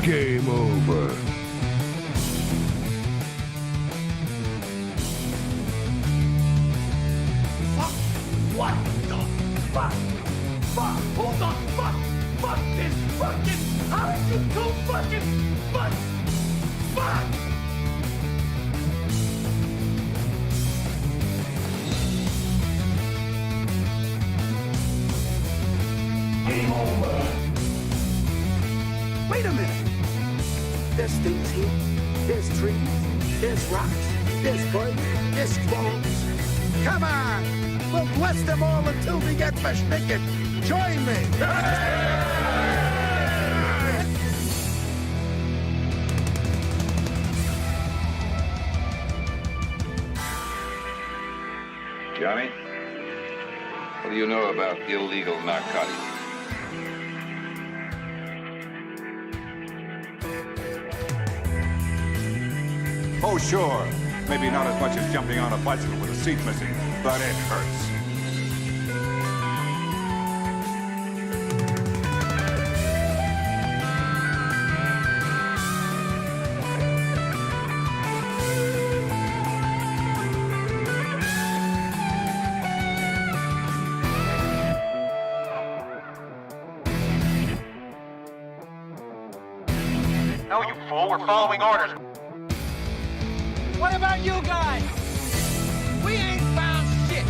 Game over. What the fuck? Fuck! Who the fuck? Fuck this fucking... How did you do fucking... Fuck! Fuck! Game over. Wait a minute. There's things here. There's trees. There's rocks. There's birds. There's swamps. Come on. We'll bless them all until we get verschnicket. Join me. Johnny, what do you know about illegal narcotics? Oh, sure. Maybe not as much as jumping on a bicycle with a seat missing, but it hurts. No, you fool, we're following orders. What about you guys? We ain't found shit.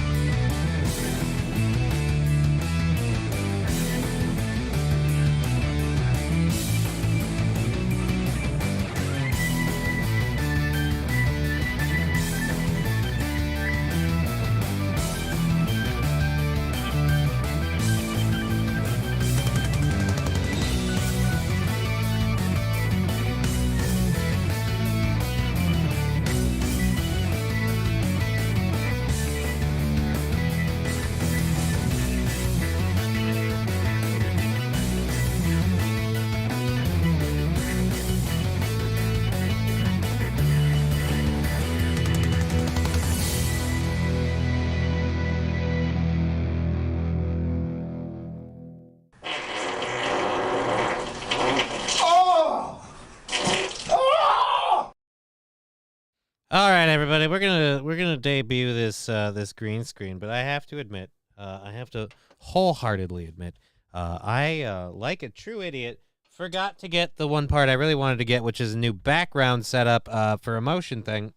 All right, everybody, we're gonna debut this this green screen, but I have to admit, I have to wholeheartedly admit, I like a true idiot forgot to get the one part I really wanted to get, which is a new background setup for a motion thing.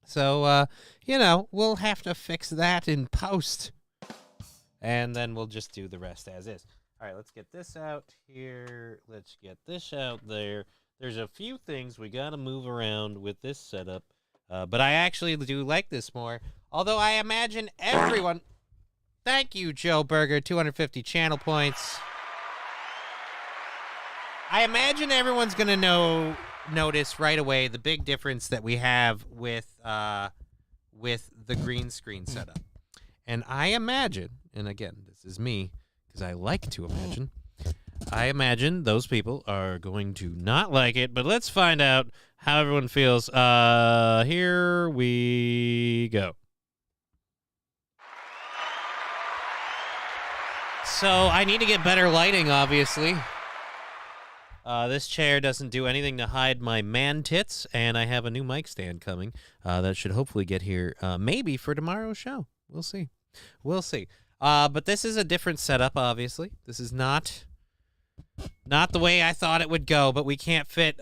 So you know, we'll have to fix that in post, and then we'll just do the rest as is. All right, let's get this out here. Let's get this out there. There's a few things we gotta move around with this setup. But I actually do like this more. Although I imagine everyone... Thank you, Joe Berger, 250 channel points. I imagine everyone's going to notice right away the big difference that we have with the green screen setup. And I imagine, and again, this is me, because I like to imagine, I imagine those people are going to not like it, but let's find out how everyone feels. Here we go. So I need to get better lighting, obviously. This chair doesn't do anything to hide my man tits, and I have a new mic stand coming that should hopefully get here maybe for tomorrow's show. We'll see. We'll see. But this is a different setup, obviously. This is not the way I thought it would go, but we can't fit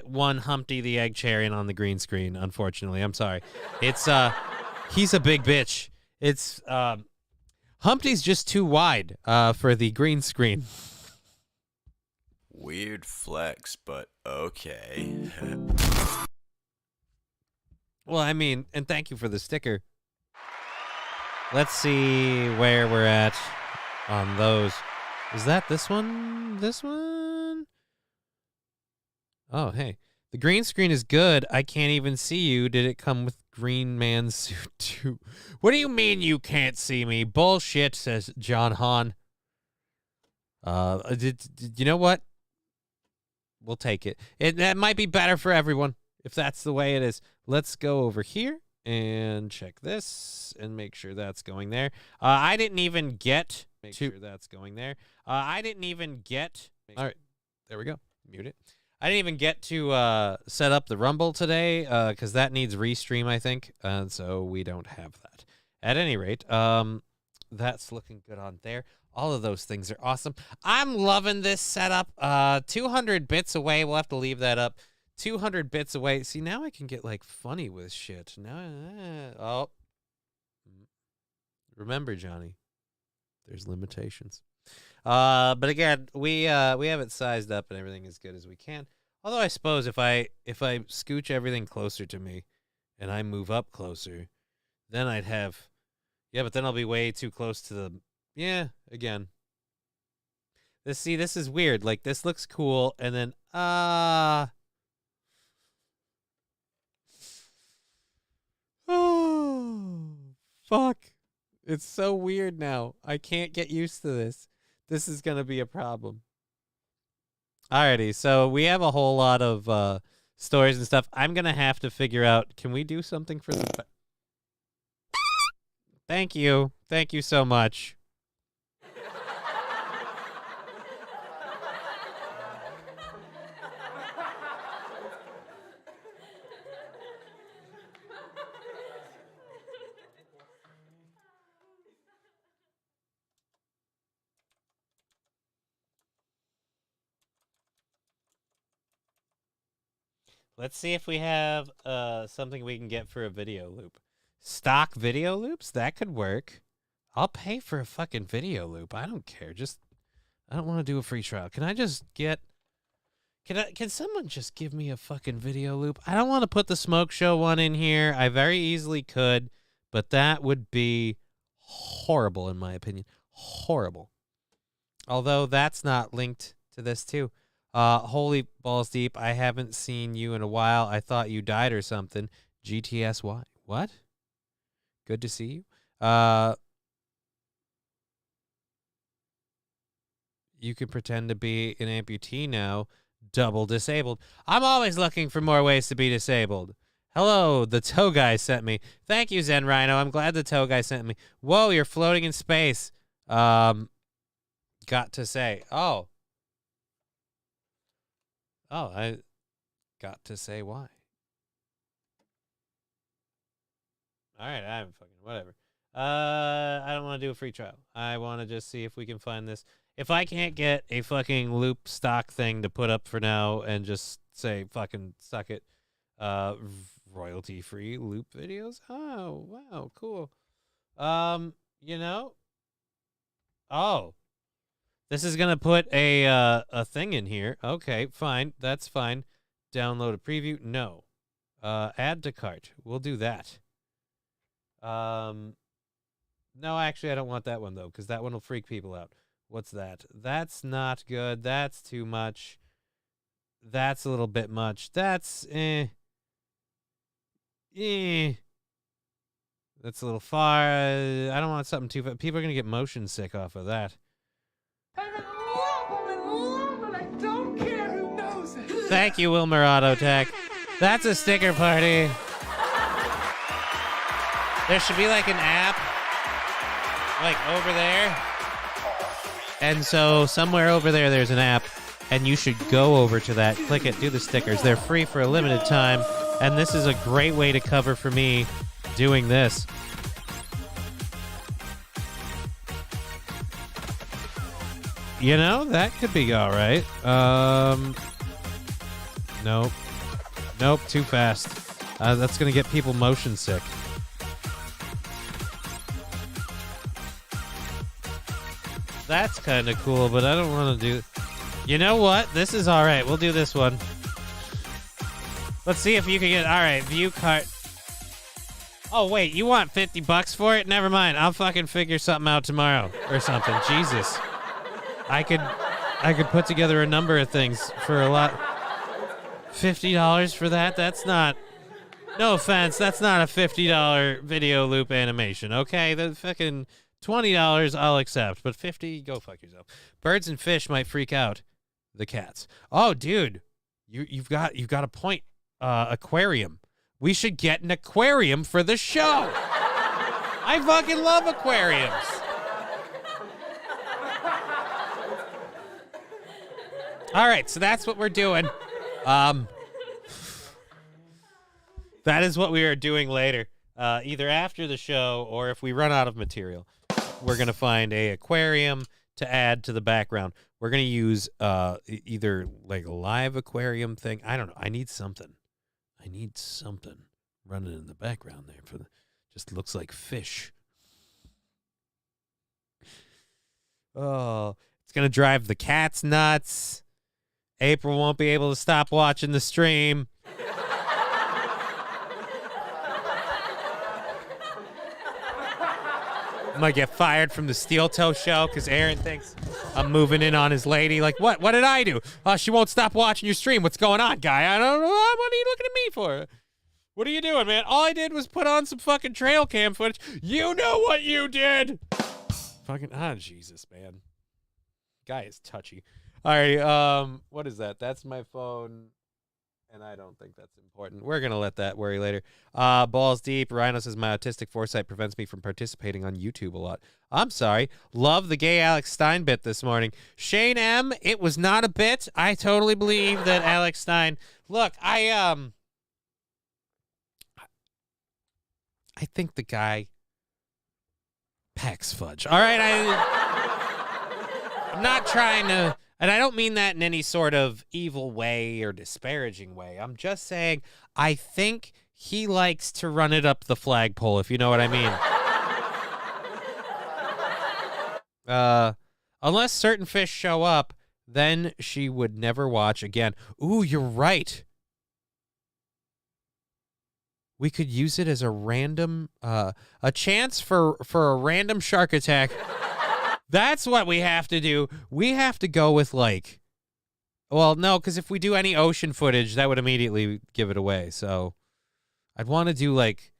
one Humpty the Egg chair in on the green screen, unfortunately. I'm sorry. It's he's a big bitch. It's Humpty's just too wide for the green screen. Weird flex, but okay. Well, I mean, and thank you for the sticker. Let's see where we're at on those. Is that this one? This one? Oh, hey. The green screen is good. I can't even see you. Did it come with Green Man suit too? What do you mean you can't see me? Bullshit, says John Hahn. You know what? We'll take it. That might be better for everyone if that's the way it is. Let's go over here and check this and make sure that's going there. I didn't even get... Make sure that's going there. I didn't even get... All right. There we go. Mute it. I didn't even get to set up the Rumble today because that needs restream, I think, and so we don't have that. At any rate, that's looking good on there. All of those things are awesome. I'm loving this setup. 200 bits away. We'll have to leave that up. 200 bits away. See, now I can get like funny with shit. Now, remember, Johnny, there's limitations. But again, we have it sized up and everything as good as we can. Although I suppose if I scooch everything closer to me and I move up closer, then I'd have, but then I'll be way too close to the, again. This is weird. Like, this looks cool, and then, oh, fuck. It's so weird now. I can't get used to this. This is going to be a problem. Alrighty, so we have a whole lot of stories and stuff. I'm going to have to figure out, can we do something for the... Thank you. Thank you so much. Let's see if we have something we can get for a video loop. Stock video loops? That could work. I'll pay for a fucking video loop. I don't care. I don't want to do a free trial. Can I just get... Can someone just give me a fucking video loop? I don't want to put the Smoke Show one in here. I very easily could, but that would be horrible in my opinion. Horrible. Although that's not linked to this too. Holy balls deep. I haven't seen you in a while. I thought you died or something. GTSY. What? Good to see you. You can pretend to be an amputee now. Double disabled. I'm always looking for more ways to be disabled. Hello, the tow guy sent me. Thank you, Zen Rhino. I'm glad the tow guy sent me. Whoa, you're floating in space. Got to say. Oh, I got to say why. All right, I'm fucking whatever. I don't want to do a free trial. I want to just see if we can find this. If I can't get a fucking loop stock thing to put up for now and just say fucking suck it, royalty-free loop videos. Oh, wow, cool. You know, this is gonna put a thing in here. Okay, fine, that's fine. Download a preview. No. Add to cart. We'll do that. No, actually, I don't want that one though, because that one will freak people out. What's that? That's not good. That's too much. That's a little bit much. That's That's a little far. I don't want something too far. People are gonna get motion sick off of that. Thank you, Wilmer Autotech. That's a sticker party. There should be like an app, like over there. And so somewhere over there, there's an app, and you should go over to that, click it, do the stickers. They're free for a limited time, and this is a great way to cover for me doing this. You know, that could be all right. Nope. Nope, too fast. That's going to get people motion sick. That's kind of cool, but I don't want to do... You know what? This is all right. We'll do this one. Let's see if you can get... All right, view cart. Oh, wait, you want $50 for it? Never mind. I'll fucking figure something out tomorrow or something. Jesus. I could put together a number of things for a lot. $50 for that? That's not... No offense, that's not a $50 video loop animation, okay? The fucking... $20 I'll accept, but $50, go fuck yourself. Birds and fish might freak out. The cats. Oh, dude, you've got a point. Aquarium. We should get an aquarium for the show. I fucking love aquariums. All right, so that's what we're doing. That is what we are doing later, either after the show or if we run out of material. We're going to find a aquarium to add to the background. We're going to use either like a live aquarium thing. I don't know. I need something running in the background there for just looks like fish. Oh, it's going to drive the cats nuts. April won't be able to stop watching the stream. I might get fired from the Steel Toe show because Aaron thinks I'm moving in on his lady. Like, what? What did I do? She won't stop watching your stream. What's going on, guy? I don't know. What are you looking at me for? What are you doing, man? All I did was put on some fucking trail cam footage. You know what you did. Fucking, Jesus, man. Guy is touchy. All right, what is that? That's my phone, and I don't think that's important. We're going to let that worry later. Balls deep. Rhino says, my autistic foresight prevents me from participating on YouTube a lot. I'm sorry. Love the gay Alex Stein bit this morning. Shane M., it was not a bit. I totally believe that Alex Stein... Look, I think the guy packs fudge. All right, I'm not trying to... And I don't mean that in any sort of evil way or disparaging way. I'm just saying I think he likes to run it up the flagpole, if you know what I mean. Unless certain fish show up, then she would never watch again. Ooh, you're right. We could use it as a random, a chance for a random shark attack. That's what we have to do. We have to go with like, well, no, because if we do any ocean footage, that would immediately give it away. So I'd want to do like,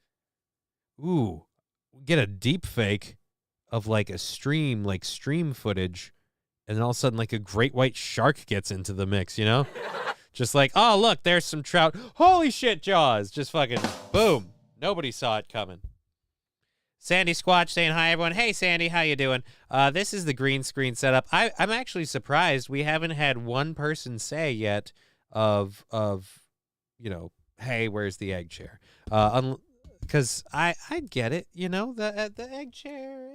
get a deep fake of like a stream, like stream footage. And then all of a sudden like a great white shark gets into the mix, you know? Just like, oh, look, there's some trout. Holy shit, Jaws. Just fucking boom. Nobody saw it coming. Sandy Squatch saying hi, everyone. Hey, Sandy, how you doing? This is the green screen setup. I'm actually surprised we haven't had one person say yet of you know, hey, where's the egg chair? Because I'd get it, you know, the egg chair.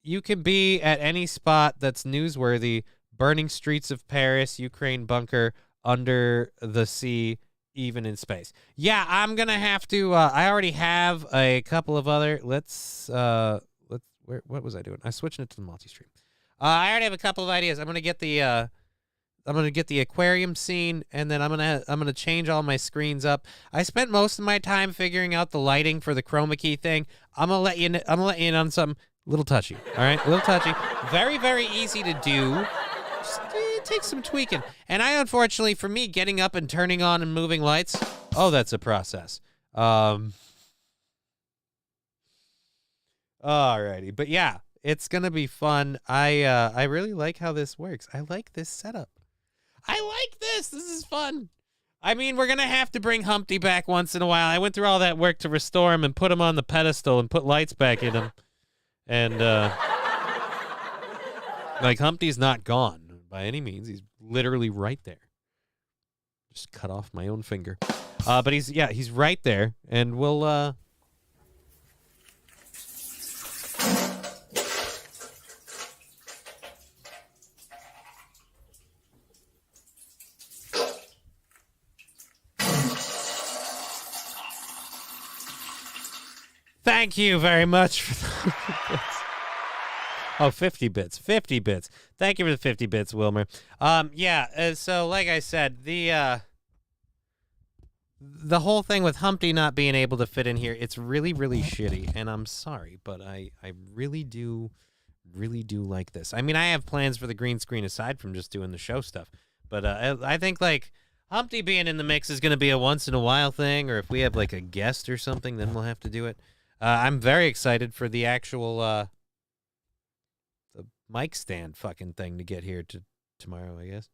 You can be at any spot that's newsworthy. Burning streets of Paris, Ukraine bunker, under the sea, even in space. Yeah, I'm going to have to, I already have a couple of other, what was I doing? I switched it to the multi-stream. I already have a couple of ideas. I'm going to get the aquarium scene, and then I'm going to change all my screens up. I spent most of my time figuring out the lighting for the chroma key thing. I'm going to let you in on something a little touchy. All right? A little touchy. Very, very easy to do. Just, it takes some tweaking. And unfortunately, for me, getting up and turning on and moving lights, that's a process. Alrighty. But yeah, it's going to be fun. I really like how this works. I like this setup. I like this. This is fun. I mean, we're going to have to bring Humpty back once in a while. I went through all that work to restore him and put him on the pedestal and put lights back in him. And, like, Humpty's not gone by any means. He's literally right there. Just cut off my own finger. But he's right there. And we'll, Thank you very much for the bits. Oh, 50 bits. 50 bits. Thank you for the 50 bits, Wilmer. So like I said, the whole thing with Humpty not being able to fit in here, it's really, really shitty, and I'm sorry, but I really do like this. I mean, I have plans for the green screen aside from just doing the show stuff, but I think, like, Humpty being in the mix is going to be a once-in-a-while thing, or if we have, like, a guest or something, then we'll have to do it. I'm very excited for the actual the mic stand fucking thing to get here tomorrow, I guess.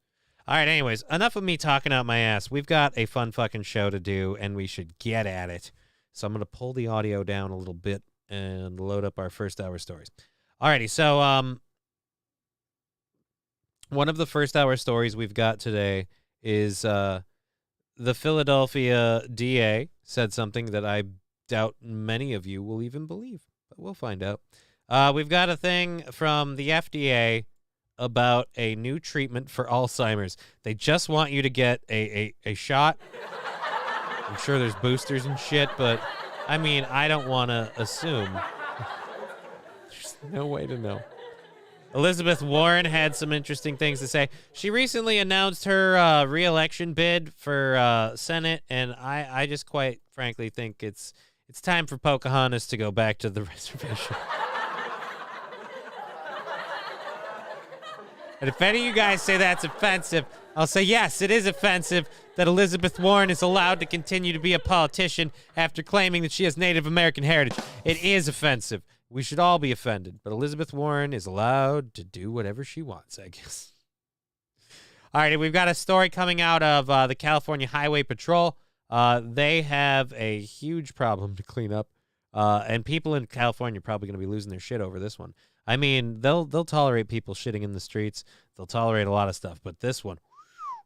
All right, anyways, enough of me talking out my ass. We've got a fun fucking show to do, and we should get at it. So I'm going to pull the audio down a little bit and load up our first hour stories. Alrighty, so One of the first hour stories we've got today is the Philadelphia DA said something that I doubt many of you will even believe, but we'll find out. We've got a thing from the FDA about a new treatment for Alzheimer's. They just want you to get a shot. I'm sure there's boosters and shit, but I mean, I don't want to assume. There's no way to know. Elizabeth Warren had some interesting things to say. She recently announced her re-election bid for Senate, and I just quite frankly think it's time for Pocahontas to go back to the reservation. And if any of you guys say that's offensive, I'll say, yes, it is offensive that Elizabeth Warren is allowed to continue to be a politician after claiming that she has Native American heritage. It is offensive. We should all be offended. But Elizabeth Warren is allowed to do whatever she wants, I guess. All right, we've got a story coming out of the California Highway Patrol. They have a huge problem to clean up. And people in California are probably going to be losing their shit over this one. I mean, they'll tolerate people shitting in the streets. They'll tolerate a lot of stuff, but this one,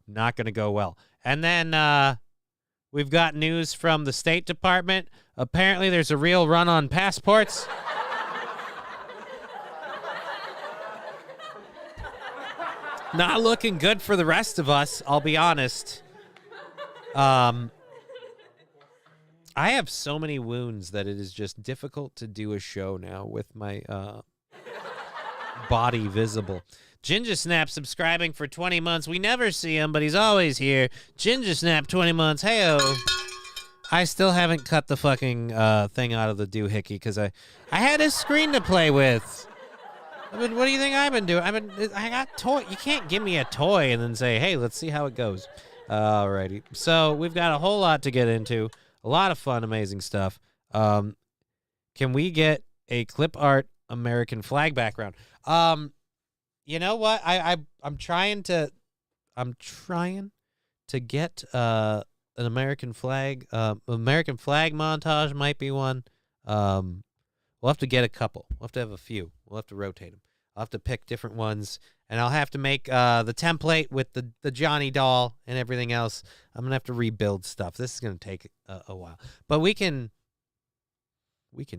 not going to go well. And then we've got news from the State Department. Apparently, there's a real run on passports. Not looking good for the rest of us, I'll be honest. I have so many wounds that it is just difficult to do a show now with my body visible. Ginger Snap subscribing for 20 months. We never see him, but he's always here. Ginger Snap, 20 months. Hey-oh. I still haven't cut the fucking thing out of the doohickey because I had a screen to play with. I mean, what do you think I've been doing? I got toy. You can't give me a toy and then say, hey, let's see how it goes. Alrighty. So we've got a whole lot to get into. A lot of fun, amazing stuff. Can we get a clip art American flag background? You know what? I'm trying to get an American flag. American flag montage might be one. We'll have to get a couple. We'll have to have a few. We'll have to rotate them. I'll have to pick different ones, and I'll have to make the template with the Johnny doll and everything else. I'm gonna have to rebuild stuff. This is gonna take a while, but we can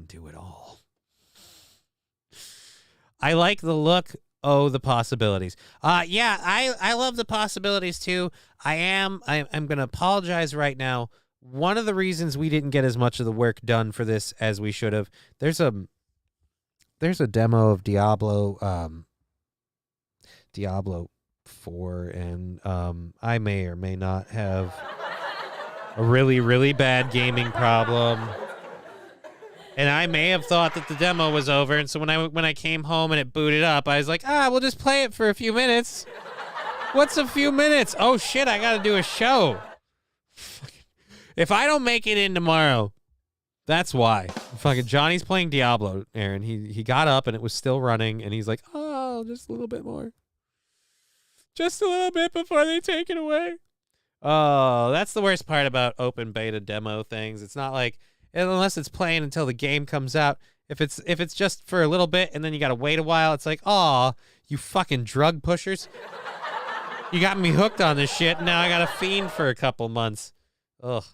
do it all. I like the look. Oh, the possibilities. Yeah, I love the possibilities too. I'm gonna apologize right now. One of the reasons we didn't get as much of the work done for this as we should have. There's a demo of Diablo 4, and I may or may not have a really, really bad gaming problem. And I may have thought that the demo was over, and so when I came home and it booted up, I was like, we'll just play it for a few minutes. What's a few minutes? Oh shit, I gotta do a show. If I don't make it in tomorrow, that's why. Fucking Johnny's playing Diablo, Aaron. He got up and it was still running, and he's like, just a little bit more. Just a little bit before they take it away. Oh, that's the worst part about open beta demo things. It's not like, unless it's playing until the game comes out. If it's just for a little bit and then you gotta wait a while, it's like, you fucking drug pushers. You got me hooked on this shit, and now I gotta fiend for a couple months. Ugh.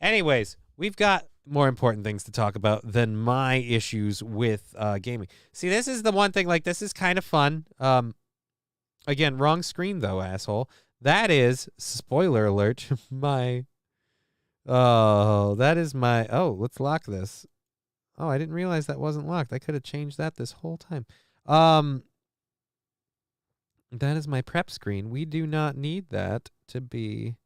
Anyways, we've got more important things to talk about than my issues with gaming. See, this is the one thing, like, this is kind of fun. Again, wrong screen, though, asshole. That is, spoiler alert, let's lock this. Oh, I didn't realize that wasn't locked. I could have changed that this whole time. That is my prep screen. We do not need that to be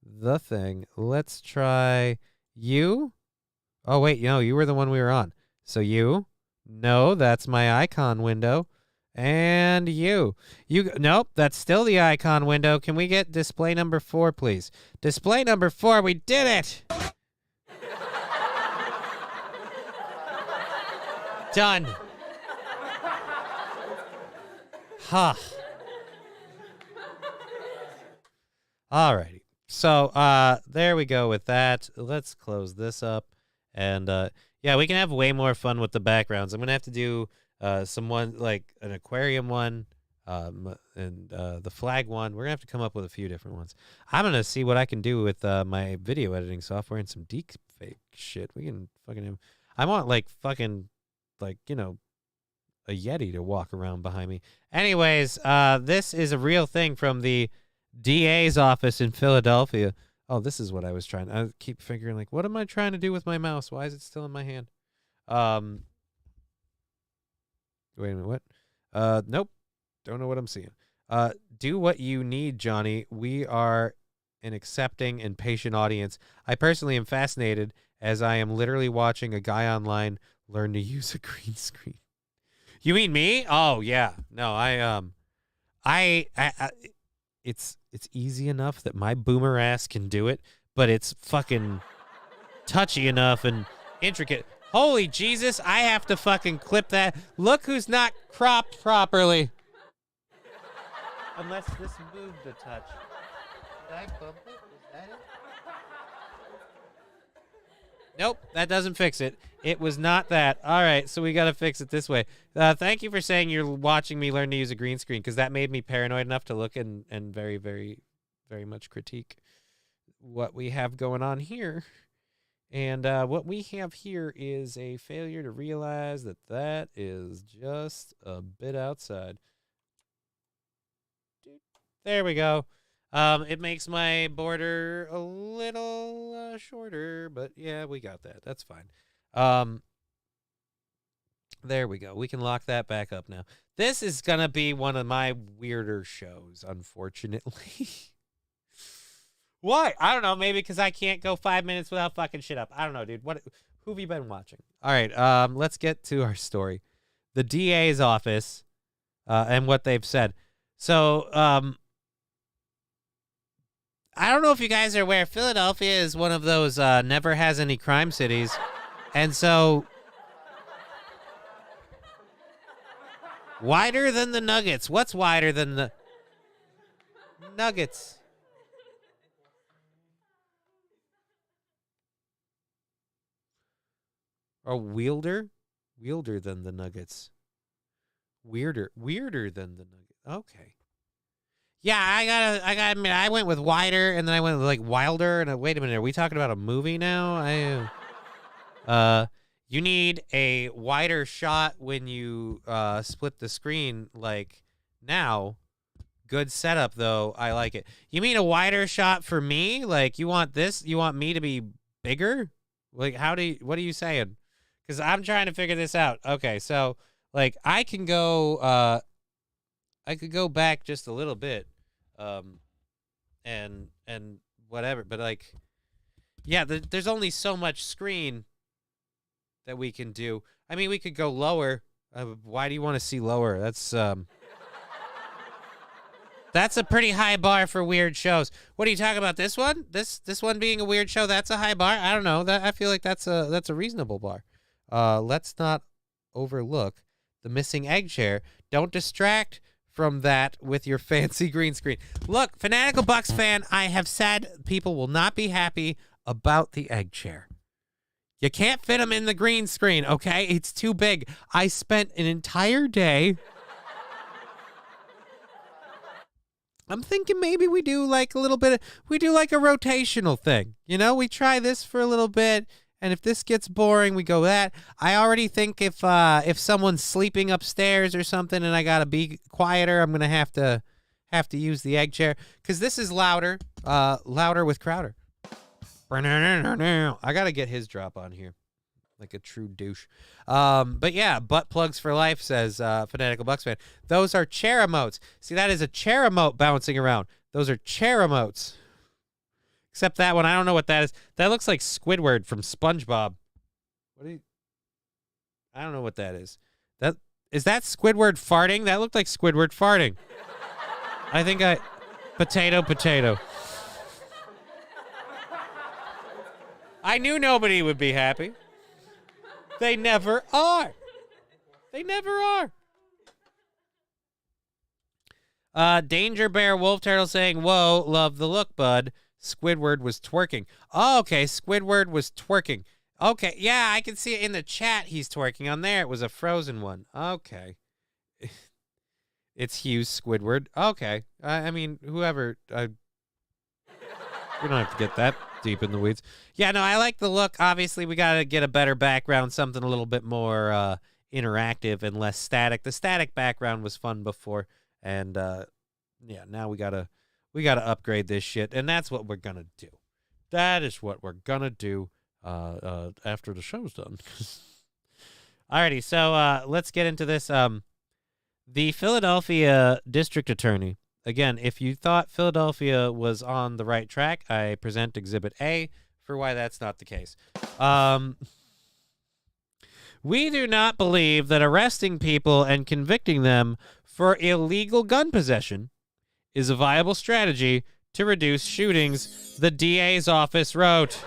the thing. Let's try you. Oh, wait, no, you were the one we were on. So you. No, that's my icon window. And you. Nope, that's still the icon window. Can we get display number 4, please? Display number 4, we did it! Done. Huh. Alrighty. So, there we go with that. Let's close this up. And, yeah, we can have way more fun with the backgrounds. I'm going to have to do like an aquarium one. And the flag one, we're gonna have to come up with a few different ones. I'm gonna see what I can do with my video editing software and some deep fake shit. We can fucking. I want like fucking like a Yeti to walk around behind me. Anyways, this is a real thing from the DA's office in Philadelphia. Oh, this is what I was trying. I keep figuring like, what am I trying to do with my mouse? Why is it still in my hand? Wait a minute, what? Nope. Don't know what I'm seeing. Do what you need, Johnny. We are an accepting and patient audience. I personally am fascinated as I am literally watching a guy online learn to use a green screen. You mean me? Oh yeah. No, I it's easy enough that my boomer ass can do it, but it's fucking touchy enough and intricate. Holy Jesus, I have to fucking clip that. Look who's not cropped properly. Unless this moved a touch. Did I bump it? Was that it? Nope, that doesn't fix it. It was not that. All right, so we got to fix it this way. Thank you for saying you're watching me learn to use a green screen, because that made me paranoid enough to look and very, very, very much critique what we have going on here. And what we have here is a failure to realize that that is just a bit outside. There we go. It makes my border a little shorter, but yeah, we got that. That's fine. There we go. We can lock that back up now. This is going to be one of my weirder shows, unfortunately. Why? I don't know. Maybe because I can't go 5 minutes without fucking shit up. I don't know, dude. Who have you been watching? All right, let's get to our story. The DA's office and what they've said. So, I don't know if you guys are aware, Philadelphia is one of those never has any crime cities. And so, wider than the Nuggets. What's wider than the Nuggets? Or Wielder? Wielder than the Nuggets. Weirder than the Nuggets. Okay. Yeah, I gotta admit, I went with wider, and then I went with like wilder. And wait a minute, are we talking about a movie now? You need a wider shot when you split the screen. Like now, good setup though. I like it. You mean a wider shot for me? Like you want this? You want me to be bigger? Like what are you saying? Because I'm trying to figure this out. Okay, so like I could go back just a little bit. And whatever, but like, yeah, there's only so much screen that we can do. I mean, we could go lower. Why do you want to see lower? That's a pretty high bar for weird shows. What are you talking about? This one? This one being a weird show? That's a high bar. I don't know. I feel like that's a reasonable bar. Let's not overlook the missing egg chair. Don't distract from that with your fancy green screen. Look, Fanatical Bucks fan, I have said people will not be happy about the egg chair. You can't fit them in the green screen, okay? It's too big. I spent an entire day. I'm thinking maybe we do like a rotational thing. You know, we try this for a little bit, and if this gets boring, we go that. I already think if someone's sleeping upstairs or something and I gotta be quieter, I'm gonna have to use the egg chair, because this is louder with Crowder. I gotta get his drop on here, like a true douche. But yeah, butt plugs for life, says Fanatical Bucks fan. Those are chair emotes. See, that is a chair emote bouncing around. Those are chair emotes. Except that one, I don't know what that is. That looks like Squidward from SpongeBob. I don't know what that is. Is that Squidward farting? That looked like Squidward farting. Potato. I knew nobody would be happy. They never are. Danger Bear Wolf Turtle saying, whoa, love the look, bud. Squidward was twerking. Oh, okay, Squidward was twerking. Okay, yeah, I can see it in the chat. He's twerking on there. It was a frozen one. Okay. It's Hugh Squidward. Okay. I mean, whoever. We don't have to get that deep in the weeds. Yeah, no, I like the look. Obviously, we got to get a better background, something a little bit more interactive and less static. The static background was fun before, and yeah, now we gotta upgrade this shit, and that's what we're gonna do. That is what we're gonna do after the show's done. Alrighty, so let's get into this. The Philadelphia District Attorney. Again, if you thought Philadelphia was on the right track, I present Exhibit A for why that's not the case. We do not believe that arresting people and convicting them for illegal gun possession is a viable strategy to reduce shootings, the DA's office wrote.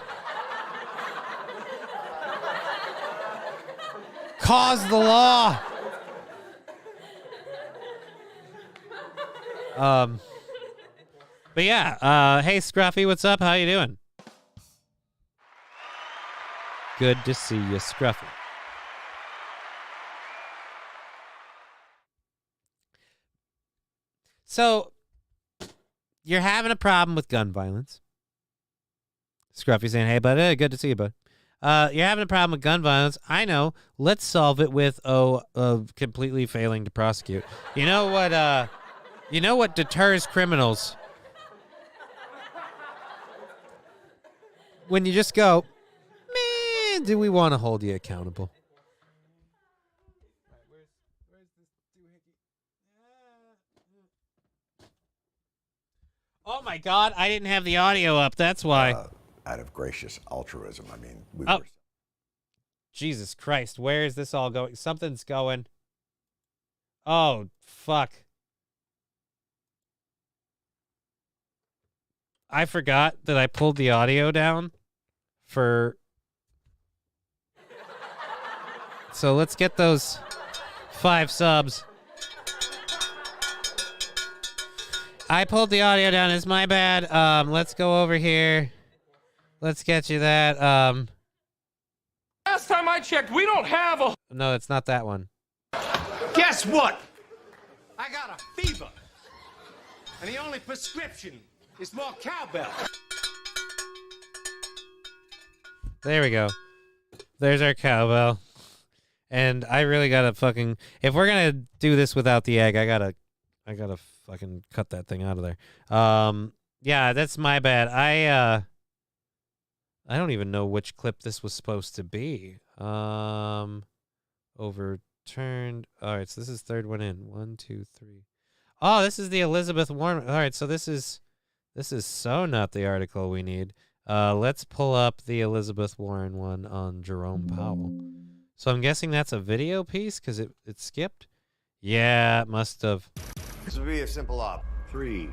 Cause the law. But yeah, hey Scruffy, what's up? How you doing? Good to see you, Scruffy. So, you're having a problem with gun violence. Scruffy saying, hey, bud, good to see you, bud. You're having a problem with gun violence. I know. Let's solve it with, completely failing to prosecute. You know what deters criminals? When you just go, man, do we want to hold you accountable? Oh my God, I didn't have the audio up. That's why. Out of gracious altruism, I mean, we Oh. were... Jesus Christ, where is this all going? Something's going. Oh, fuck. I forgot that I pulled the audio down for... So let's get those 5 subs. I pulled the audio down. It's my bad. Let's go over here. Let's get you that. Last time I checked, we don't have a... No, it's not that one. Guess what? I got a fever. And the only prescription is more cowbell. There we go. There's our cowbell. And I really gotta fucking... If we're gonna do this without the egg, I gotta fucking cut that thing out of there. Yeah, that's my bad. I don't even know which clip this was supposed to be. Overturned. All right, so this is third one in. 1, 2, 3. Oh, this is the Elizabeth Warren. All right, so this is so not the article we need. Let's pull up the Elizabeth Warren one on Jerome Powell. So I'm guessing that's a video piece because it skipped. Yeah, it must have. This would be a simple op. 3,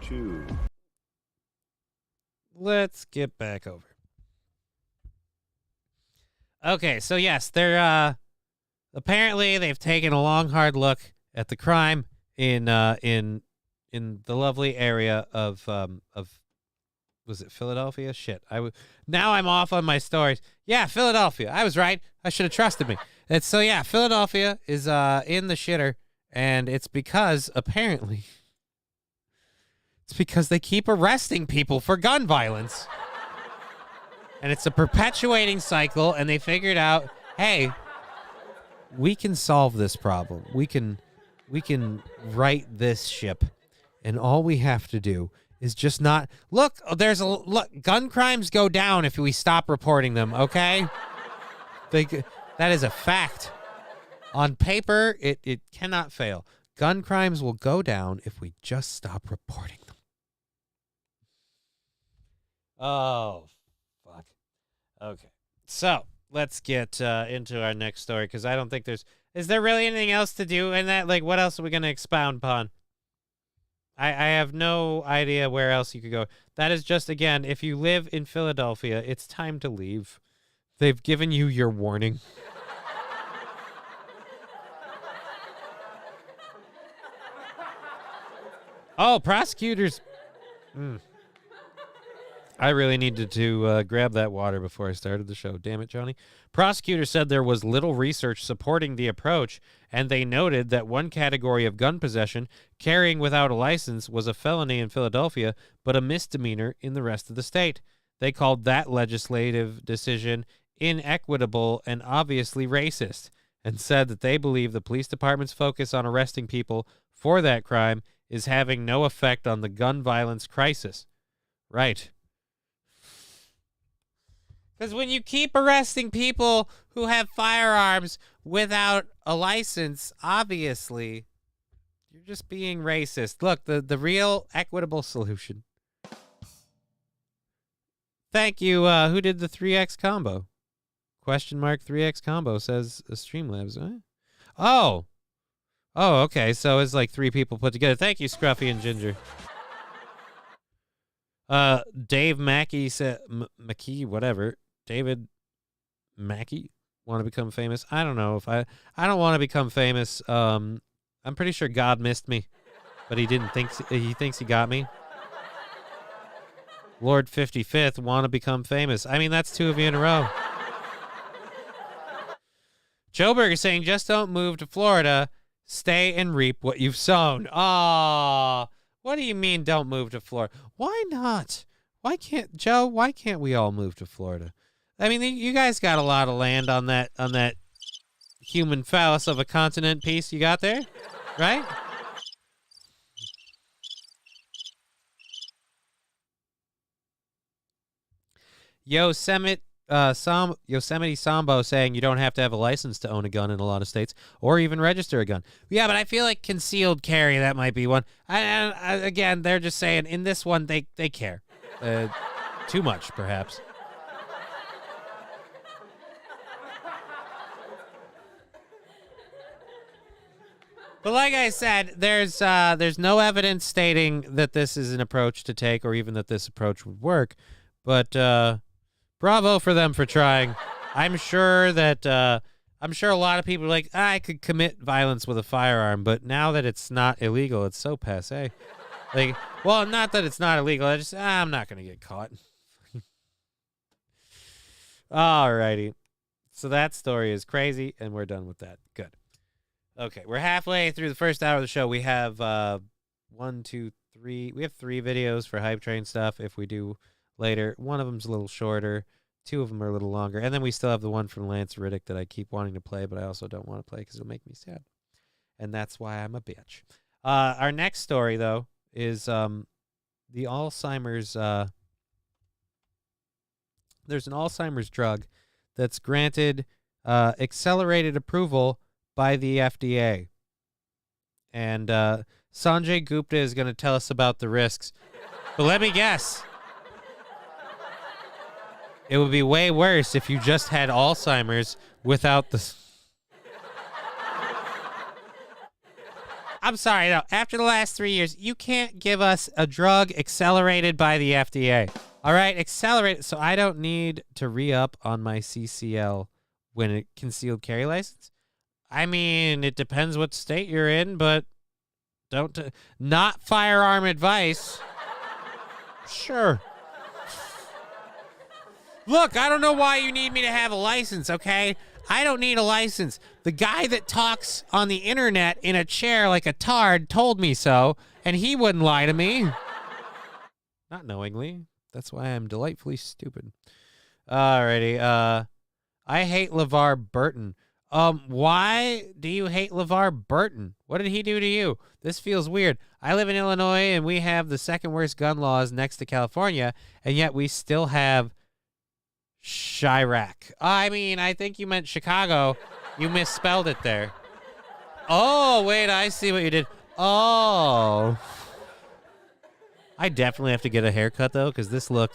2... Let's get back over. Okay, so yes, they're apparently they've taken a long, hard look at the crime in the lovely area of was it Philadelphia? Shit, now I'm off on my stories. Yeah, Philadelphia. I was right. I should have trusted me. And so yeah, Philadelphia is in the shitter, and it's because apparently it's because they keep arresting people for gun violence. And it's a perpetuating cycle, and they figured out, hey, we can solve this problem. We can right this ship, and all we have to do is just not look. Gun crimes go down if we stop reporting them. Okay, that is a fact. On paper, it cannot fail. Gun crimes will go down if we just stop reporting them. Oh. Okay, so let's get into our next story because I don't think is there really anything else to do in that? Like, what else are we going to expound upon? I have no idea where else you could go. That is just, again, if you live in Philadelphia, it's time to leave. They've given you your warning. Oh, prosecutors. I really needed to grab that water before I started the show. Damn it, Johnny. Prosecutors said there was little research supporting the approach, and they noted that one category of gun possession, carrying without a license, was a felony in Philadelphia, but a misdemeanor in the rest of the state. They called that legislative decision inequitable and obviously racist, and said that they believe the police department's focus on arresting people for that crime is having no effect on the gun violence crisis. Right. Because when you keep arresting people who have firearms without a license, obviously, you're just being racist. Look, the real equitable solution. Thank you. Who did the 3X combo? Question mark 3X combo says Streamlabs. Huh? Oh. Oh, okay. So it's like 3 people put together. Thank you, Scruffy and Ginger. Dave Mackey said, McKee, whatever. David Mackey, want to become famous? I don't know if I don't want to become famous. I'm pretty sure God missed me, but he didn't think he thinks he got me. Lord 55th, want to become famous. I mean, that's 2 of you in a row. Joe Berger saying, just don't move to Florida. Stay and reap what you've sown. Aw, what do you mean don't move to Florida? Why not? Why can't we all move to Florida? I mean, you guys got a lot of land on that human phallus of a continent piece you got there, right? Yosemite Sambo saying you don't have to have a license to own a gun in a lot of states or even register a gun. Yeah, but I feel like concealed carry, that might be one. Again, they're just saying in this one they care. Too much, perhaps. But like I said, there's no evidence stating that this is an approach to take or even that this approach would work. But bravo for them for trying. I'm sure a lot of people are like, I could commit violence with a firearm, but now that it's not illegal, it's so passé. Like, well, not that it's not illegal. I'm not going to get caught. Alrighty. So that story is crazy, and we're done with that. Good. Okay, we're halfway through the first hour of the show. We have 1, 2, 3. We have 3 videos for Hype Train stuff if we do later. One of them's a little shorter. 2 of them are a little longer. And then we still have the one from Lance Riddick that I keep wanting to play, but I also don't want to play because it'll make me sad. And that's why I'm a bitch. Our next story, though, is the Alzheimer's. There's an Alzheimer's drug that's granted accelerated approval by the FDA. And Sanjay Gupta is going to tell us about the risks. But let me guess. It would be way worse if you just had Alzheimer's without the... I'm sorry, no. After the last 3 years, you can't give us a drug accelerated by the FDA. All right? Accelerated. So I don't need to re-up on my CCL when it concealed carry license. I mean, it depends what state you're in, but don't... not firearm advice. Sure. Look, I don't know why you need me to have a license, okay? I don't need a license. The guy that talks on the internet in a chair like a tard told me so, and he wouldn't lie to me. Not knowingly. That's why I'm delightfully stupid. Alrighty. I hate LeVar Burton. Why do you hate LeVar Burton? What did he do to you? This feels weird. I live in Illinois, and we have the second worst gun laws next to California, and yet we still have Chirac. I mean, I think you meant Chicago. You misspelled it there. Oh, wait, I see what you did. Oh. I definitely have to get a haircut, though, because this look,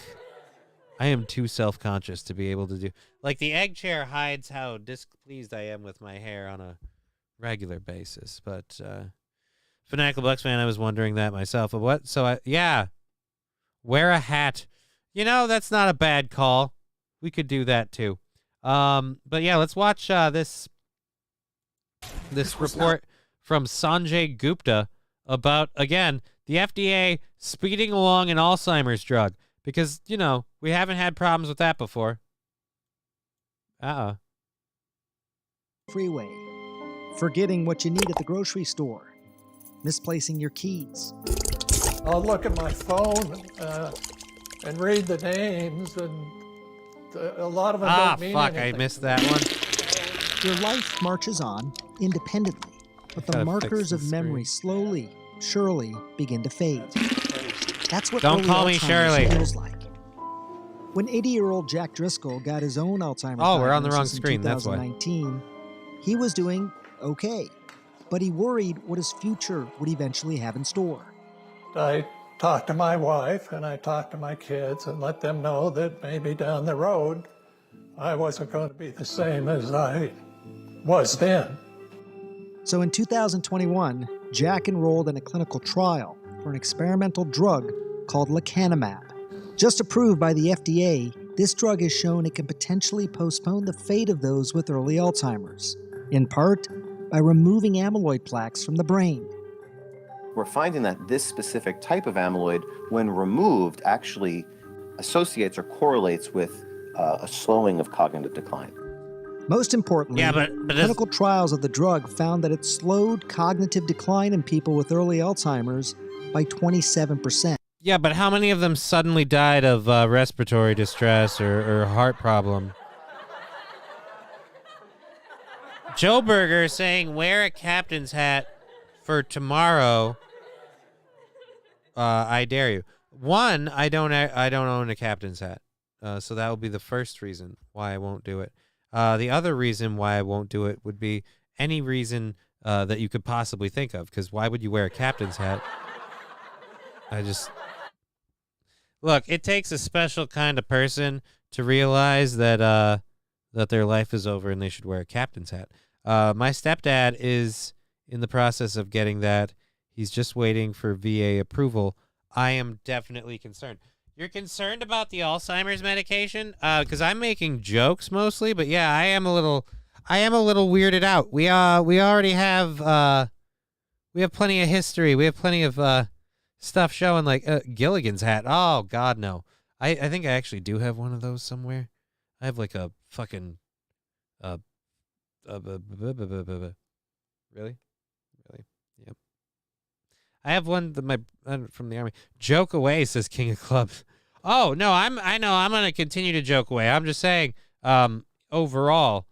I am too self-conscious to be able to do. Like, the egg chair hides how displeased I am with my hair on a regular basis. But, Fanatical Bucks fan, I was wondering that myself. But what? So, yeah. Wear a hat. You know, that's not a bad call. We could do that too. But yeah, let's watch this report from Sanjay Gupta about, again, the FDA speeding along an Alzheimer's drug. because, you know, we haven't had problems with that before. Freeway, forgetting what you need at the grocery store, misplacing your keys. I'll look at my phone and read the names, and a lot of them don't mean fuck, anything. I missed that one. Your life marches on independently, but the Gotta markers fix the of memory slowly, surely begin to fade. That's what Don't early call me Alzheimer's Shirley. feels like. When 80-year-old Jack Driscoll got his own Alzheimer's Oh, we're on the wrong diagnosis in screen, that's why. 2019, he was doing okay, but he worried what his future would eventually have in store. I talked to my wife and I talked to my kids and let them know that maybe down the road I wasn't going to be the same as I was then. So in 2021, Jack enrolled in a clinical trial for an experimental drug called lecanemab. Just approved by the FDA, this drug has shown it can potentially postpone the fate of those with early Alzheimer's, in part by removing amyloid plaques from the brain. We're finding that this specific type of amyloid, when removed, actually associates or correlates with a slowing of cognitive decline. Most importantly, Yeah, but clinical trials of the drug found that it slowed cognitive decline in people with early Alzheimer's by 27%. Yeah, but how many of them suddenly died of respiratory distress or heart problem? Joe Berger saying wear a captain's hat for tomorrow. I dare you. One, I don't own a captain's hat, so that will be the first reason why I won't do it. The other reason why I won't do it would be any reason that you could possibly think of. Because why would you wear a captain's hat? Look, it takes a special kind of person to realize that that their life is over and they should wear a captain's hat. My stepdad is in the process of getting that. He's just waiting for VA approval. I am definitely concerned. You're concerned about the Alzheimer's medication? Because I'm making jokes mostly, but yeah, I am a little weirded out. We already have plenty of history. We have plenty of stuff showing like Gilligan's hat. Oh God, no. I think I actually do have one of those somewhere. I have like a fucking really? Yep. I have one that from the army. Joke away, says King of Clubs. Oh no, I know I'm gonna continue to joke away. I'm just saying, overall,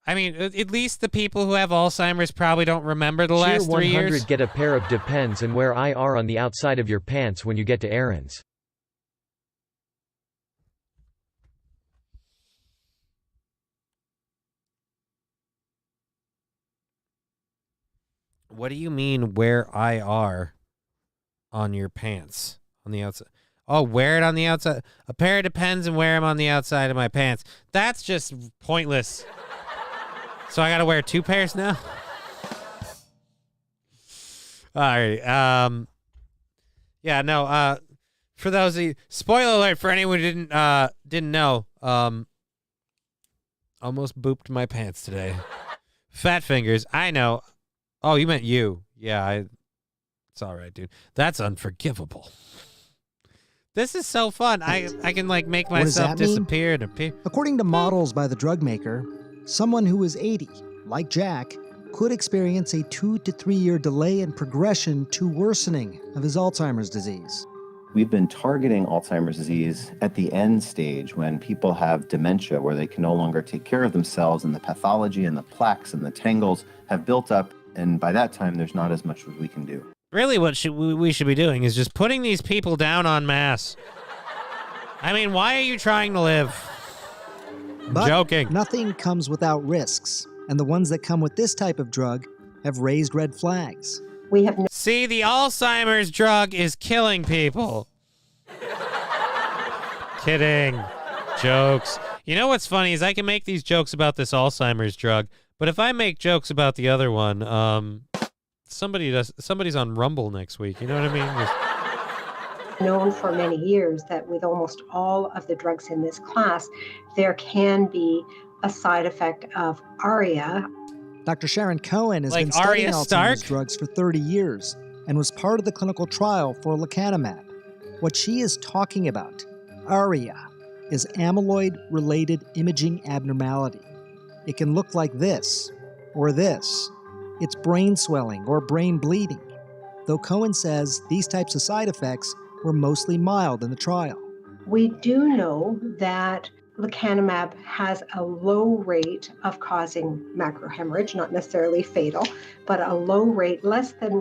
I mean, at least the people who have Alzheimer's probably don't remember the last 3 years. Get a pair of Depends and wear IR on the outside of your pants when you get to errands. What do you mean wear IR on your pants on the outside? Oh, wear it on the outside. A pair of Depends and wear them on the outside of my pants. That's just pointless. So I got to wear 2 pairs now? All right. Yeah, no, for those of you, spoiler alert for anyone who didn't know, almost booped my pants today. Fat fingers. I know. Oh, you meant you. Yeah, it's all right, dude. That's unforgivable. This is so fun. I can like make myself disappear and appear. According to models by the drug maker, someone who is 80, like Jack, could experience a 2 to 3 year delay in progression to worsening of his Alzheimer's disease. We've been targeting Alzheimer's disease at the end stage when people have dementia where they can no longer take care of themselves and the pathology and the plaques and the tangles have built up, and by that time there's not as much as we can do. Really what we should be doing is just putting these people down en masse. I mean, why are you trying to live? But joking. Nothing comes without risks, and the ones that come with this type of drug have raised red flags. See, the Alzheimer's drug is killing people. Kidding. Jokes. You know what's funny is I can make these jokes about this Alzheimer's drug, but if I make jokes about the other one, somebody's on Rumble next week. You know what I mean? Known for many years that with almost all of the drugs in this class, there can be a side effect of ARIA. Dr. Sharon Cohen has Like been studying Arya Alzheimer's Stark? drugs for 30 years and was part of the clinical trial for lecanemab. What she is talking about, ARIA, is amyloid-related imaging abnormality. It can look like this or this. It's brain swelling or brain bleeding, though Cohen says these types of side effects were mostly mild in the trial. We do know that lecanemab has a low rate of causing macrohemorrhage, not necessarily fatal, but a low rate, less than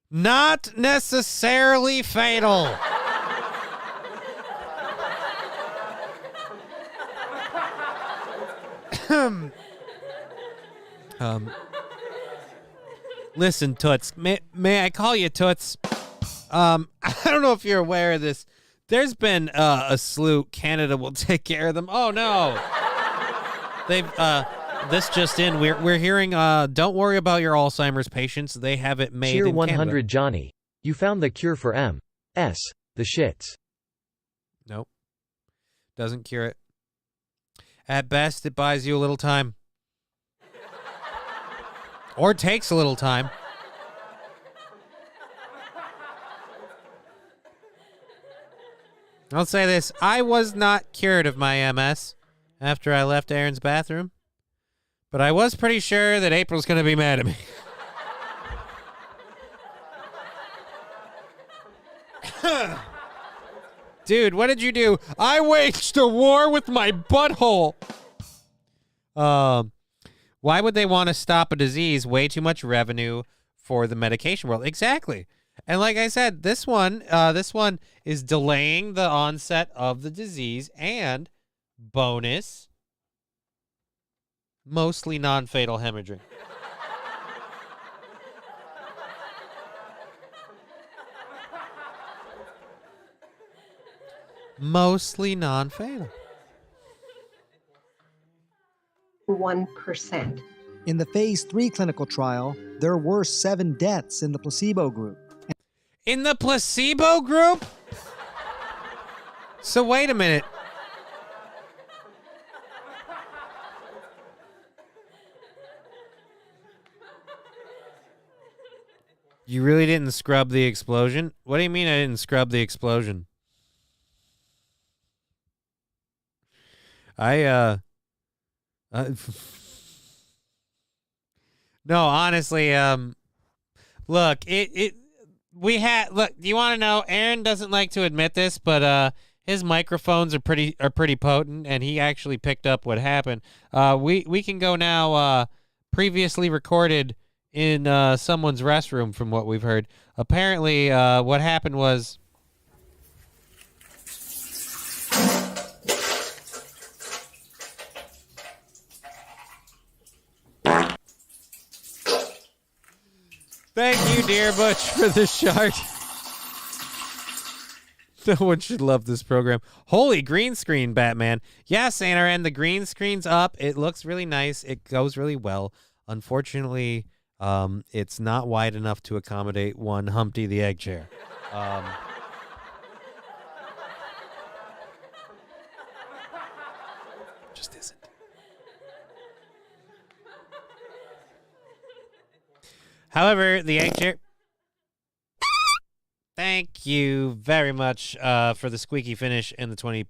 Not necessarily fatal. Listen, Toots. May I call you Toots? I don't know if you're aware of this. There's been a slew. Canada will take care of them. Oh no, they've this just in. We're hearing. Don't worry about your Alzheimer's patients. They have it made Cheer in 100, Canada. Johnny. You found the cure for MS. The shits. Nope, doesn't cure it. At best, it buys you a little time, or takes a little time. I'll say this. I was not cured of my MS after I left Aaron's bathroom, but I was pretty sure that April's going to be mad at me. Dude, what did you do? I waged a war with my butthole. Why would they want to stop a disease? Way too much revenue for the medication world. Exactly. And like I said, this one is delaying the onset of the disease and bonus, mostly non-fatal hemorrhaging. Mostly non-fatal. 1%. In the phase 3 clinical trial, there were 7 deaths in the placebo group. In the placebo group? So wait a minute. You really didn't scrub the explosion? What do you mean I didn't scrub the explosion? No, honestly, look, look, do you want to know, Aaron doesn't like to admit this, but his microphones are pretty potent, and he actually picked up what happened. We can go now, previously recorded in someone's restroom from what we've heard. Apparently, what happened was thank you, Dear Butch, for the shard. No one should love this program. Holy green screen, Batman. Yes, and the green screen's up. It looks really nice. It goes really well. Unfortunately, it's not wide enough to accommodate one Humpty the Egg chair. Just isn't. However, the egg chair... Thank you very much for the squeaky finish and the 20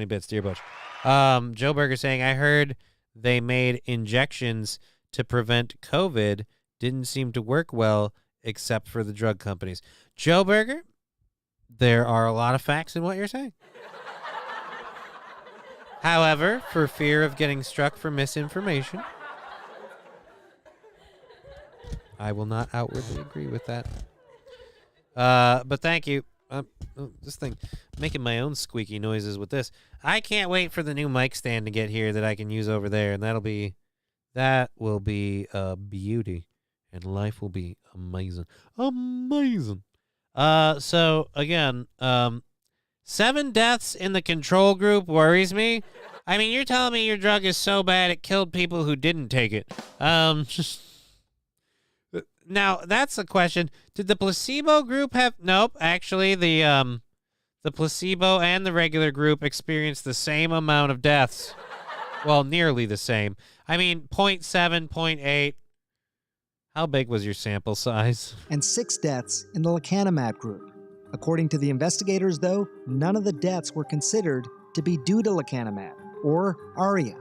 bits, Dear Butch. Joe Berger saying, I heard they made injections to prevent COVID. Didn't seem to work well, except for the drug companies. Joe Berger, there are a lot of facts in what you're saying. However, for fear of getting struck for misinformation, I will not outwardly agree with that. But thank you. This thing, making my own squeaky noises with this. I can't wait for the new mic stand to get here that I can use over there, and that will be a beauty, and life will be amazing. Amazing. So again, 7 deaths in the control group worries me. I mean, you're telling me your drug is so bad it killed people who didn't take it. Now, that's a question. Did the placebo group have... Nope, actually, the placebo and the regular group experienced the same amount of deaths. Well, nearly the same. I mean, 0.7, 0.8. How big was your sample size? And 6 deaths in the lecanemab group. According to the investigators, though, none of the deaths were considered to be due to lecanemab or ARIA.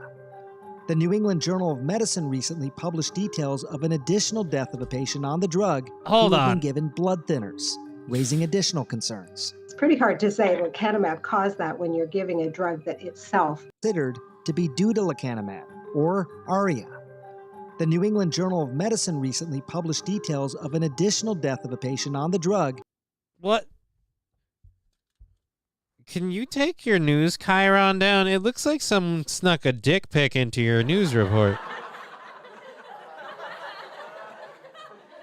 The New England Journal of Medicine recently published details of an additional death of a patient on the drug Hold who had on. been given blood thinners, raising additional concerns. It's pretty hard to say lecanemab caused that when you're giving a drug that itself Considered to be due to lecanemab or ARIA. The New England Journal of Medicine recently published details of an additional death of a patient on the drug. What? Can you take your news chyron down? It looks like someone snuck a dick pic into your news report.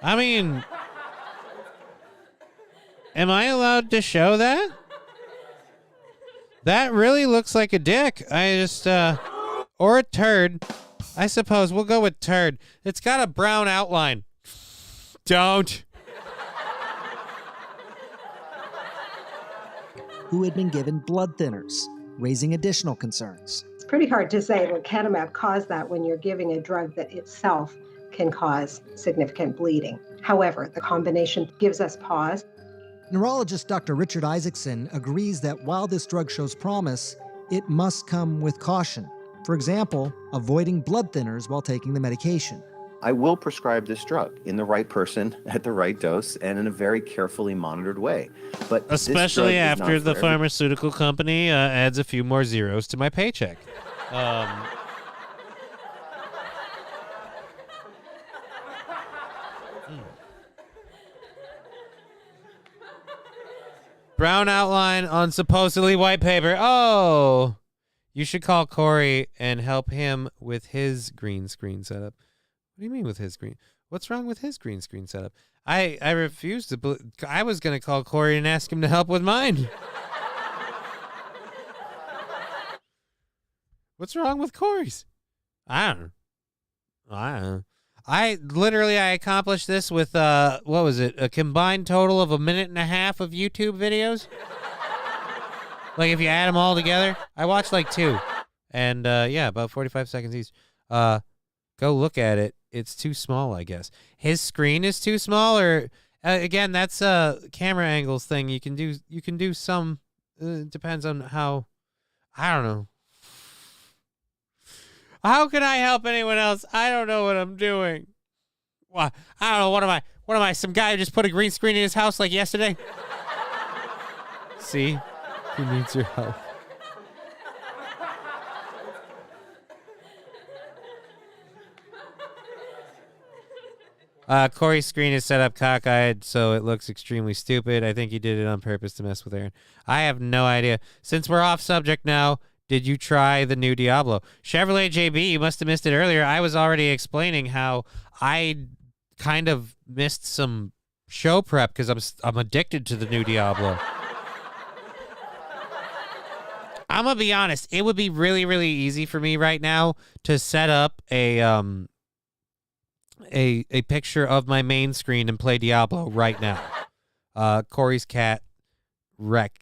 I mean, am I allowed to show that? That really looks like a dick. Or a turd. I suppose we'll go with turd. It's got a brown outline. Don't. Who had been given blood thinners, raising additional concerns. It's pretty hard to say lecanemab caused that when you're giving a drug that itself can cause significant bleeding. However, the combination gives us pause. Neurologist Dr. Richard Isaacson agrees that while this drug shows promise, it must come with caution. For example, avoiding blood thinners while taking the medication. I will prescribe this drug in the right person at the right dose and in a very carefully monitored way. But this drug especially is not after for the everyone. pharmaceutical company adds a few more zeros to my paycheck. Brown outline on supposedly white paper. Oh, you should call Corey and help him with his green screen setup. What do you mean with his green? What's wrong with his green screen setup? I refuse to. I was going to call Corey and ask him to help with mine. What's wrong with Corey's? I don't know. I accomplished this with what was it? A combined total of 1.5 minutes of YouTube videos. Like if you add them all together, I watched like 2, and yeah, about 45 seconds each. Go look at it. It's too small, I guess. His screen is too small, or again, that's a camera angles thing. You can do some. Depends on how. I don't know. How can I help anyone else? I don't know what I'm doing. Well, I don't know. What am I? Some guy who just put a green screen in his house like yesterday? See? He needs your help. Corey's screen is set up cockeyed, so it looks extremely stupid. I think he did it on purpose to mess with Aaron. I have no idea. Since we're off subject now, did you try the new Diablo? Chevrolet JB, you must have missed it earlier. I was already explaining how I kind of missed some show prep because I'm addicted to the new Diablo. I'm gonna be honest. It would be really, really easy for me right now to set up a picture of my main screen and play Diablo right now. Corey's cat's wreck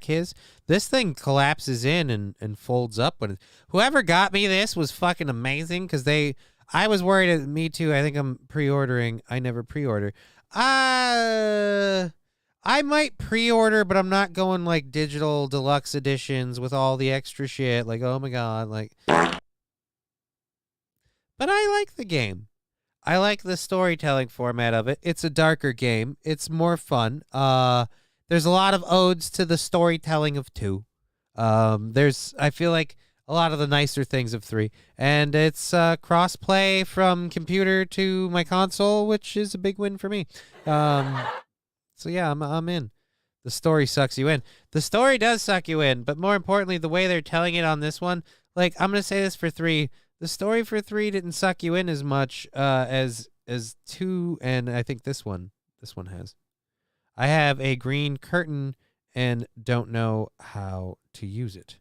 his. This thing collapses in and folds up. When whoever got me this was fucking amazing because I was worried. Me too. I think I'm pre-ordering. I never pre-order. I might pre-order, but I'm not going like digital deluxe editions with all the extra shit. Like, oh my God, like. But I like the game. I like the storytelling format of it. It's a darker game. It's more fun. There's a lot of odes to the storytelling of 2. I feel like a lot of the nicer things of 3. And it's cross-play from computer to my console, which is a big win for me. So yeah, I'm in. The story sucks you in. The story does suck you in, but more importantly, the way they're telling it on this one, like, I'm going to say this for 3. The story for 3 didn't suck you in as much as 2, and I think this one has. I have a green curtain and don't know how to use it.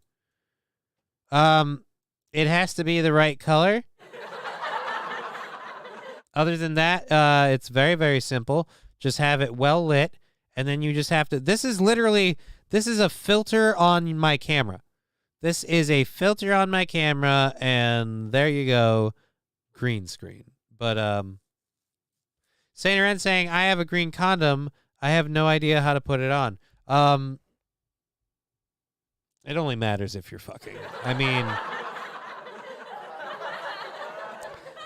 It has to be the right color. Other than that, it's very, very simple. Just have it well lit, and then you just have to. This is a filter on my camera. This is a filter on my camera, and there you go, green screen. But Saint Ren saying I have a green condom. I have no idea how to put it on. It only matters if you're fucking. I mean,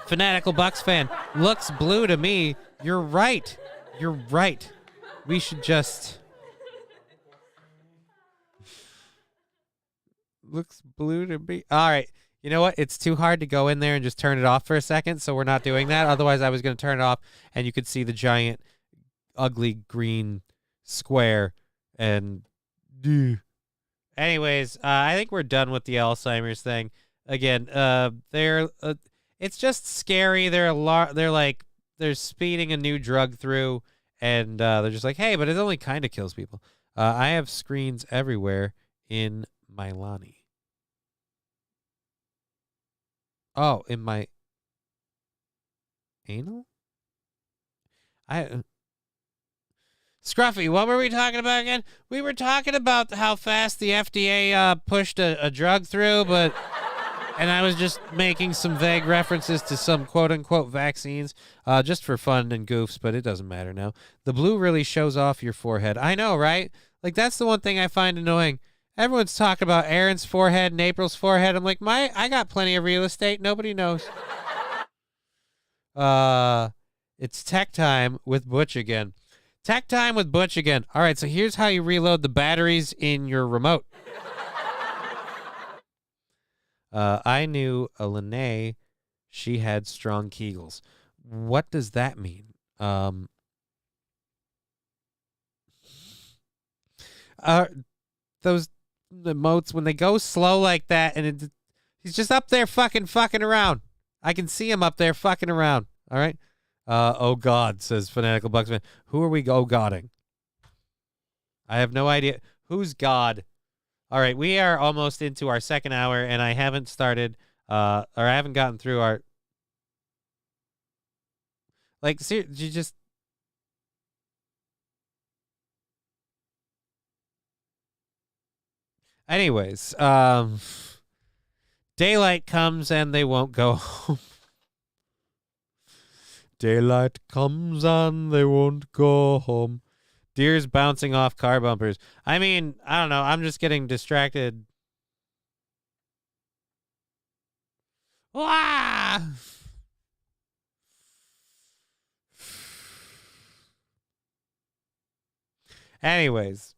fanatical Bucks fan, looks blue to me. You're right. You're right. We should just. Looks blue to me. All right. You know what? It's too hard to go in there and just turn it off for a second, so we're not doing that. Otherwise, I was going to turn it off, and you could see the giant, ugly green square. And anyways, I think we're done with the Alzheimer's thing. Again, it's just scary. They're speeding a new drug through, and they're just like, hey, but it only kind of kills people. I have screens everywhere in my Lonnie. Oh, in my anal? Scruffy, what were we talking about again? We were talking about how fast the FDA pushed a drug through, and I was just making some vague references to some quote-unquote vaccines, just for fun and goofs, but it doesn't matter now. The blue really shows off your forehead. I know, right? Like, that's the one thing I find annoying. Everyone's talking about Aaron's forehead and April's forehead. I'm like, I got plenty of real estate. Nobody knows. It's tech time with Butch again. Tech time with Butch again. All right, so here's how you reload the batteries in your remote. I knew a Lene. She had strong Kegels. What does that mean? Those emotes, when they go slow like that, and he's just up there fucking around. I can see him up there fucking around. All right. Oh God, says Fanatical Bucksman. Who are we godding? I have no idea. Who's God? All right, we are almost into our second hour, and I haven't started, or I haven't gotten through our. Like, you just. Anyways, daylight comes and they won't go home. Daylight comes and they won't go home. Deer's bouncing off car bumpers. I mean, I don't know. I'm just getting distracted. Ah! Anyways,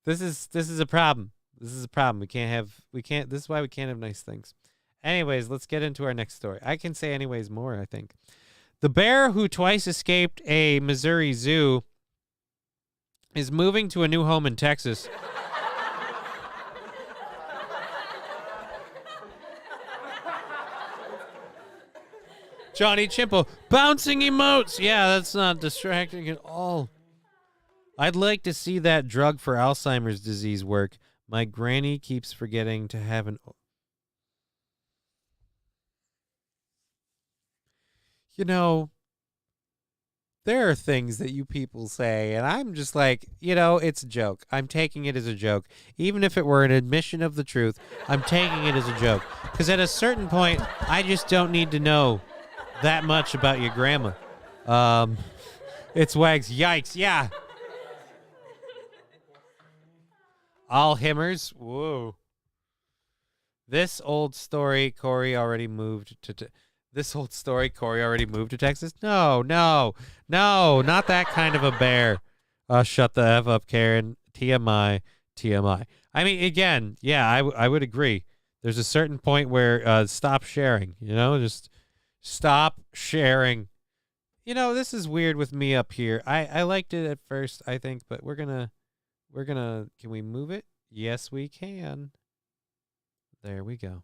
this is a problem. This is a problem. This is why we can't have nice things. Anyways, let's get into our next story. I can say anyways more, I think. The bear who twice escaped a Missouri zoo is moving to a new home in Texas. Johnny Chimpo, bouncing emotes. Yeah, that's not distracting at all. I'd like to see that drug for Alzheimer's disease work. My granny keeps forgetting to have an... You know, there are things that you people say, and I'm just like, it's a joke. I'm taking it as a joke. Even if it were an admission of the truth, I'm taking it as a joke. Because at a certain point, I just don't need to know that much about your grandma. It's Wags. Yikes. Yeah. Alzheimer's. Whoa. This old story, Corey already moved to Texas? No, not that kind of a bear. Shut the F up, Karen. TMI. I mean, again, yeah, I would agree. There's a certain point where stop sharing, just stop sharing. This is weird with me up here. I liked it at first, I think, but we're gonna, can we move it? Yes, we can. There we go.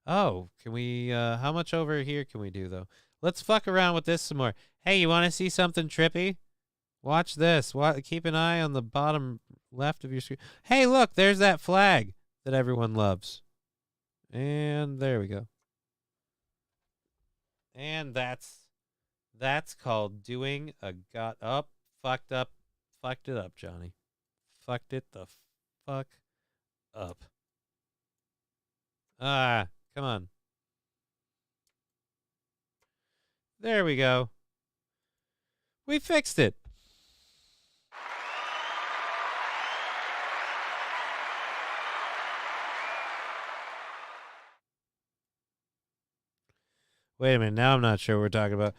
Oh, can we, how much over here can we do, though? Let's fuck around with this some more. Hey, you want to see something trippy? Watch this. Keep an eye on the bottom left of your screen. Hey, look, there's that flag that everyone loves. And there we go. And that's called doing a fucked it up, Johnny. Fucked it the fuck up. Come on. There we go. We fixed it. Wait a minute. Now I'm not sure what we're talking about.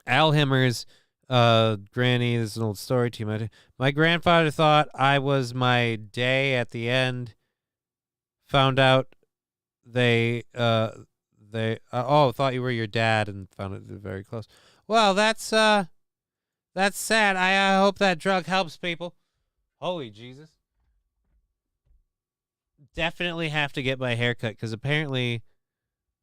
Al Himmer's granny. This is an old story to you. My grandfather thought I was my day at the end. Found out they thought you were your dad and found it very close. Well, that's sad. I hope that drug helps people. Holy Jesus. Definitely have to get my hair cut because apparently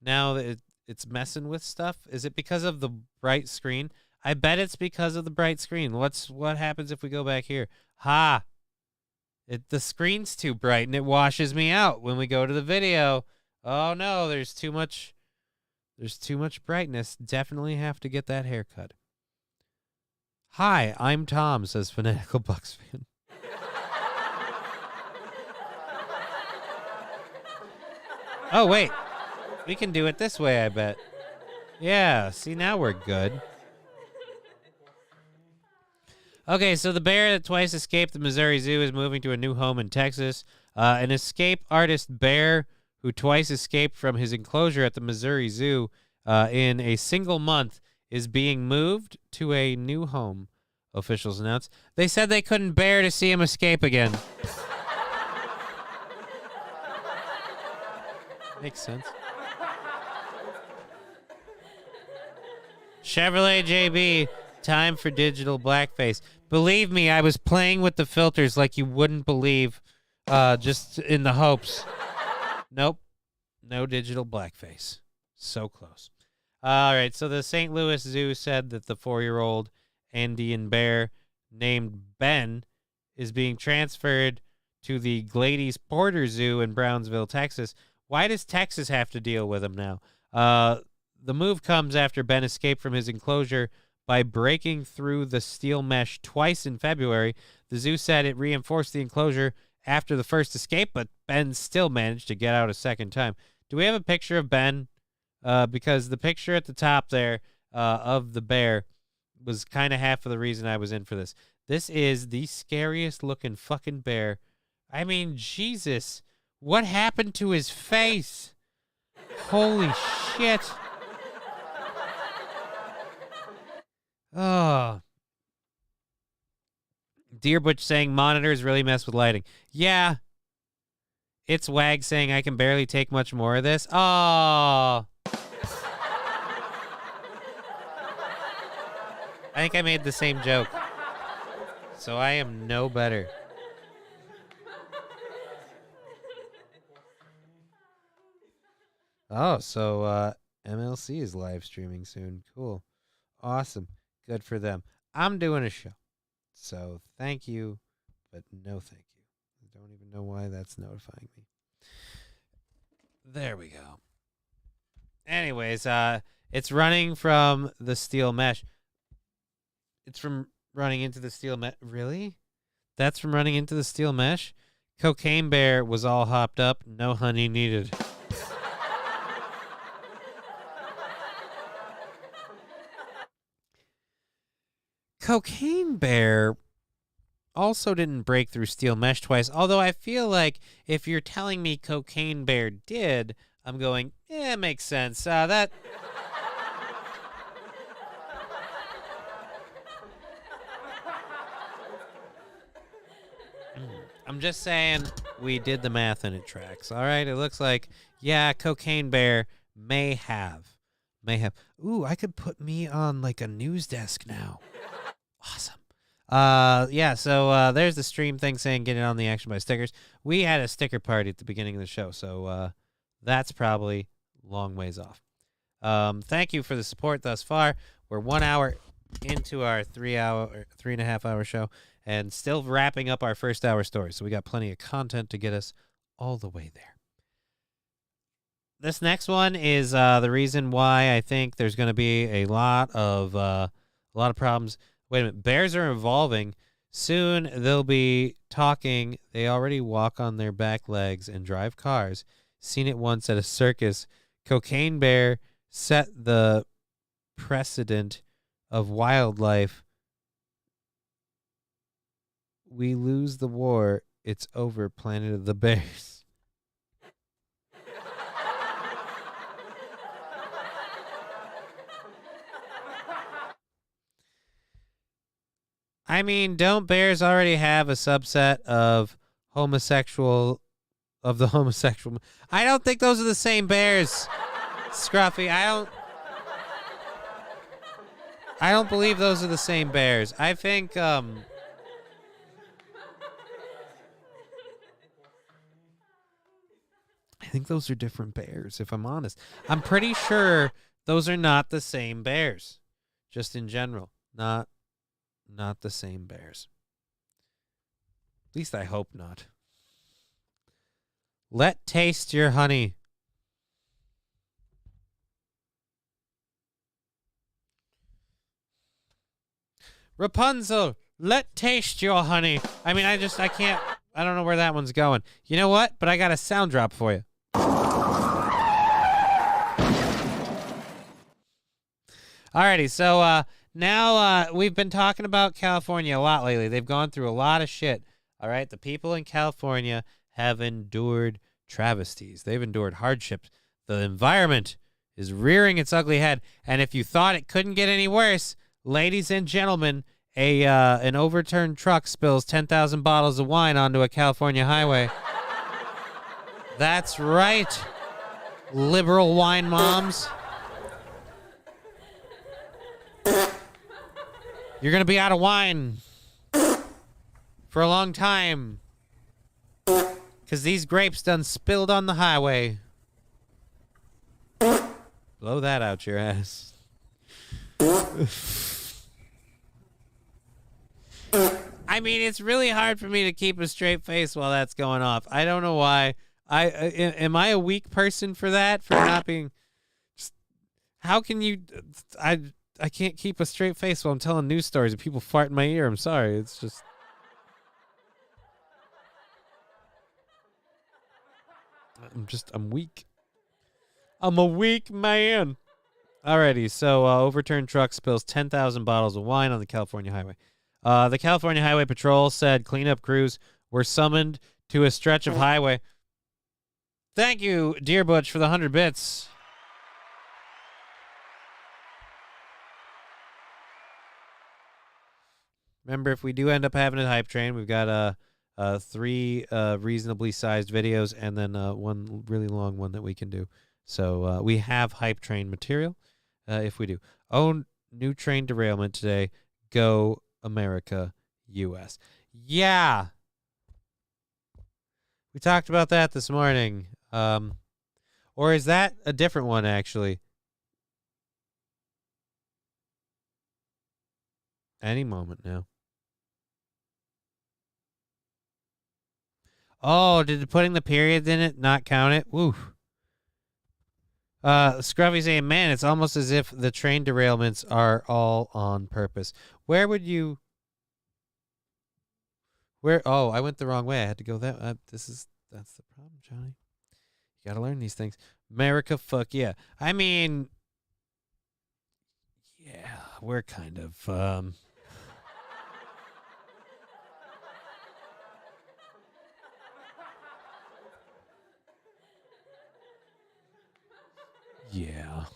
now that it's messing with stuff. Is it because of the bright screen? I bet it's because of the bright screen. What happens if we go back here? The screen's too bright and it washes me out when we go to the video. Oh no, there's too much brightness. Definitely have to get that haircut. Hi, I'm Tom, says Fanatical Bucks fan. Oh, wait. We can do it this way, I bet. Yeah, see, now we're good. Okay, so the bear that twice escaped the Missouri Zoo is moving to a new home in Texas. An escape artist bear who twice escaped from his enclosure at the Missouri Zoo in a single month is being moved to a new home, officials announced. They said they couldn't bear to see him escape again. Makes sense. Chevrolet JB, time for digital blackface. Believe me, I was playing with the filters like you wouldn't believe, just in the hopes. Nope. No digital blackface. So close. All right, so the St. Louis Zoo said that the 4-year-old Andean bear named Ben is being transferred to the Glady's Porter Zoo in Brownsville, Texas. Why does Texas have to deal with him now? The move comes after Ben escaped from his enclosure by breaking through the steel mesh twice in February. The zoo said it reinforced the enclosure after the first escape, but Ben still managed to get out a second time. Do we have a picture of Ben? Because the picture at the top there of the bear was kind of half of the reason I was in for this. This is the scariest looking fucking bear. I mean, Jesus. What happened to his face? Holy shit. Oh. Dear Butch saying monitors really mess with lighting. Yeah. It's Wag saying I can barely take much more of this. Oh. I think I made the same joke. So I am no better. Oh, so MLC is live streaming soon. Cool. Awesome. Good for them. I'm doing a show. So thank you, but no thank you. I don't even know why that's notifying me. There we go. Anyways, it's running from the steel mesh. It's from running into the steel mesh. Really? That's from running into the steel mesh? Cocaine Bear was all hopped up. No honey needed. Cocaine Bear also didn't break through steel mesh twice, although I feel like if you're telling me Cocaine Bear did, I'm going, yeah, it makes sense. That... I'm just saying we did the math and it tracks. All right, it looks like, yeah, Cocaine Bear may have. Ooh, I could put me on like a news desk now. Awesome. Yeah, so there's the stream thing saying get in on the action by stickers. We had a sticker party at the beginning of the show, so that's probably long ways off. Thank you for the support thus far. We're 1 hour into our 3.5 hour show and still wrapping up our first hour story, so we got plenty of content to get us all the way there. This next one is the reason why I think there's going to be a lot of problems. Wait a minute. Bears are evolving. Soon they'll be talking. They already walk on their back legs and drive cars. Seen it once at a circus. Cocaine Bear set the precedent of wildlife. We lose the war. It's over, Planet of the Bears. I mean, don't bears already have a subset of the homosexual? I don't think those are the same bears, Scruffy. I don't believe those are the same bears. I think those are different bears, if I'm honest. I'm pretty sure those are not the same bears. Just in general. Not the same bears. At least I hope not. Let taste your honey. Rapunzel, let taste your honey. I mean, I can't, I don't know where that one's going. You know what? But I got a sound drop for you. Alrighty, so now we've been talking about California a lot lately. They've gone through a lot of shit. All right, the people in California have endured travesties. They've endured hardships. The environment is rearing its ugly head. And if you thought it couldn't get any worse, ladies and gentlemen, an overturned truck spills 10,000 bottles of wine onto a California highway. That's right, liberal wine moms. You're going to be out of wine for a long time because these grapes done spilled on the highway. Blow that out your ass. I mean, it's really hard for me to keep a straight face while that's going off. I don't know why. Am I a weak person for that? For not being... How can you... I can't keep a straight face while I'm telling news stories and people fart in my ear. I'm sorry. It's just... I'm weak. I'm a weak man. Alrighty, so overturned truck spills 10,000 bottles of wine on the California highway. The California Highway Patrol said cleanup crews were summoned to a stretch of highway. Thank you, Dear Butch, for the 100 bits. Remember, if we do end up having a hype train, we've got 3 reasonably sized videos and then one really long one that we can do. So we have hype train material if we do. Oh, new train derailment today. Go America, U.S. Yeah. We talked about that this morning. Or is that a different one, actually? Any moment now. Oh, did putting the periods in it not count it? Woo. Scruffy's saying, man, it's almost as if the train derailments are all on purpose. Where would you... Oh, I went the wrong way. I had to go that... That's the problem, Johnny. You gotta learn these things. America, fuck yeah. I mean... Yeah, we're kind of... Yeah.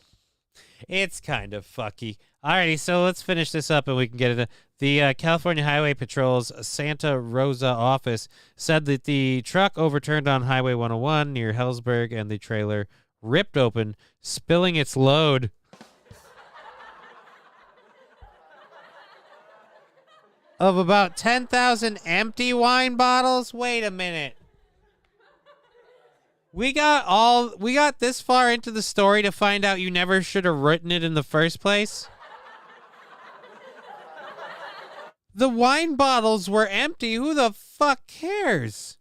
It's kind of fucky. Alrighty, so let's finish this up and we can get it. The California Highway Patrol's Santa Rosa office said that the truck overturned on Highway 101 near Hellsburg and the trailer ripped open, spilling its load. Of about 10,000 empty wine bottles? Wait a minute. We got this far into the story to find out you never should have written it in the first place? The wine bottles were empty. Who the fuck cares?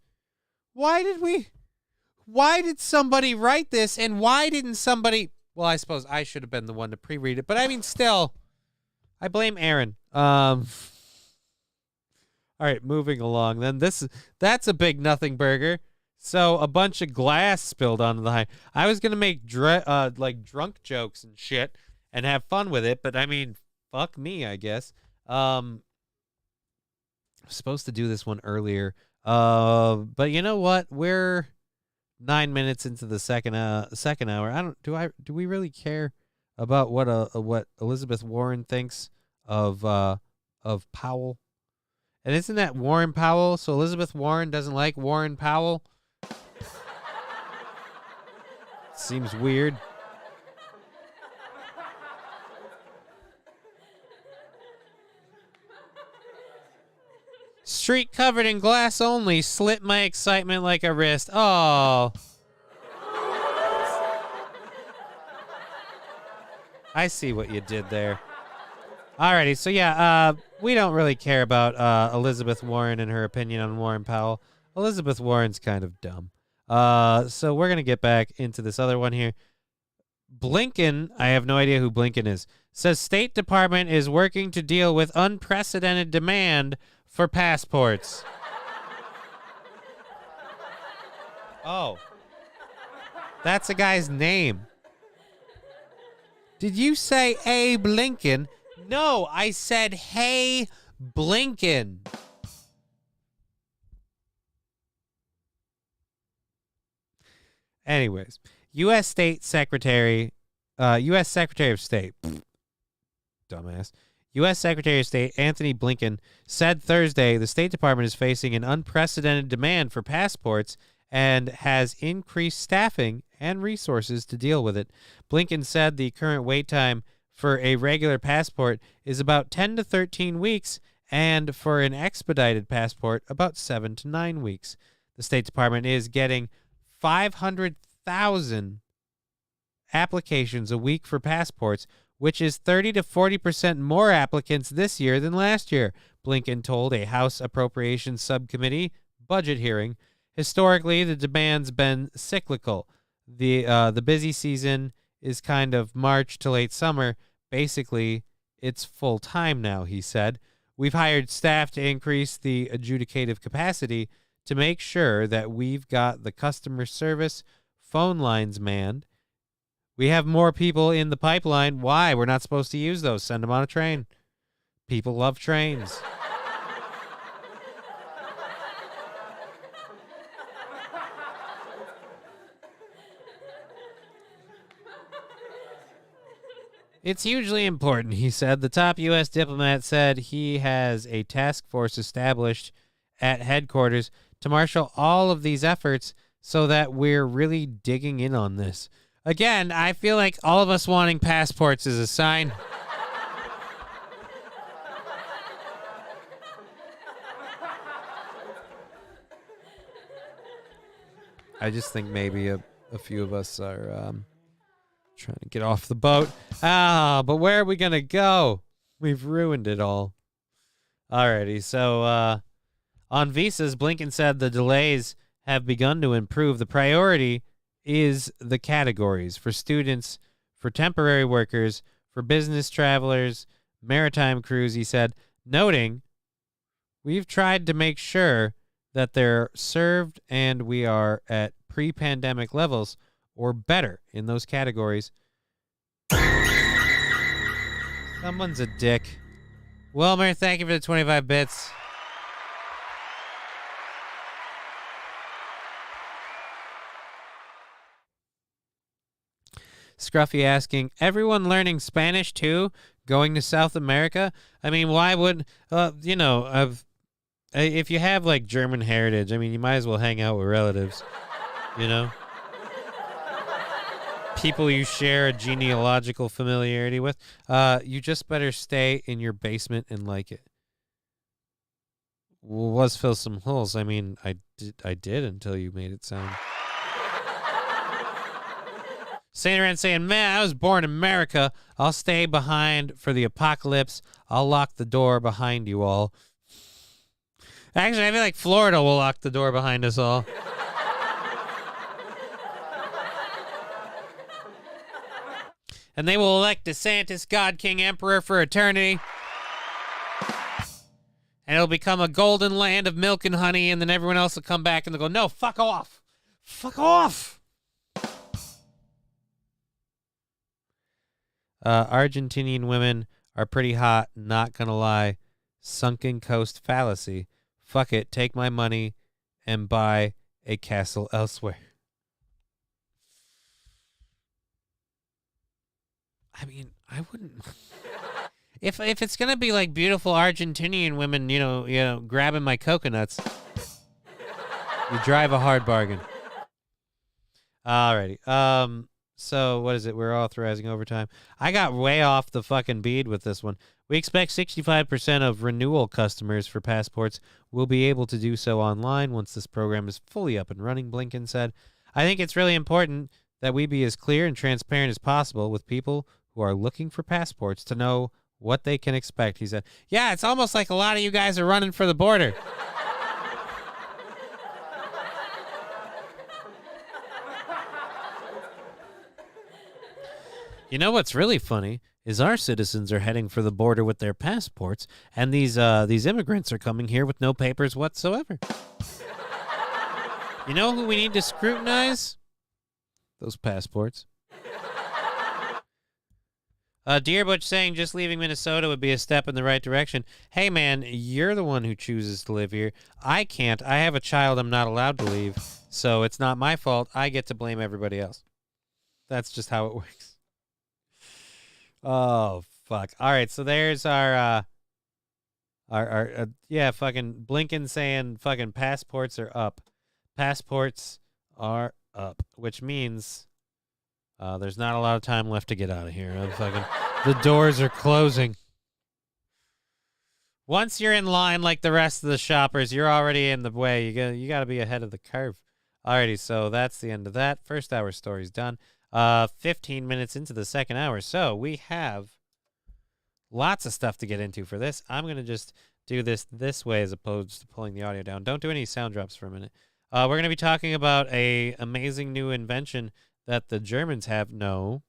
Why did somebody write this and why didn't somebody... Well, I suppose I should have been the one to pre-read it, but I mean, still, I blame Aaron. All right, moving along then. That's a big nothing burger. So a bunch of glass spilled onto the high. I was gonna make like drunk jokes and shit and have fun with it, but I mean, fuck me, I guess. I was supposed to do this one earlier, but you know what? We're 9 minutes into the second hour. Do we really care about what Elizabeth Warren thinks of Powell? And isn't that Warren Powell? So Elizabeth Warren doesn't like Warren Powell? Seems weird. Street covered in glass only. Slit my excitement like a wrist. Oh. I see what you did there. Alrighty, so yeah, we don't really care about Elizabeth Warren and her opinion on Warren Powell. Elizabeth Warren's kind of dumb. So we're going to get back into this other one here. Blinken, I have no idea who Blinken is, says State Department is working to deal with unprecedented demand for passports. Oh. That's a guy's name. Did you say Abe Lincoln? No, I said, hey, Blinken. Anyways, U.S. Secretary of State, dumbass, U.S. Secretary of State Anthony Blinken said Thursday the State Department is facing an unprecedented demand for passports and has increased staffing and resources to deal with it. Blinken said the current wait time for a regular passport is about 10 to 13 weeks, and for an expedited passport, about 7 to 9 weeks. The State Department is getting 500,000 applications a week for passports, which is 30 to 40% more applicants this year than last year, Blinken told a House Appropriations Subcommittee budget hearing. Historically, the demand's been cyclical. The busy season is kind of March to late summer. Basically, it's full time now, he said. We've hired staff to increase the adjudicative capacity to make sure that we've got the customer service phone lines manned. We have more people in the pipeline. Why? We're not supposed to use those. Send them on a train. People love trains. It's hugely important, he said. The top U.S. diplomat said he has a task force established at headquarters to marshal all of these efforts so that we're really digging in on this. Again, I feel like all of us wanting passports is a sign. I just think maybe a few of us are trying to get off the boat. But where are we going to go? We've ruined it all. Alrighty, so on visas, Blinken said the delays have begun to improve. The priority is the categories for students, for temporary workers, for business travelers, maritime crews, he said, noting we've tried to make sure that they're served and we are at pre-pandemic levels or better in those categories. Someone's a dick. Wilmer, thank you for the 25 bits. Scruffy asking, everyone learning Spanish too? Going to South America? I mean, why would, if you have like German heritage, I mean, you might as well hang out with relatives, you know? People you share a genealogical familiarity with. You just better stay in your basement and like it. Was fill some holes. I mean, I did until you made it sound. Sitting around saying, man, I was born in America. I'll stay behind for the apocalypse. I'll lock the door behind you all. Actually, I feel like Florida will lock the door behind us all. And they will elect DeSantis God King Emperor for eternity. And it'll become a golden land of milk and honey, and then everyone else will come back and they'll go, no, fuck off. Fuck off. Argentinian women are pretty hot, not gonna lie. Sunken coast fallacy. Fuck it, take my money and buy a castle elsewhere. I mean, I wouldn't. if it's gonna be like beautiful Argentinian women, you know, grabbing my coconuts, you drive a hard bargain. Alrighty. So what is it? We're authorizing overtime. I got way off the fucking bead with this one. We expect 65% of renewal customers for passports will be able to do so online once this program is fully up and running, Blinken said. I think it's really important that we be as clear and transparent as possible with people who are looking for passports to know what they can expect, he said. Yeah, it's almost like a lot of you guys are running for the border. You know what's really funny is our citizens are heading for the border with their passports, and these immigrants are coming here with no papers whatsoever. You know who we need to scrutinize? Those passports. Dear Butch saying just leaving Minnesota would be a step in the right direction. Hey, man, you're the one who chooses to live here. I can't. I have a child I'm not allowed to leave, so it's not my fault. I get to blame everybody else. That's just how it works. Oh, fuck. All right, so there's our fucking Blinken saying fucking passports are up. Passports are up, which means there's not a lot of time left to get out of here. The doors are closing. Once you're in line like the rest of the shoppers, you're already in the way. You got to be ahead of the curve. Alrighty, so that's the end of that. First hour story's done. 15 minutes into the second hour, so we have lots of stuff to get into for this. I'm going to just do this way as opposed to pulling the audio down. Don't do any sound drops for a minute. We're going to be talking about a amazing new invention that the Germans have. No.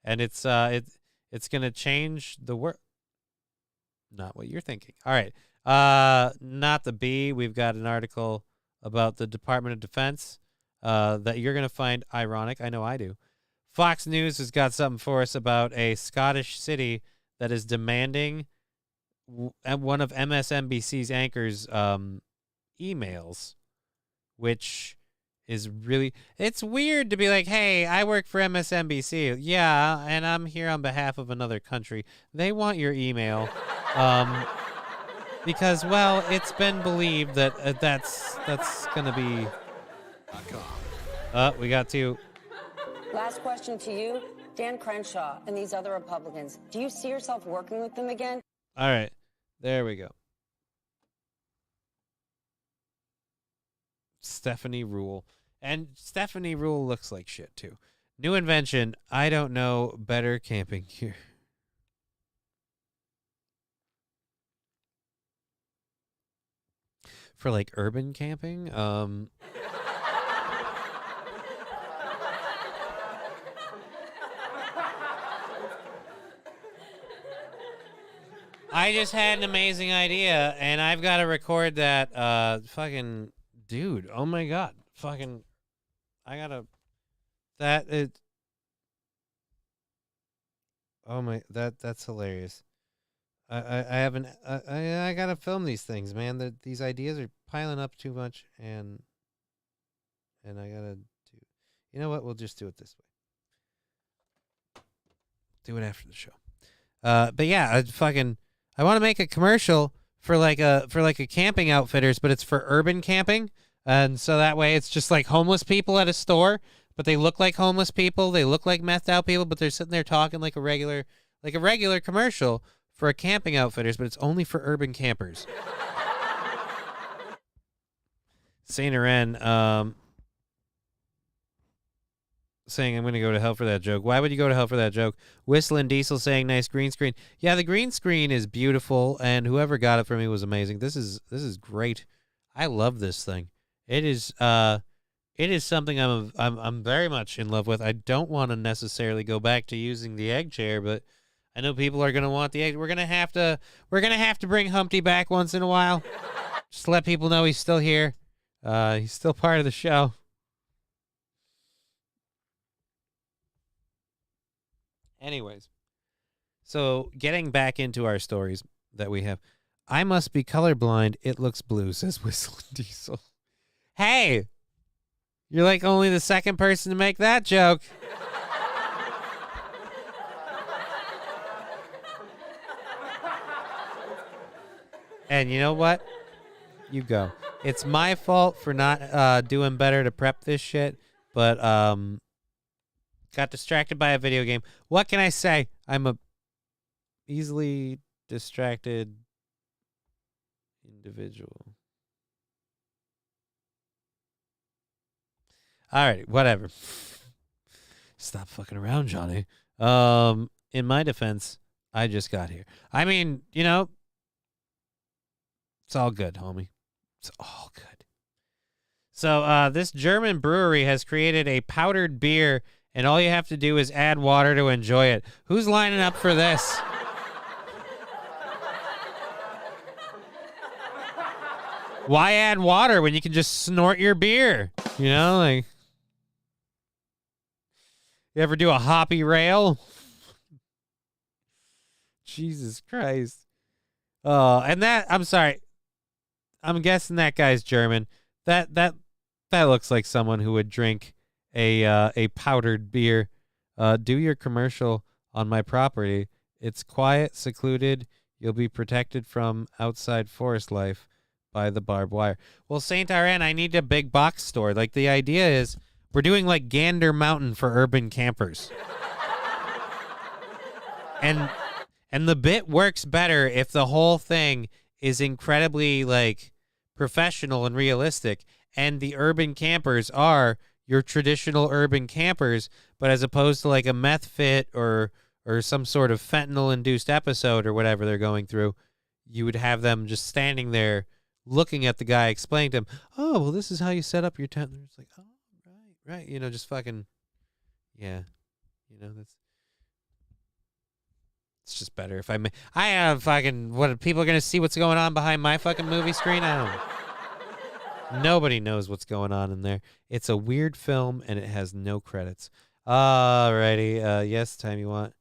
And it's going to change the world. Not what you're thinking. All right. Not the B. We've got an article about the Department of Defense that you're going to find ironic. I know I do. Fox News has got something for us about a Scottish city that is demanding one of MSNBC's anchors' emails, which is really, it's weird to be like, hey, I work for MSNBC. Yeah, and I'm here on behalf of another country. They want your email. Because, well, it's been believed that that's going to be... we got two. Last question to you, Dan Crenshaw and these other Republicans. Do you see yourself working with them again? All right. There we go. Stephanie Rule. And Stephanie Rule looks like shit, too. New invention. I don't know. Better camping gear. For, like, urban camping? I just had an amazing idea, and I've got to record that, fucking, dude, oh my god, fucking, I gotta, oh my, that's hilarious. I gotta film these things, man. These ideas are piling up too much, and I gotta do, you know what, we'll just do it this way. Do it after the show. But yeah, I want to make a commercial for like a camping outfitters, but it's for urban camping. And so that way it's just like homeless people at a store, but they look like homeless people. They look like methed out people, but they're sitting there talking like a regular commercial for a camping outfitters, but it's only for urban campers. Saint Aren, saying I'm going to go to hell for that joke. Why would you go to hell for that joke? Whistling Diesel saying nice green screen. Yeah, the green screen is beautiful, and whoever got it for me was amazing. This is great. I love this thing. It is something I'm very much in love with. I don't want to necessarily go back to using the egg chair, but I know people are going to want the egg. We're going to have to bring Humpty back once in a while. Just let people know he's still here. He's still part of the show. Anyways, so getting back into our stories that we have. I must be colorblind. It looks blue, says Whistling Diesel. Hey, you're like only the second person to make that joke. And you know what? You go. It's my fault for not doing better to prep this shit, but got distracted by a video game. What can I say? I'm a easily distracted individual. All right, whatever. Stop fucking around, Johnny. In my defense, I just got here. I mean, you know, it's all good, homie. It's all good. So this German brewery has created a powdered beer, and all you have to do is add water to enjoy it. Who's lining up for this? Why add water when you can just snort your beer? You know, like, you ever do a hoppy rail? Jesus Christ. And that, I'm sorry. I'm guessing that guy's German. That looks like someone who would drink a powdered beer. Do your commercial on my property. It's quiet, secluded. You'll be protected from outside forest life by the barbed wire. Well, St. RN, I need a big box store. Like, the idea is we're doing like Gander Mountain for urban campers. And the bit works better if the whole thing is incredibly like professional and realistic, and the urban campers are your traditional urban campers, but as opposed to like a meth fit or some sort of fentanyl induced episode or whatever they're going through, you would have them just standing there looking at the guy explaining to him, oh, well, this is how you set up your tent. And it's like, oh, right, you know, just fucking, yeah, you know, it's just better if I have fucking, what, people are going to see what's going on behind my fucking movie screen? I don't. Nobody knows what's going on in there. It's a weird film, and it has no credits. Alrighty. Yes, time you want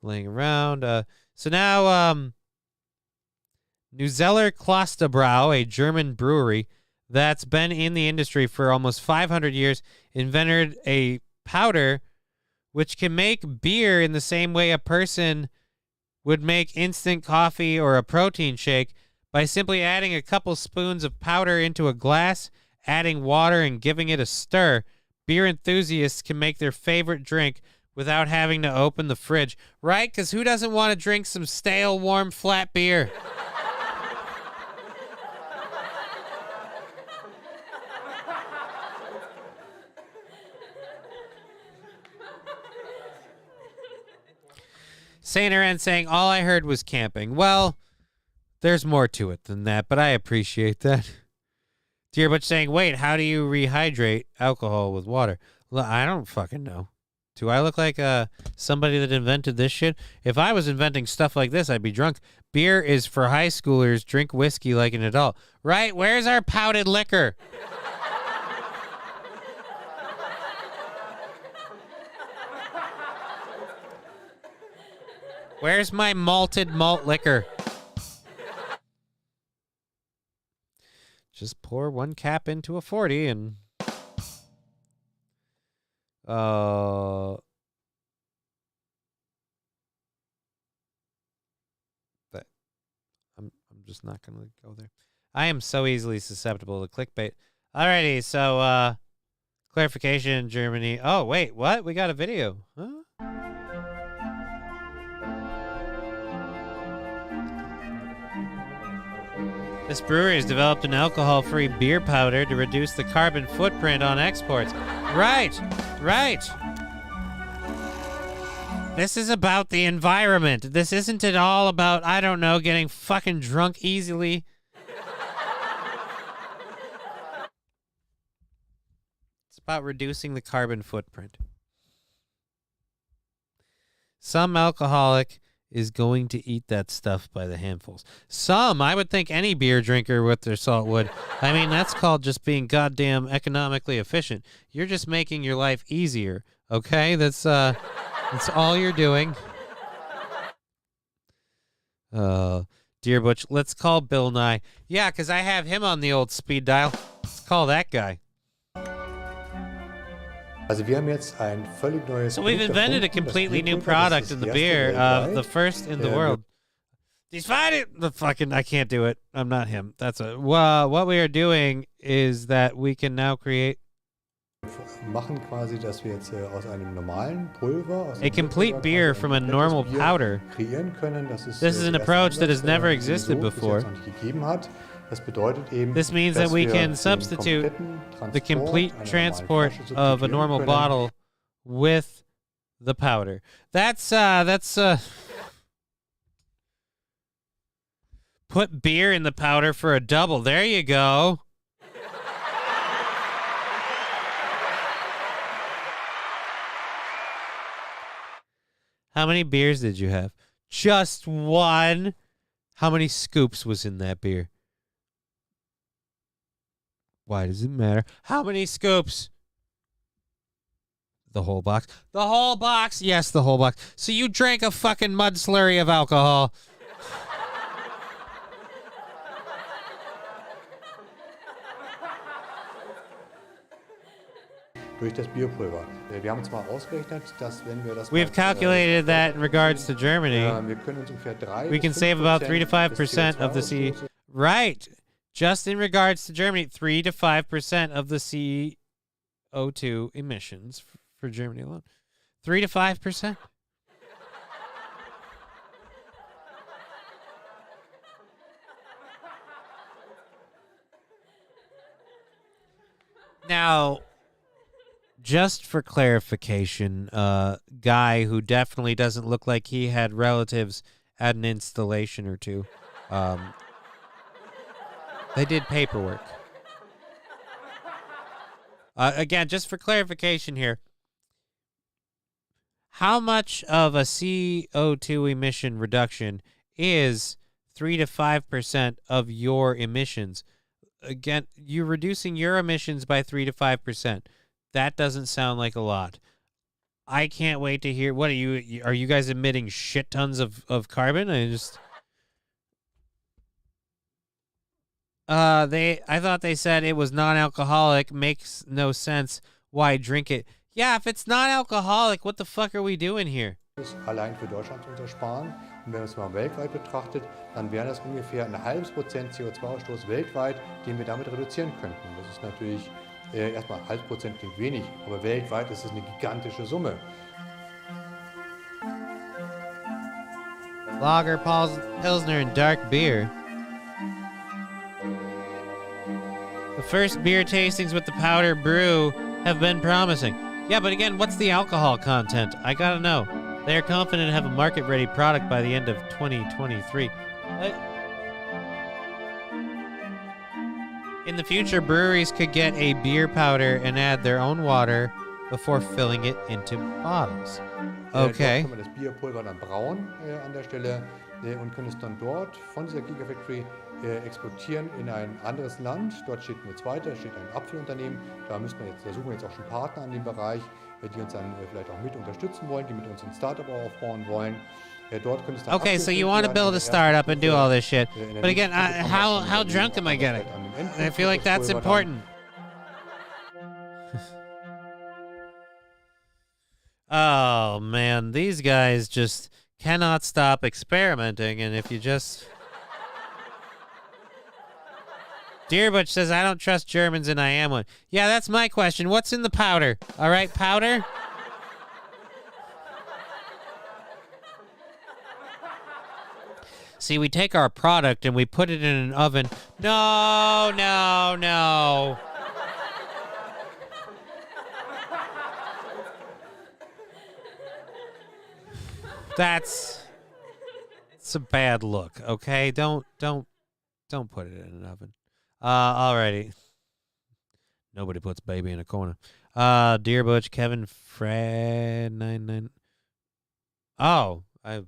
laying around. So now, Neuzeller Klosterbrau, a German brewery that's been in the industry for almost 500 years, invented a powder which can make beer in the same way a person would make instant coffee or a protein shake by simply adding a couple spoons of powder into a glass, adding water, and giving it a stir. Beer enthusiasts can make their favorite drink without having to open the fridge. Right? Because who doesn't want to drink some stale, warm, flat beer? Saint Aaron saying, all I heard was camping. Well, there's more to it than that, but I appreciate that. Dear Butch saying, wait, how do you rehydrate alcohol with water? Well, I don't fucking know. Do I look like somebody that invented this shit? If I was inventing stuff like this, I'd be drunk. Beer is for high schoolers. Drink whiskey like an adult. Right? Where's our powdered liquor? Where's my malted malt liquor? Just pour one cap into a 40 and that I'm just not gonna go there. I am so easily susceptible to clickbait. Alrighty, so clarification, Germany. Oh wait, what? We got a video. Huh? This brewery has developed an alcohol-free beer powder to reduce the carbon footprint on exports. Right. This is about the environment. This isn't at all about, I don't know, getting fucking drunk easily. It's about reducing the carbon footprint. Some alcoholic is going to eat that stuff by the handfuls. Some, I would think any beer drinker with their salt would. I mean, that's called just being goddamn economically efficient. You're just making your life easier, okay? That's all you're doing. Dear Butch, let's call Bill Nye. Yeah, because I have him on the old speed dial. Let's call that guy. Also wir haben jetzt ein völlig neues So we've invented a completely new product in the beer, the first in the world. He's fighting the fucking. I can't do it. I'm not him. That's a. Well, what we are doing is that we can now create machen quasi, dass wir jetzt aus einem normalen Pulver, aus a einem complete Bierpulver beer quasi from a ein komplettes normal Bier powder. kreieren können. Das ist This is an der erste approach that has Ansatz, der never noch existed so bis before. jetzt noch nicht gegeben hat. Das bedeutet eben, This means that dass we wir can den substitute kompletten the Transport complete einer normalen transport Flasche of a substituieren normal können. bottle with the powder. That's put beer in the powder for a double. There you go. How many beers did you have? Just one. How many scoops was in that beer? Why does it matter? How many scoops? The whole box. The whole box? Yes, the whole box. So you drank a fucking mud slurry of alcohol. Durch das Bierpulver. Wir haben uns mal ausgerechnet, dass wenn wir das We've calculated that in regards to Germany. wir können uns ungefähr 3 We can bis save about 3 to 5% 5% of the C. Right. Just in regards to Germany, 3 to 5% of the CO2 emissions for Germany alone. 3 to 5%. Now, just for clarification, guy who definitely doesn't look like he had relatives at an installation or two. They did paperwork. Again, just for clarification here, how much of a CO2 emission reduction is 3 to 5% of your emissions? Again, you're reducing your emissions by 3 to 5%. That doesn't sound like a lot. I can't wait to hear. What are you guys emitting shit tons of carbon? I thought they said it was non-alcoholic. Makes no sense. Why drink it? Yeah, if it's non-alcoholic, what the fuck are we doing here? Allein für Deutschland zu sparen. Und wenn man es mal weltweit betrachtet, dann wäre das ungefähr ein halbes Prozent CO2-Ausstoß weltweit, den wir damit reduzieren könnten. Das ist natürlich erstmal 0,5% klingt wenig, aber weltweit ist es eine gigantische Summe. Lager, Pilsner, and dark beer. The first beer tastings with the powder brew have been promising. Yeah, but again, what's the alcohol content? I gotta know. They are confident to have a market-ready product by the end of 2023. In the future, breweries could get a beer powder and add their own water before filling it into bottles. Okay. Dort können wir das Bierpulver dann brauen an der Stelle und können es dann dort von dieser Gigafactory exportieren in ein anderes Land. Dort steht eine zweite, da steht ein Apfelunternehmen. Da suchen wir jetzt auch schon Partner in dem Bereich, die uns dann vielleicht auch mit unterstützen wollen, die mit uns ein Startup aufbauen wollen. Dort könnte es dann Okay, so you want to build a startup and do all this shit. But again, how drunk am I getting? I feel like that's important. Oh, man, these guys just cannot stop experimenting, and if you just... Dear Butch says, I don't trust Germans and I am one. Yeah, that's my question. What's in the powder? All right, powder? See, we take our product and we put it in an oven. No, no, no. It's a bad look, okay? Don't put it in an oven. Alrighty. Nobody puts baby in a corner. Dear Butch, Kevin, Fred, 99. Oh, I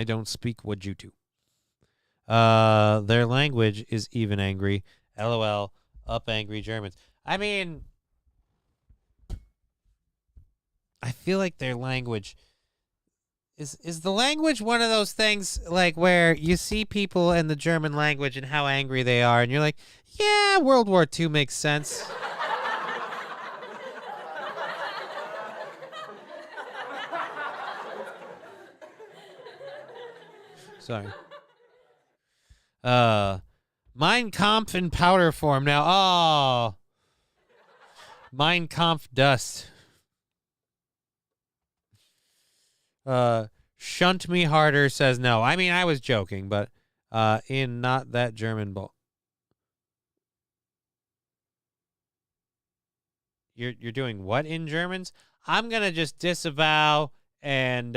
don't speak Wajuttu. Their language is even angry. LOL, up angry Germans. I mean, I feel like their language is the language one of those things like where you see people in the German language and how angry they are, and you're like, yeah, World War II makes sense. Sorry. Mein Kampf in powder form now. Oh. Mein Kampf dust. Shunt me harder says no. I mean, I was joking, but in not that German bull. You're doing what in Germans? I'm gonna just disavow and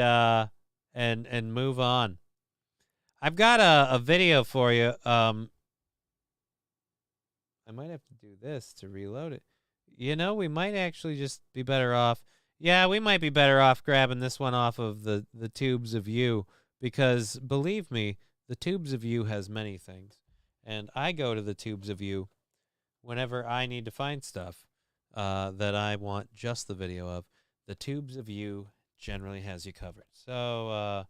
move on. I've got a video for you. I might have to do this to reload it. You know, we might actually just be better off. Yeah, we might be better off grabbing this one off of the Tubes of You, because believe me, the Tubes of You has many things, and I go to the Tubes of You whenever I need to find stuff that I want just the video of. The Tubes of You generally has you covered. So,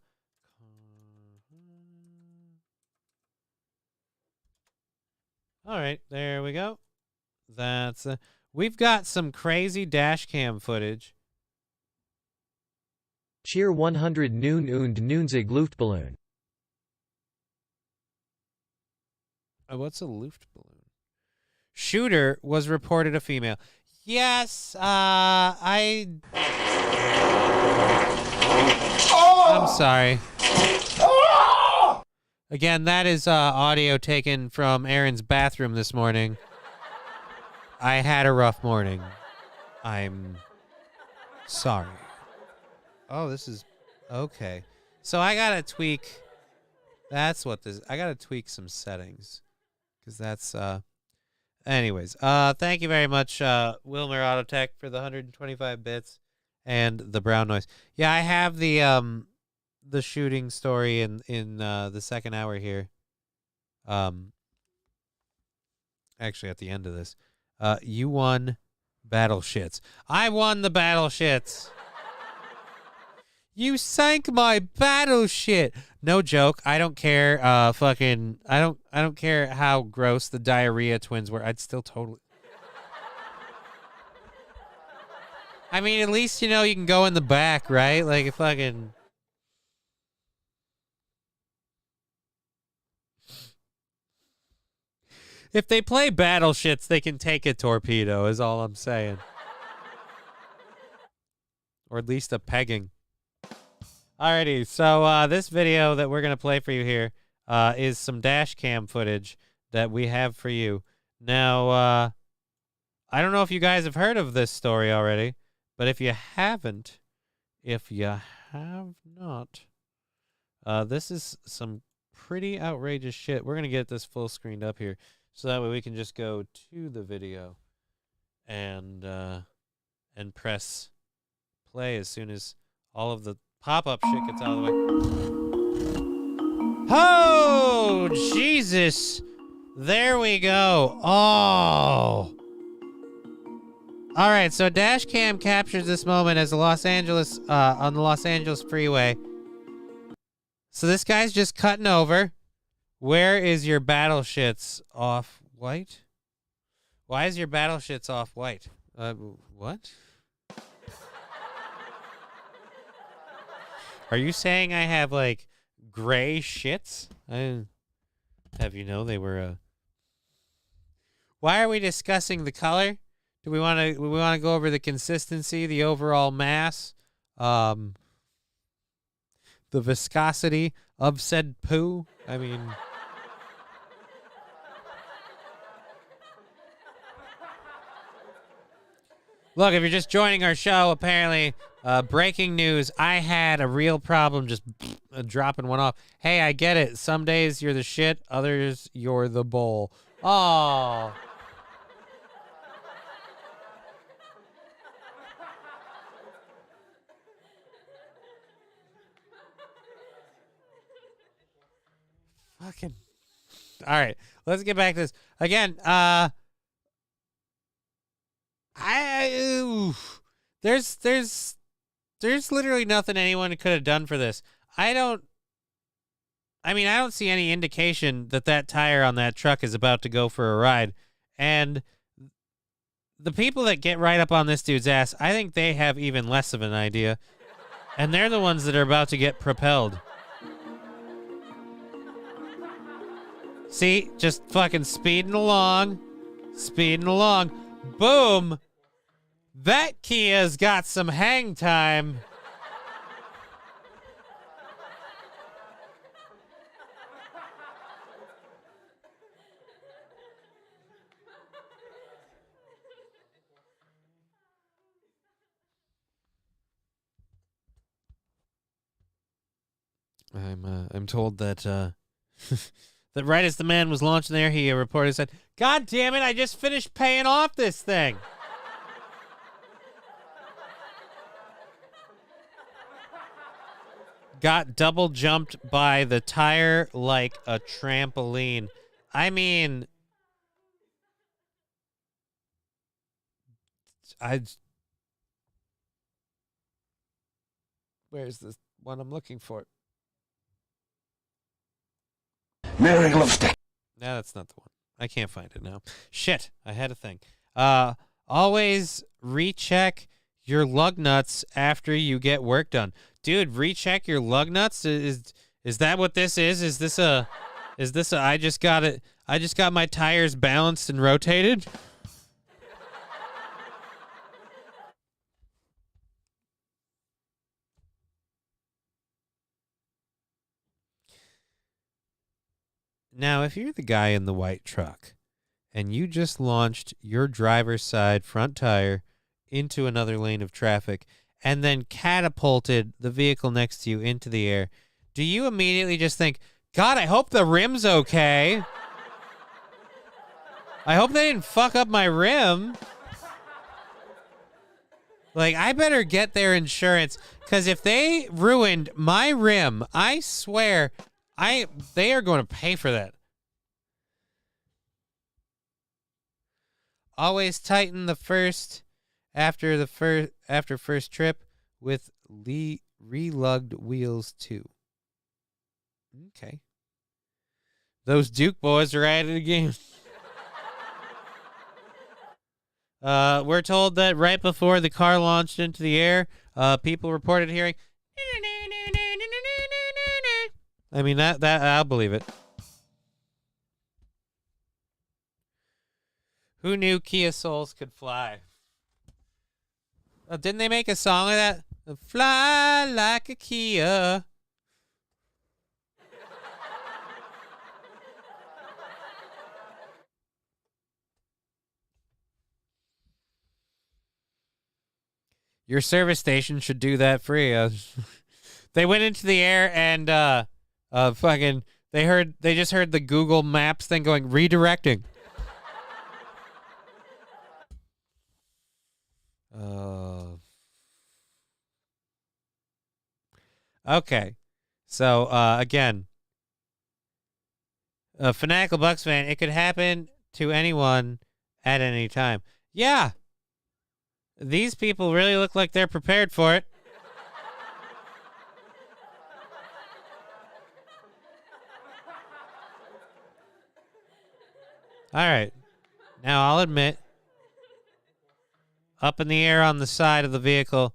all right, there we go. That's we've got some crazy dash cam footage. Cheer 100 Nun und Nunzig Luftballon. What's a Luftballon? Shooter was reported a female. Yes, I'm sorry. Again, that is audio taken from Aaron's bathroom this morning. I had a rough morning. I'm sorry. Oh, this is okay. So I gotta tweak. That's what this. I gotta tweak some settings, because that's. Anyways, thank you very much, Wilmer Autotech, for the 125 bits and the brown noise. Yeah, I have the shooting story in the second hour here. Actually, at the end of this, you won battle shits. I won the battle shits. You sank my battle shit. No joke. I don't care. I don't care how gross the diarrhea twins were. I'd still totally. I mean, at least you know you can go in the back, right? Like a fucking. If they play battle shits, they can take a torpedo. Is all I'm saying. Or at least a pegging. Alrighty, so this video that we're going to play for you here is some dash cam footage that we have for you. Now, I don't know if you guys have heard of this story already, but if you have not, this is some pretty outrageous shit. We're going to get this full screened up here, so that way we can just go to the video and press play as soon as all of the pop-up shit gets out of the way. Oh, Jesus. There we go. Oh. All right, so dash cam captures this moment as the Los Angeles, on the Los Angeles freeway. So this guy's just cutting over. Where is your battle shits off white? Why is your battle shits off white? What? Are you saying I have, like, gray shits? I didn't have you know they were, Why are we discussing the color? Do we want to go over the consistency, the overall mass, the viscosity of said poo? I mean... Look, if you're just joining our show, apparently... breaking news, I had a real problem just dropping one off. Hey, I get it. Some days you're the shit, others you're the bowl. Oh. Fucking. All right, let's get back to this. Again, There's literally nothing anyone could have done for this. I don't see any indication that tire on that truck is about to go for a ride. And the people that get right up on this dude's ass, I think they have even less of an idea. And they're the ones that are about to get propelled. See, just fucking speeding along. Speeding along. Boom! That Kia's got some hang time. I'm told that that right as the man was launching there, he reported said, "God damn it! I just finished paying off this thing." Got double jumped by the tire like a trampoline. I mean, where's the one I'm looking for? Mary loves to. No, that's not the one. I can't find it now. Shit, I had a thing. Always recheck your lug nuts after you get work done. Dude, recheck your lug nuts? Is that what this is? Is this a I just got my tires balanced and rotated? Now, if you're the guy in the white truck and you just launched your driver's side front tire into another lane of traffic and then catapulted the vehicle next to you into the air, do you immediately just think, God, I hope the rim's okay? I hope they didn't fuck up my rim. Like, I better get their insurance, because if they ruined my rim, I swear, they are going to pay for that. Always tighten the first after first trip with relugged wheels too. Okay. Those Duke boys are at it again. We're told that right before the car launched into the air, people reported hearing. I mean, that I'll believe it. Who knew Kia Souls could fly? Didn't they make a song of that? Fly like a Kia. Your service station should do that free. They went into the air and they just heard the Google Maps thing going redirecting. Okay. So again, a fanatical Bucks fan, it could happen to anyone at any time. Yeah. These people really look like they're prepared for it. All right. Now, I'll admit, up in the air on the side of the vehicle,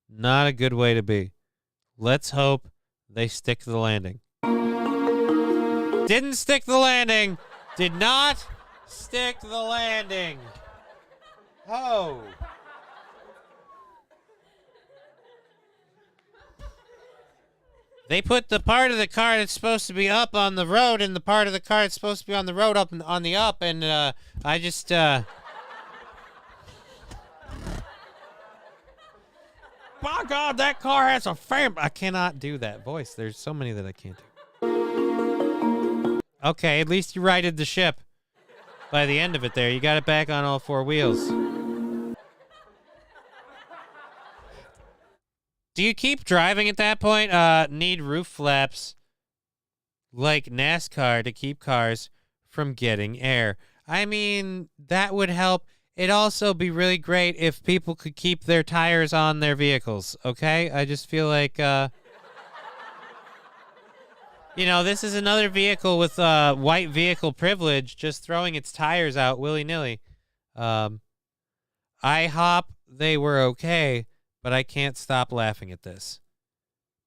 not a good way to be. Let's hope they stick to the landing. Didn't stick to the landing. Did not stick to the landing. Oh. They put the part of the car that's supposed to be up on the road and the part of the car that's supposed to be on the road up on the up, and I just by God, that car has a fam. I cannot do that voice. There's so many that I can't do. Okay, at least you righted the ship. By the end of it there, you got it back on all four wheels. Do you keep driving at that point? Need roof flaps like NASCAR to keep cars from getting air. I mean, that would help. It'd also be really great if people could keep their tires on their vehicles, okay? I just feel like, this is another vehicle with white vehicle privilege just throwing its tires out willy-nilly. IHOP, they were okay. But I can't stop laughing at this.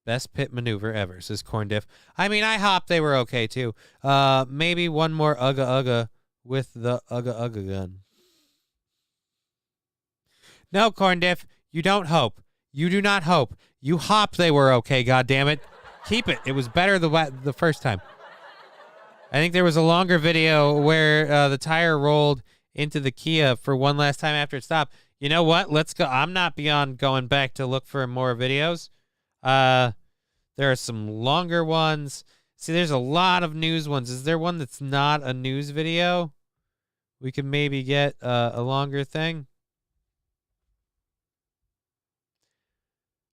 Best pit maneuver ever, says Corn Diff. I mean, I hopped. They were okay, too. Maybe one more Ugga Ugga with the Ugga Ugga gun. No, Corn Diff, you don't hope. You do not hope. You hopped. They were okay, goddammit. Keep it. It was better the first time. I think there was a longer video where the tire rolled into the Kia for one last time after it stopped. You know what? Let's go. I'm not beyond going back to look for more videos. There are some longer ones. See, there's a lot of news ones. Is there one that's not a news video? We could maybe get a longer thing.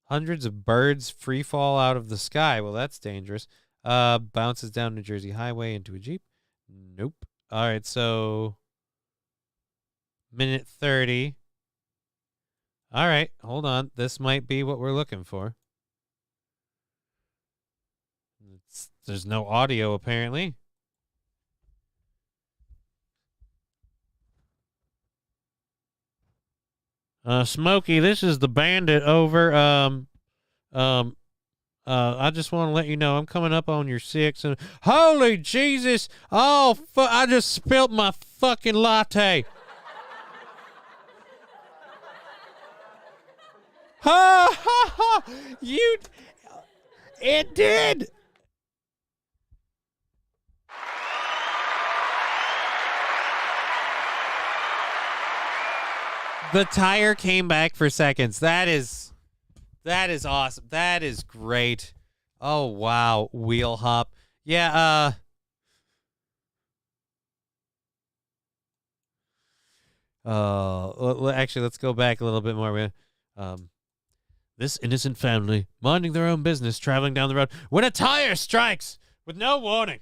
Hundreds of birds free fall out of the sky. Well, that's dangerous. Bounces down New Jersey Highway into a Jeep. Nope. All right, so minute 30. All right, hold on. This might be what we're looking for. There's no audio, apparently. Smokey, this is the Bandit over. I just want to let you know I'm coming up on your 6. And holy Jesus! Oh, I just spilt my fucking latte. Ha ha ha! It did. The tire came back for seconds. That is awesome. That is great. Oh wow, wheel hop. Yeah, actually, let's go back a little bit more. This innocent family, minding their own business, traveling down the road, when a tire strikes with no warning.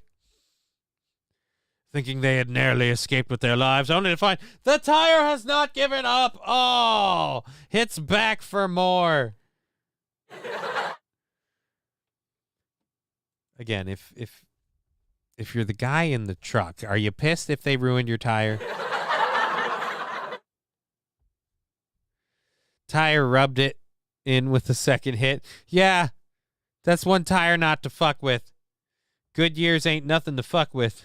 Thinking they had narrowly escaped with their lives, only to find the tire has not given up. Oh, hits back for more. Again, if you're the guy in the truck, are you pissed if they ruined your tire? Tire rubbed it in with the second hit. Yeah, that's one tire not to fuck with. Goodyears ain't nothing to fuck with.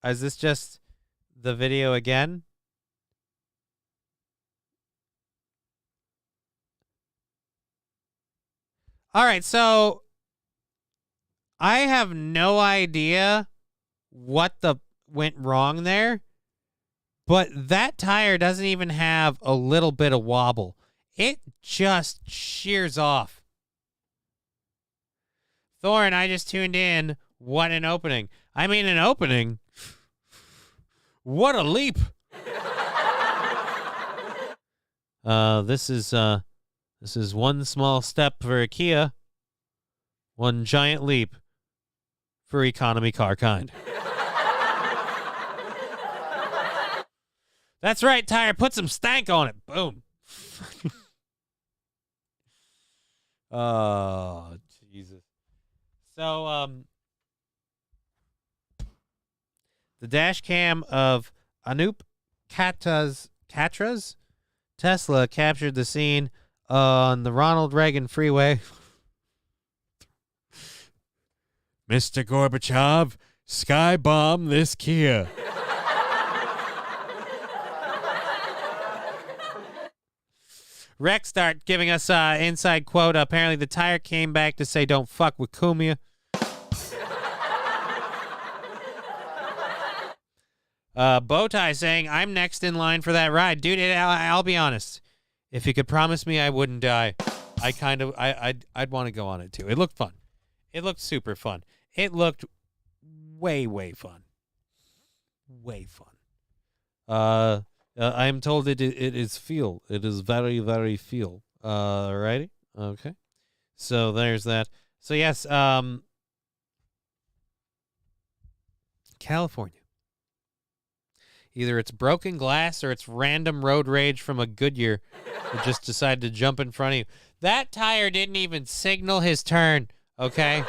Is this just the video again? All right, so I have no idea what went wrong there, but that tire doesn't even have a little bit of wobble. It just shears off. Thorin, I just tuned in. What an opening. I mean, an opening. What a leap. This is one small step for a Kia, one giant leap for economy car kind. That's right, tire. Put some stank on it. Boom. Oh, Jesus. So, the dash cam of Anup Katra's Tesla captured the scene on the Ronald Reagan freeway. Mr. Gorbachev, sky bomb this Kia. Rex start giving us inside quote. Apparently the tire came back to say don't fuck with Kumia. Bowtie saying I'm next in line for that ride. Dude, I'll be honest. If you could promise me I wouldn't die, I'd want to go on it too. It looked fun. It looked super fun. It looked way fun. Way fun. I am told it is feel. It is very feel. Alrighty. Okay. So there's that. So yes, California. Either it's broken glass or it's random road rage from a Goodyear that just decided to jump in front of you. That tire didn't even signal his turn, okay?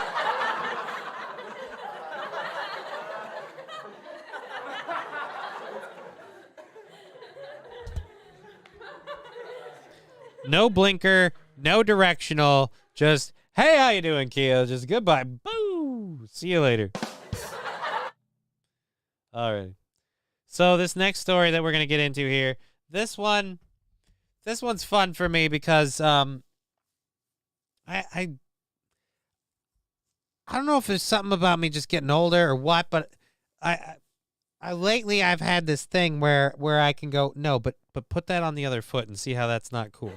No blinker, no directional, just, hey, how you doing, Kia? Just goodbye. Boo! See you later. All right. So this next story that we're going to get into here, this one's fun for me because I don't know if there's something about me just getting older or what, but I lately I've had this thing where I can go, no, but put that on the other foot and see how that's not cool.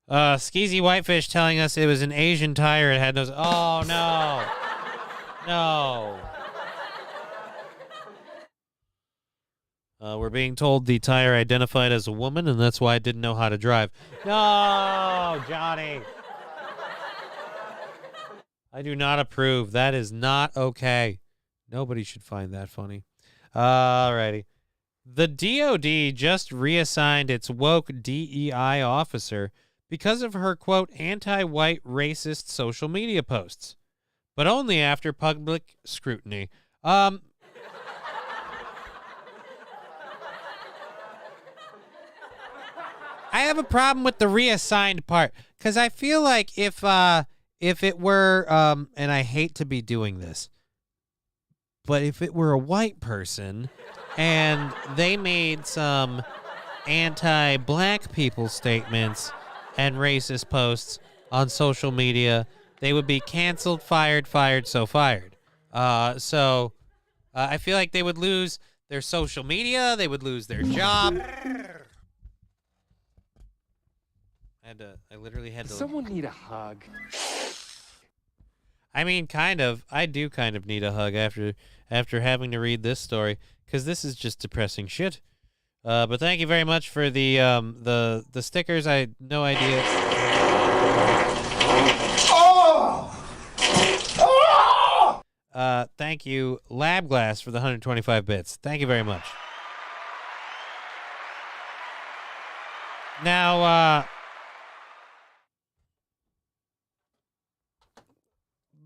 Skeezy Whitefish telling us it was an Asian tire. It had no. Oh no, no. We're being told the tire identified as a woman, and that's why I didn't know how to drive. No, Johnny. I do not approve. That is not okay. Nobody should find that funny. Alrighty. The DOD just reassigned its woke DEI officer because of her, quote, anti-white racist social media posts, but only after public scrutiny. I have a problem with the reassigned part because I feel like if it were, and I hate to be doing this, but if it were a white person and they made some anti-black people statements and racist posts on social media, they would be canceled, fired, so fired. So I feel like they would lose their social media, they would lose their job. I literally had to. Someone need a hug. I mean, kind of. I do kind of need a hug after having to read this story because this is just depressing shit. But thank you very much for the stickers. I had no idea. Thank you, Lab Glass, for the 125 bits. Thank you very much. Now,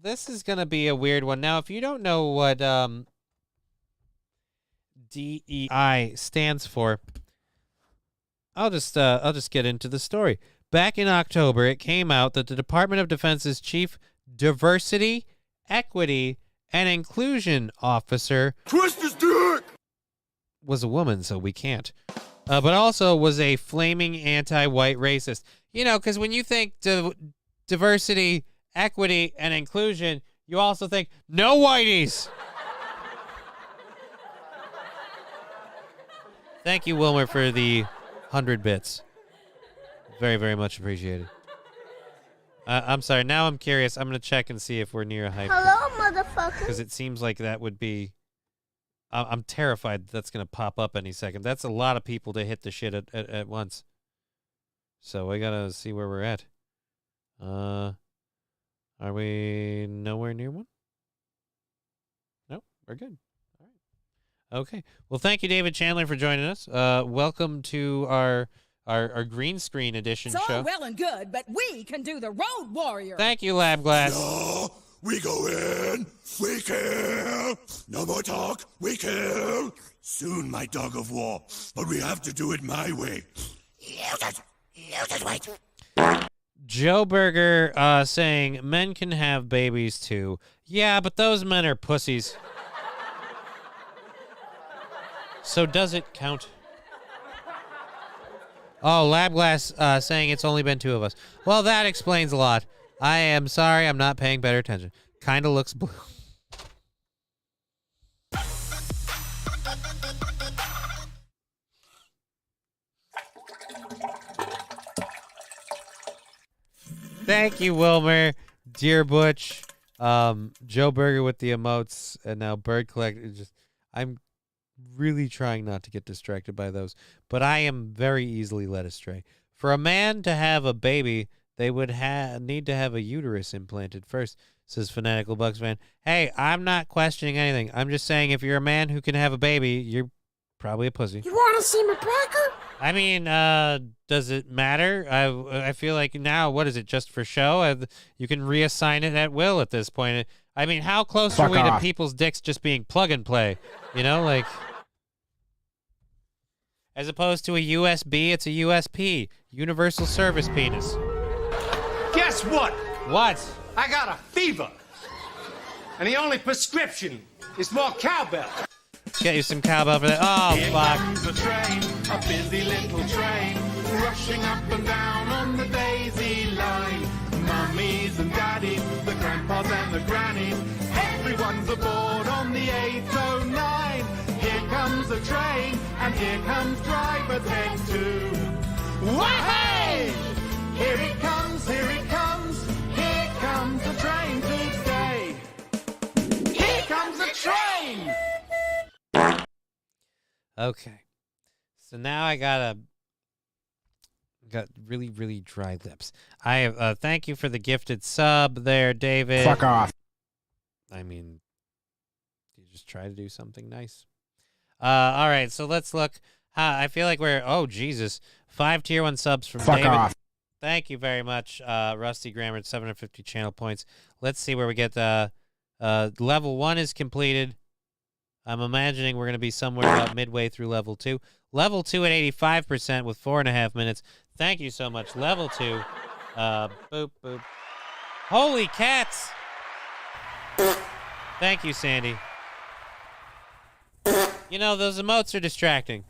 this is going to be a weird one. Now, if you don't know what DEI stands for, I'll just get into the story. Back in October, it came out that the Department of Defense's chief diversity, equity, and inclusion officer Twist his dick! was a woman, so we can't. But also was a flaming anti-white racist. You know, because when you think diversity, equity, and inclusion, you also think, no whiteys! Thank you, Wilmer, for the 100 bits. Very, very much appreciated. I'm sorry, now I'm curious. I'm going to check and see if we're near a hype. Hello, motherfucker. Because it seems like that would be... I'm terrified that's going to pop up any second. That's a lot of people to hit the shit at once. So I got to see where we're at. Are we nowhere near one? No, we're good. All right. Okay. Well, thank you, David Chandler, for joining us. Welcome to our green screen edition it's show. all well and good, but we can do the Road Warrior. Thank you, Lab Glass. No, we go in, we kill. No more talk, we kill. Soon, my dog of war, but we have to do it my way. Wait. Joe Berger saying men can have babies too. Yeah, but those men are pussies. So does it count? Oh, Lab Glass saying it's only been 2 of us. Well, that explains a lot. I am sorry, I'm not paying better attention. Kinda looks blue. Thank you, Wilmer, Dear Butch, Joe Berger with the emotes, and now Bird Collect. I'm really trying not to get distracted by those, but I am very easily led astray. For a man to have a baby, they would need to have a uterus implanted first, says Fanatical Bucks fan. Hey, I'm not questioning anything. I'm just saying if you're a man who can have a baby, you're probably a pussy. You want to see my cracker? I mean, does it matter? I feel like now, what is it, just for show? You can reassign it at will at this point. I mean, how close are we to people's dicks just being plug and play? You know, like... As opposed to a USB, it's a USP. Universal Service Penis. Guess what? What? I got a fever. And the only prescription is more cowbell. Let's get you some cowbell for that. Oh, Here fuck. comes a train, a busy little train, rushing up and down on the daisy line. Mummies and daddies, the grandpas and the grannies, everyone's aboard on the 809. Here comes the train, and here comes driver's head too. Wahey! Here it comes, here it comes, here comes the train today. Here comes the train! Okay. So now I got really, really dry lips. I have thank you for the gifted sub there, David. Fuck off. I mean, you just try to do something nice. All right, so let's look. I feel like we're Jesus. 5 tier 1 subs from Fuck David. off. Thank you very much, Rusty Grammar at 750 channel points. Let's see where we get level 1 is completed. I'm imagining we're going to be somewhere about midway through level 2. Level 2 at 85% with 4.5 minutes. Thank you so much. Level 2. Boop, boop. Holy cats! Thank you, Sandy. You know, those emotes are distracting.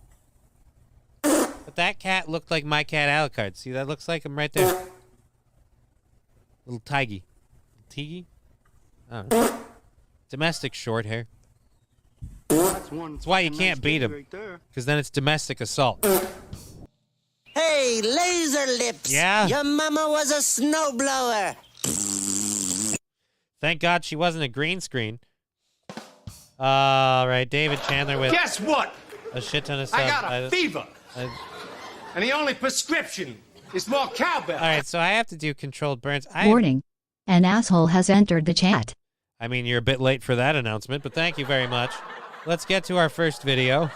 But that cat looked like my cat Alucard. See, that looks like him right there. Little Tiggy. Tiggy? I don't know. Domestic short hair. That's why you can't beat him. Because then it's domestic assault. Hey, laser lips. Yeah? Your mama was a snowblower. Thank God she wasn't a green screen. All right, David Chandler with... Guess what? A shit ton of stuff. I got a fever. And the only prescription is more cowbell. All right, so I have to do controlled burns. Warning. An asshole has entered the chat. I mean, you're a bit late for that announcement, but thank you very much. Let's get to our first video.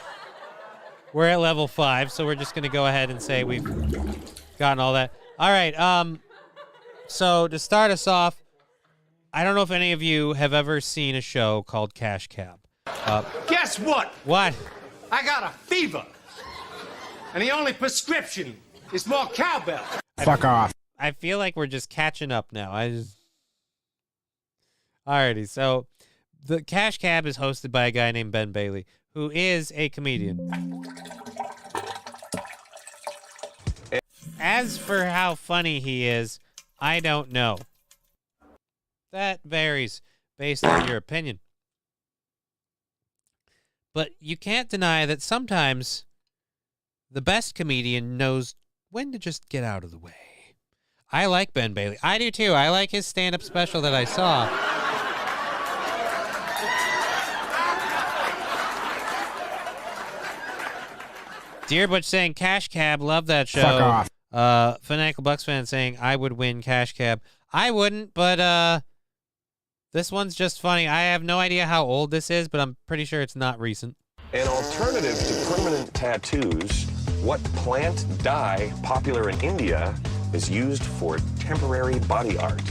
We're at level 5, so we're just going to go ahead and say we've gotten all that. All right, so to start us off, I don't know if any of you have ever seen a show called Cash Cab. Guess what? What? I got a fever. And the only prescription is more cowbell. Fuck off. I feel like we're just catching up now. Alrighty, so the Cash Cab is hosted by a guy named Ben Bailey, who is a comedian. As for how funny he is, I don't know. That varies based on your opinion. But you can't deny that sometimes the best comedian knows when to just get out of the way. I like Ben Bailey. I do too. I like his stand-up special that I saw. Dear Butch saying Cash Cab, love that show. Fuck off. Fanatical Bucks fan saying I would win Cash Cab. I wouldn't, but this one's just funny. I have no idea how old this is, but I'm pretty sure it's not recent. An alternative to permanent tattoos, what plant dye popular in India is used for temporary body art?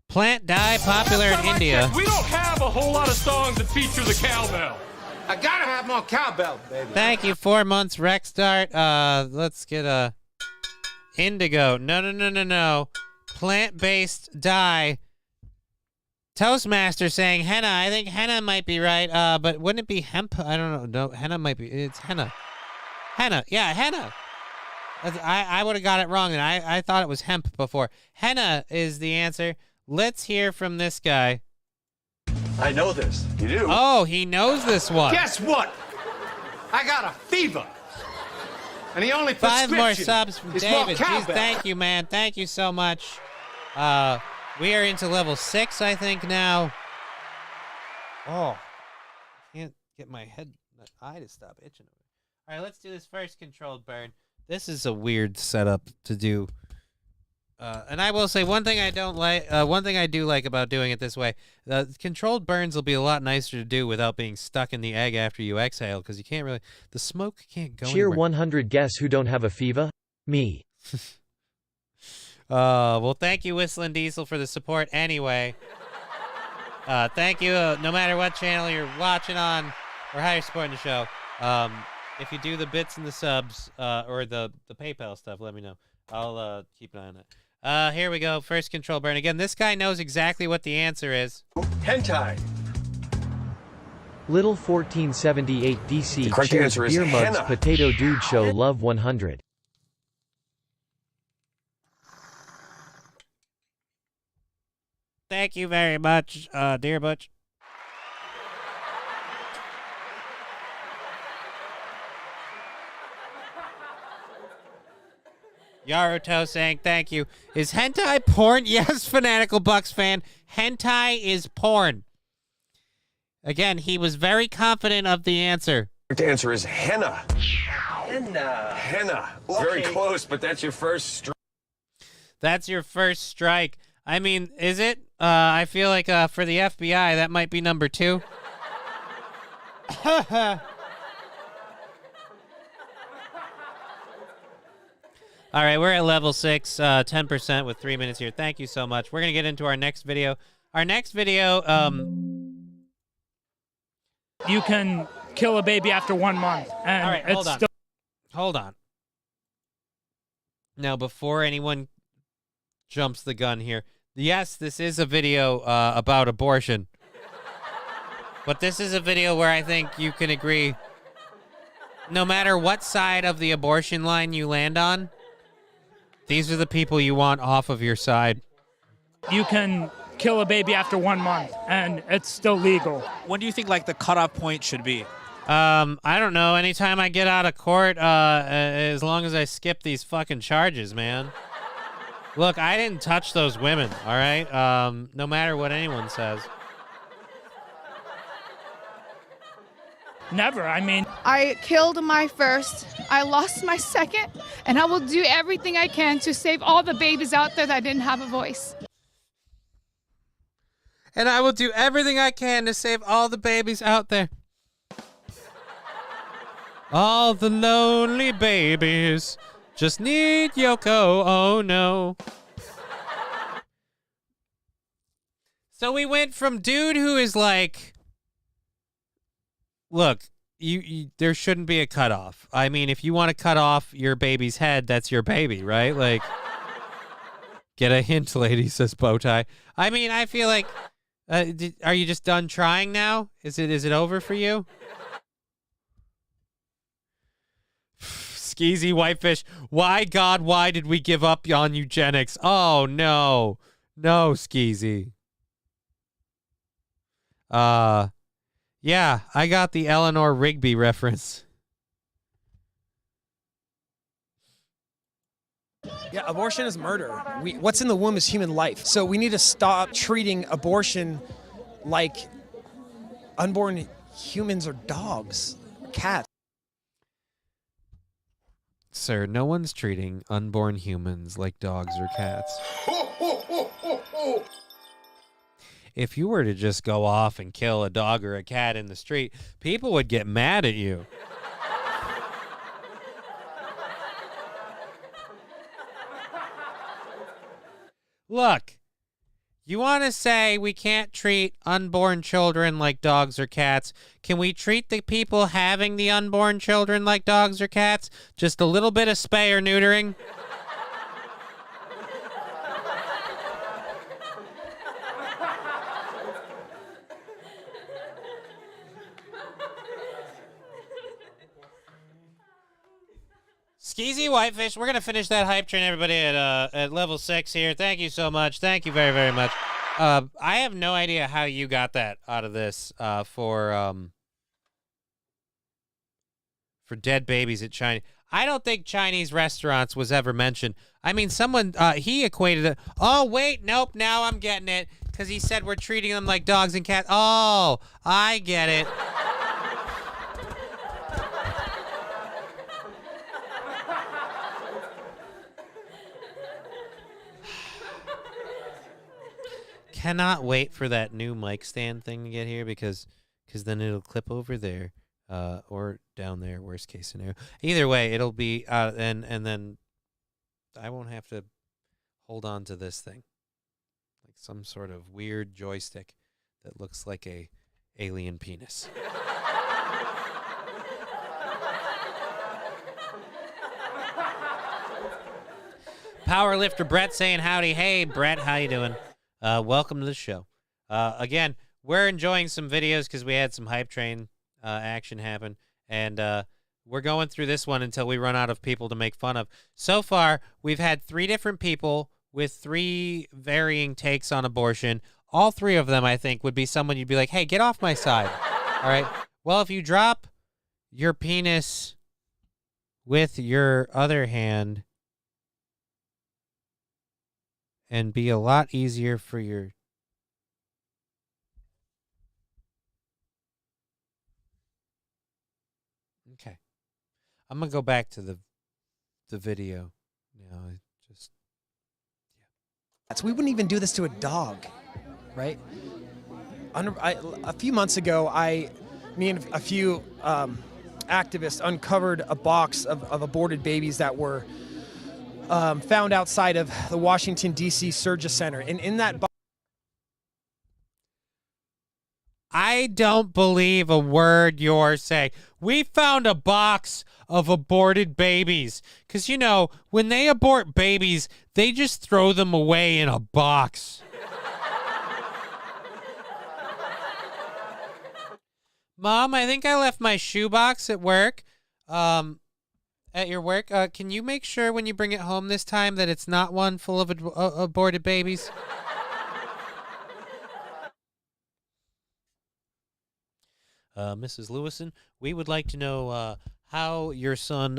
Plant dye popular in India. We don't have a whole lot of songs that feature the cowbell. I gotta have more cowbell, baby. Thank you, 4 months rec start. Let's get a indigo. No. Plant-based dye. Toastmaster saying henna. I think henna might be right. But wouldn't it be hemp? I don't know. No, henna might be. It's henna. Henna. Yeah, henna. I would have got it wrong, and I thought it was hemp before. Henna is the answer. Let's hear from this guy. I know this. You do? Oh, he knows this one. Guess what? I got a fever. And the only 5 prescription more subs from is David. more Jeez, cowbell. thank you, man. Thank you so much. We are into level 6, I think, now. Oh. Can't get my eye to stop itching. All right, let's do this first controlled burn. This is a weird setup to do. And I will say one thing I don't like. One thing I do like about doing it this way: controlled burns will be a lot nicer to do without being stuck in the egg after you exhale, because you can't really. The smoke can't go Cheer anywhere. 100 guess who don't have a fever? Me. Well, thank you, Whistling Diesel, for the support. Anyway, thank you. No matter what channel you're watching on or how you're supporting the show. if you do the bits and the subs, or the PayPal stuff, let me know. I'll keep an eye on it. Here we go. First control burn. Again, this guy knows exactly what the answer is. Hentai. Little 1478 DC. The correct Cheers, answer is Beer Mugs henna. Potato Dude Show Love 100. Thank you very much, dear Butch. Yaruto saying thank you. Is hentai porn? Yes, Fanatical Bucks fan. Hentai is porn. Again, he was very confident of the answer. The correct answer is henna. Henna. Henna. Very close, but that's your first strike. That's your first strike. I mean, is it? I feel like for the FBI, that might be number 2. All right, we're at level 6, 10% with 3 minutes here. Thank you so much. We're going to get into our next video. Our next video, you can kill a baby after 1 month. And all right, hold on. Hold on. Now, before anyone jumps the gun here, yes, this is a video about abortion. But this is a video where I think you can agree, no matter what side of the abortion line you land on, these are the people you want off of your side. You can kill a baby after 1 month, and it's still legal. When do you think like the cutoff point should be? I don't know. Anytime I get out of court, as long as I skip these fucking charges, man. Look, I didn't touch those women, all right? No matter what anyone says. Never. I mean, I killed my first, I lost my second, and I will do everything I can to save all the babies out there that didn't have a voice. And I will do everything I can to save all the babies out there. All the lonely babies just need Yoko, oh no. So we went from dude who is like, look, you there shouldn't be a cutoff. I mean, if you want to cut off your baby's head, that's your baby, right? Like, get a hint, lady, says Bowtie. I mean, I feel like, are you just done trying now? Is it over for you? Skeezy Whitefish, why God, why did we give up on eugenics? Oh no. No, Skeezy. Yeah, I got the Eleanor Rigby reference. Yeah, abortion is murder. What's in the womb is human life. So we need to stop treating abortion like unborn humans or dogs, or cats. Sir, no one's treating unborn humans like dogs or cats. If you were to just go off and kill a dog or a cat in the street, people would get mad at you. Look, you want to say we can't treat unborn children like dogs or cats? Can we treat the people having the unborn children like dogs or cats? Just a little bit of spay or neutering? Skeezy Whitefish, we're going to finish that hype train, everybody, at level 6 here. Thank you so much. Thank you very, very much. I have no idea how you got that out of this for dead babies at Chinese. I don't think Chinese restaurants was ever mentioned. I mean, someone, he equated it. Oh, wait, nope, now I'm getting it. Because he said we're treating them like dogs and cats. Oh, I get it. Cannot wait for that new mic stand thing to get here because then it'll clip over there or down there, worst case scenario. Either way, it'll be and then I won't have to hold on to this thing like some sort of weird joystick that looks like a alien penis. Powerlifter Brett saying howdy. Hey, Brett, how you doing? Welcome to the show. Again, we're enjoying some videos because we had some hype train action happen, and we're going through this one until we run out of people to make fun of. So far, we've had 3 different people with 3 varying takes on abortion. All 3 of them, I think, would be someone you'd be like, hey, get off my side. All right? Well, if you drop your penis with your other hand and be a lot easier for your... Okay. I'm going to go back to the video. We wouldn't even do this to a dog, right? A few months ago, me and a few activists uncovered a box of aborted babies that were found outside of the Washington, D.C. Surgery Center. And in that box... I don't believe a word you're saying. We found a box of aborted babies. Because, you know, when they abort babies, they just throw them away in a box. Mom, I think I left my shoebox at work. At your work. Can you make sure when you bring it home this time that it's not one full of aborted babies? Mrs. Lewison, we would like to know how your son,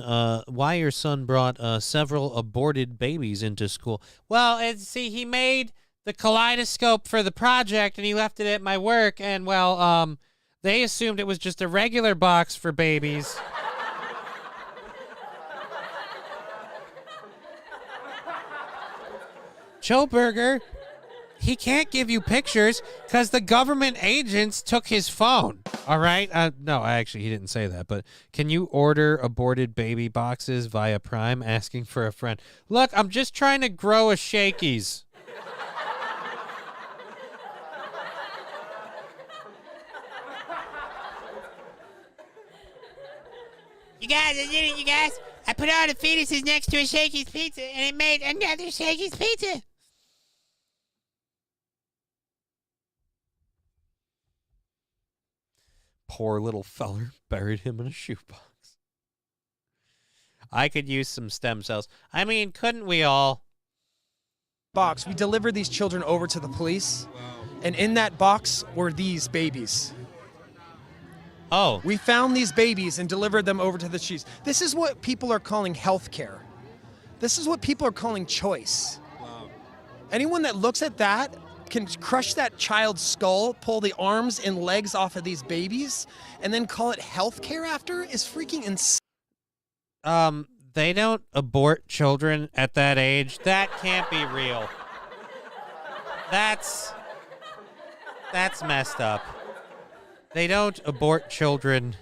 why your son brought several aborted babies into school. Well, see, he made the kaleidoscope for the project, and he left it at my work, and, well, they assumed it was just a regular box for babies. Joe Berger, he can't give you pictures because the government agents took his phone. All right? No, actually, he didn't say that. But can you order aborted baby boxes via Prime? Asking for a friend. Look, I'm just trying to grow a Shakey's. You guys, I did it, you guys. I put all the fetuses next to a Shakey's pizza, and it made another Shakey's pizza. Poor little feller, buried him in a shoebox. I could use some stem cells. I mean, couldn't we all? Box. We delivered these children over to the police, and in that box were these babies. Oh. We found these babies and delivered them over to the chiefs. This is what people are calling healthcare. This is what people are calling choice. Wow. Anyone that looks at that can crush that child's skull, pull the arms and legs off of these babies, and then call it healthcare after is freaking insane. They don't abort children at that age. That can't be real. That's messed up. They don't abort children.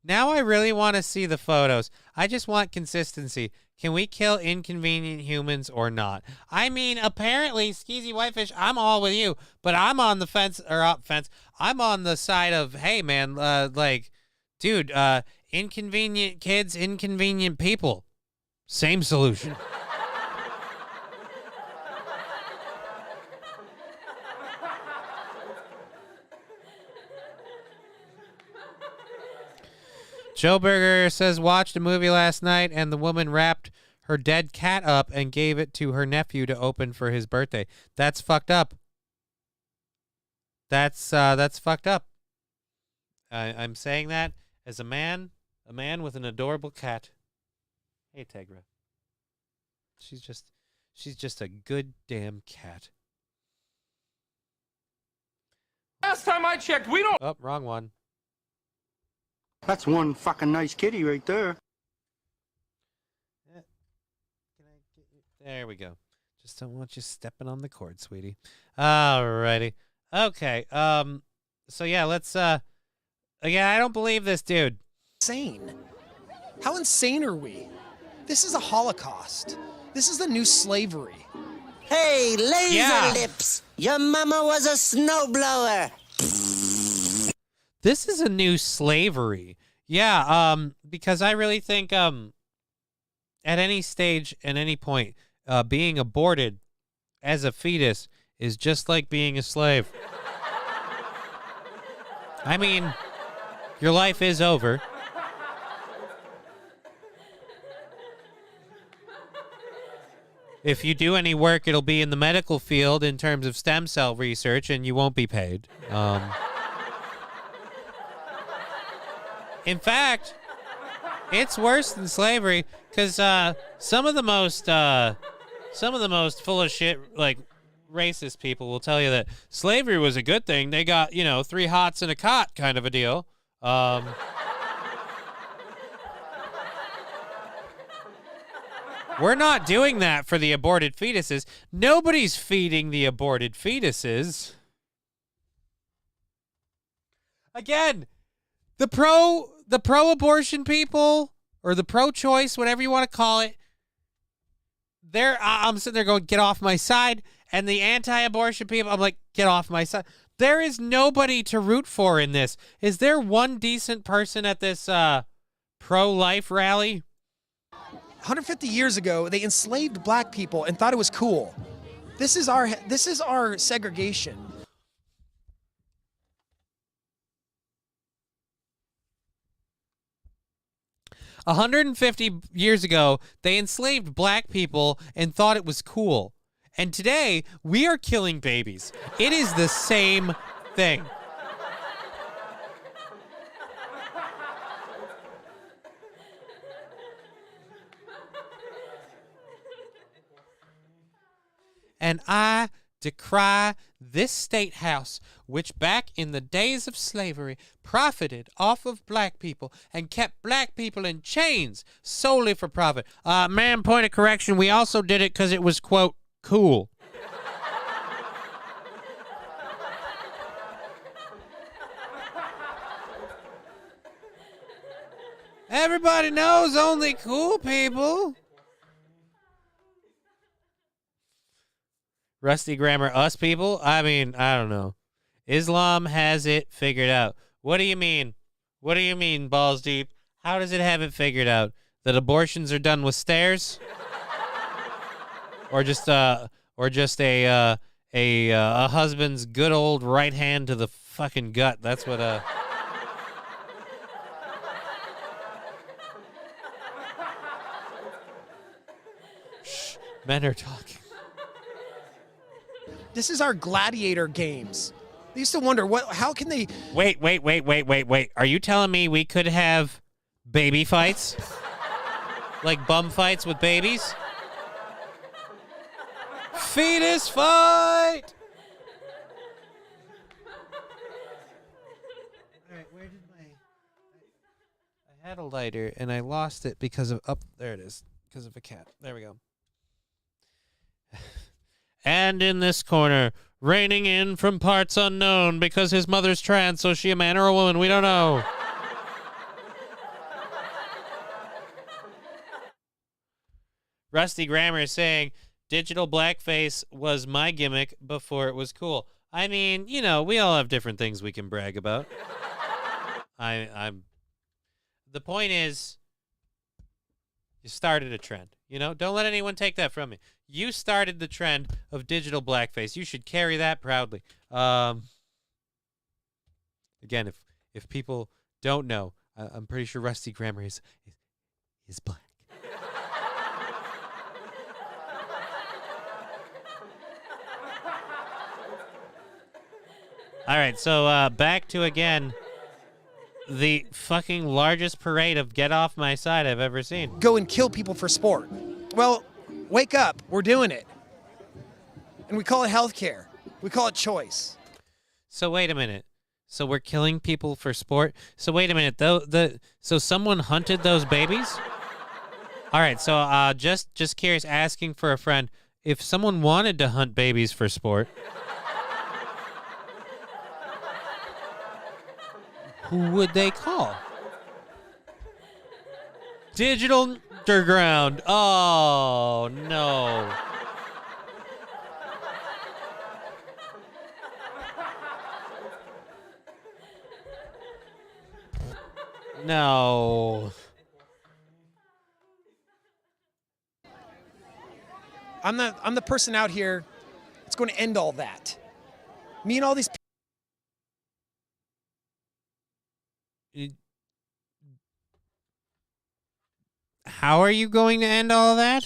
Now I really want to see the photos. I just want consistency. Can we kill inconvenient humans or not? I mean, apparently, Skeezy Whitefish, I'm all with you, but I'm on the fence, I'm on the side of, hey, man, dude, inconvenient kids, inconvenient people. Same solution. Joe Berger says, watched a movie last night and the woman wrapped her dead cat up and gave it to her nephew to open for his birthday. That's fucked up. That's fucked up. I'm saying that as a man with an adorable cat. Hey, Tegra. She's just a good damn cat. Last time I checked, we don't... Oh, wrong one. That's one fucking nice kitty right there. There we go. Just don't want you stepping on the cord, sweetie. Alrighty. Okay. So yeah, let's again, I don't believe this dude. Insane. How insane are we? This is a Holocaust. This is the new slavery. Hey, laser lips! Your mama was a snowblower. This is a new slavery. Yeah, because I really think at any stage, at any point, being aborted as a fetus is just like being a slave. I mean, your life is over. If you do any work, it'll be in the medical field in terms of stem cell research, and you won't be paid. In fact, it's worse than slavery because some of the most full of shit, like racist people, will tell you that slavery was a good thing. They got 3 hots and a cot kind of a deal. We're not doing that for the aborted fetuses. Nobody's feeding the aborted fetuses. Again, the pro-abortion people, or the pro-choice, whatever you want to call it, I'm sitting there going, get off my side. And the anti-abortion people, I'm like, get off my side. There is nobody to root for in this. Is there one decent person at this pro-life rally? 150 years ago, they enslaved black people and thought it was cool. This is our segregation. – 150 years ago, they enslaved black people and thought it was cool. And today, we are killing babies. It is the same thing. And I decry this state house, which back in the days of slavery profited off of black people and kept black people in chains solely for profit. Ma'am, point of correction, we also did it because it was, quote, cool. Everybody knows only cool people. Rusty Grammar, us people? I mean, I don't know. Islam has it figured out. What do you mean? What do you mean, balls deep? How does it have it figured out? That abortions are done with stairs? Or just a husband's good old right hand to the fucking gut. That's what Shh, men are talking. This is our gladiator games. They used to wonder how can they Wait. Are you telling me we could have baby fights? Like bum fights with babies? Fetus fight! Alright, where did I had a lighter and I lost it because of there it is. Because of a cat. There we go. And in this corner, reigning in from parts unknown because his mother's trans, so is she a man or a woman? We don't know. Rusty Grammar is saying, digital blackface was my gimmick before it was cool. I mean, we all have different things we can brag about. The point is, you started a trend. Don't let anyone take that from me. You started the trend of digital blackface. You should carry that proudly. Again, if people don't know, I'm pretty sure Rusty Grammar is black. All right, so back to, again, the fucking largest parade of get off my side I've ever seen. Go and kill people for sport. Well, wake up. We're doing it. And we call it healthcare. We call it choice. So wait a minute. So we're killing people for sport? So wait a minute. So someone hunted those babies? All right, so just curious, asking for a friend. If someone wanted to hunt babies for sport, who would they call? Digital Underground. Oh, no. No. I'm the person out here that's going to end all that. Me and all these How are you going to end all of that?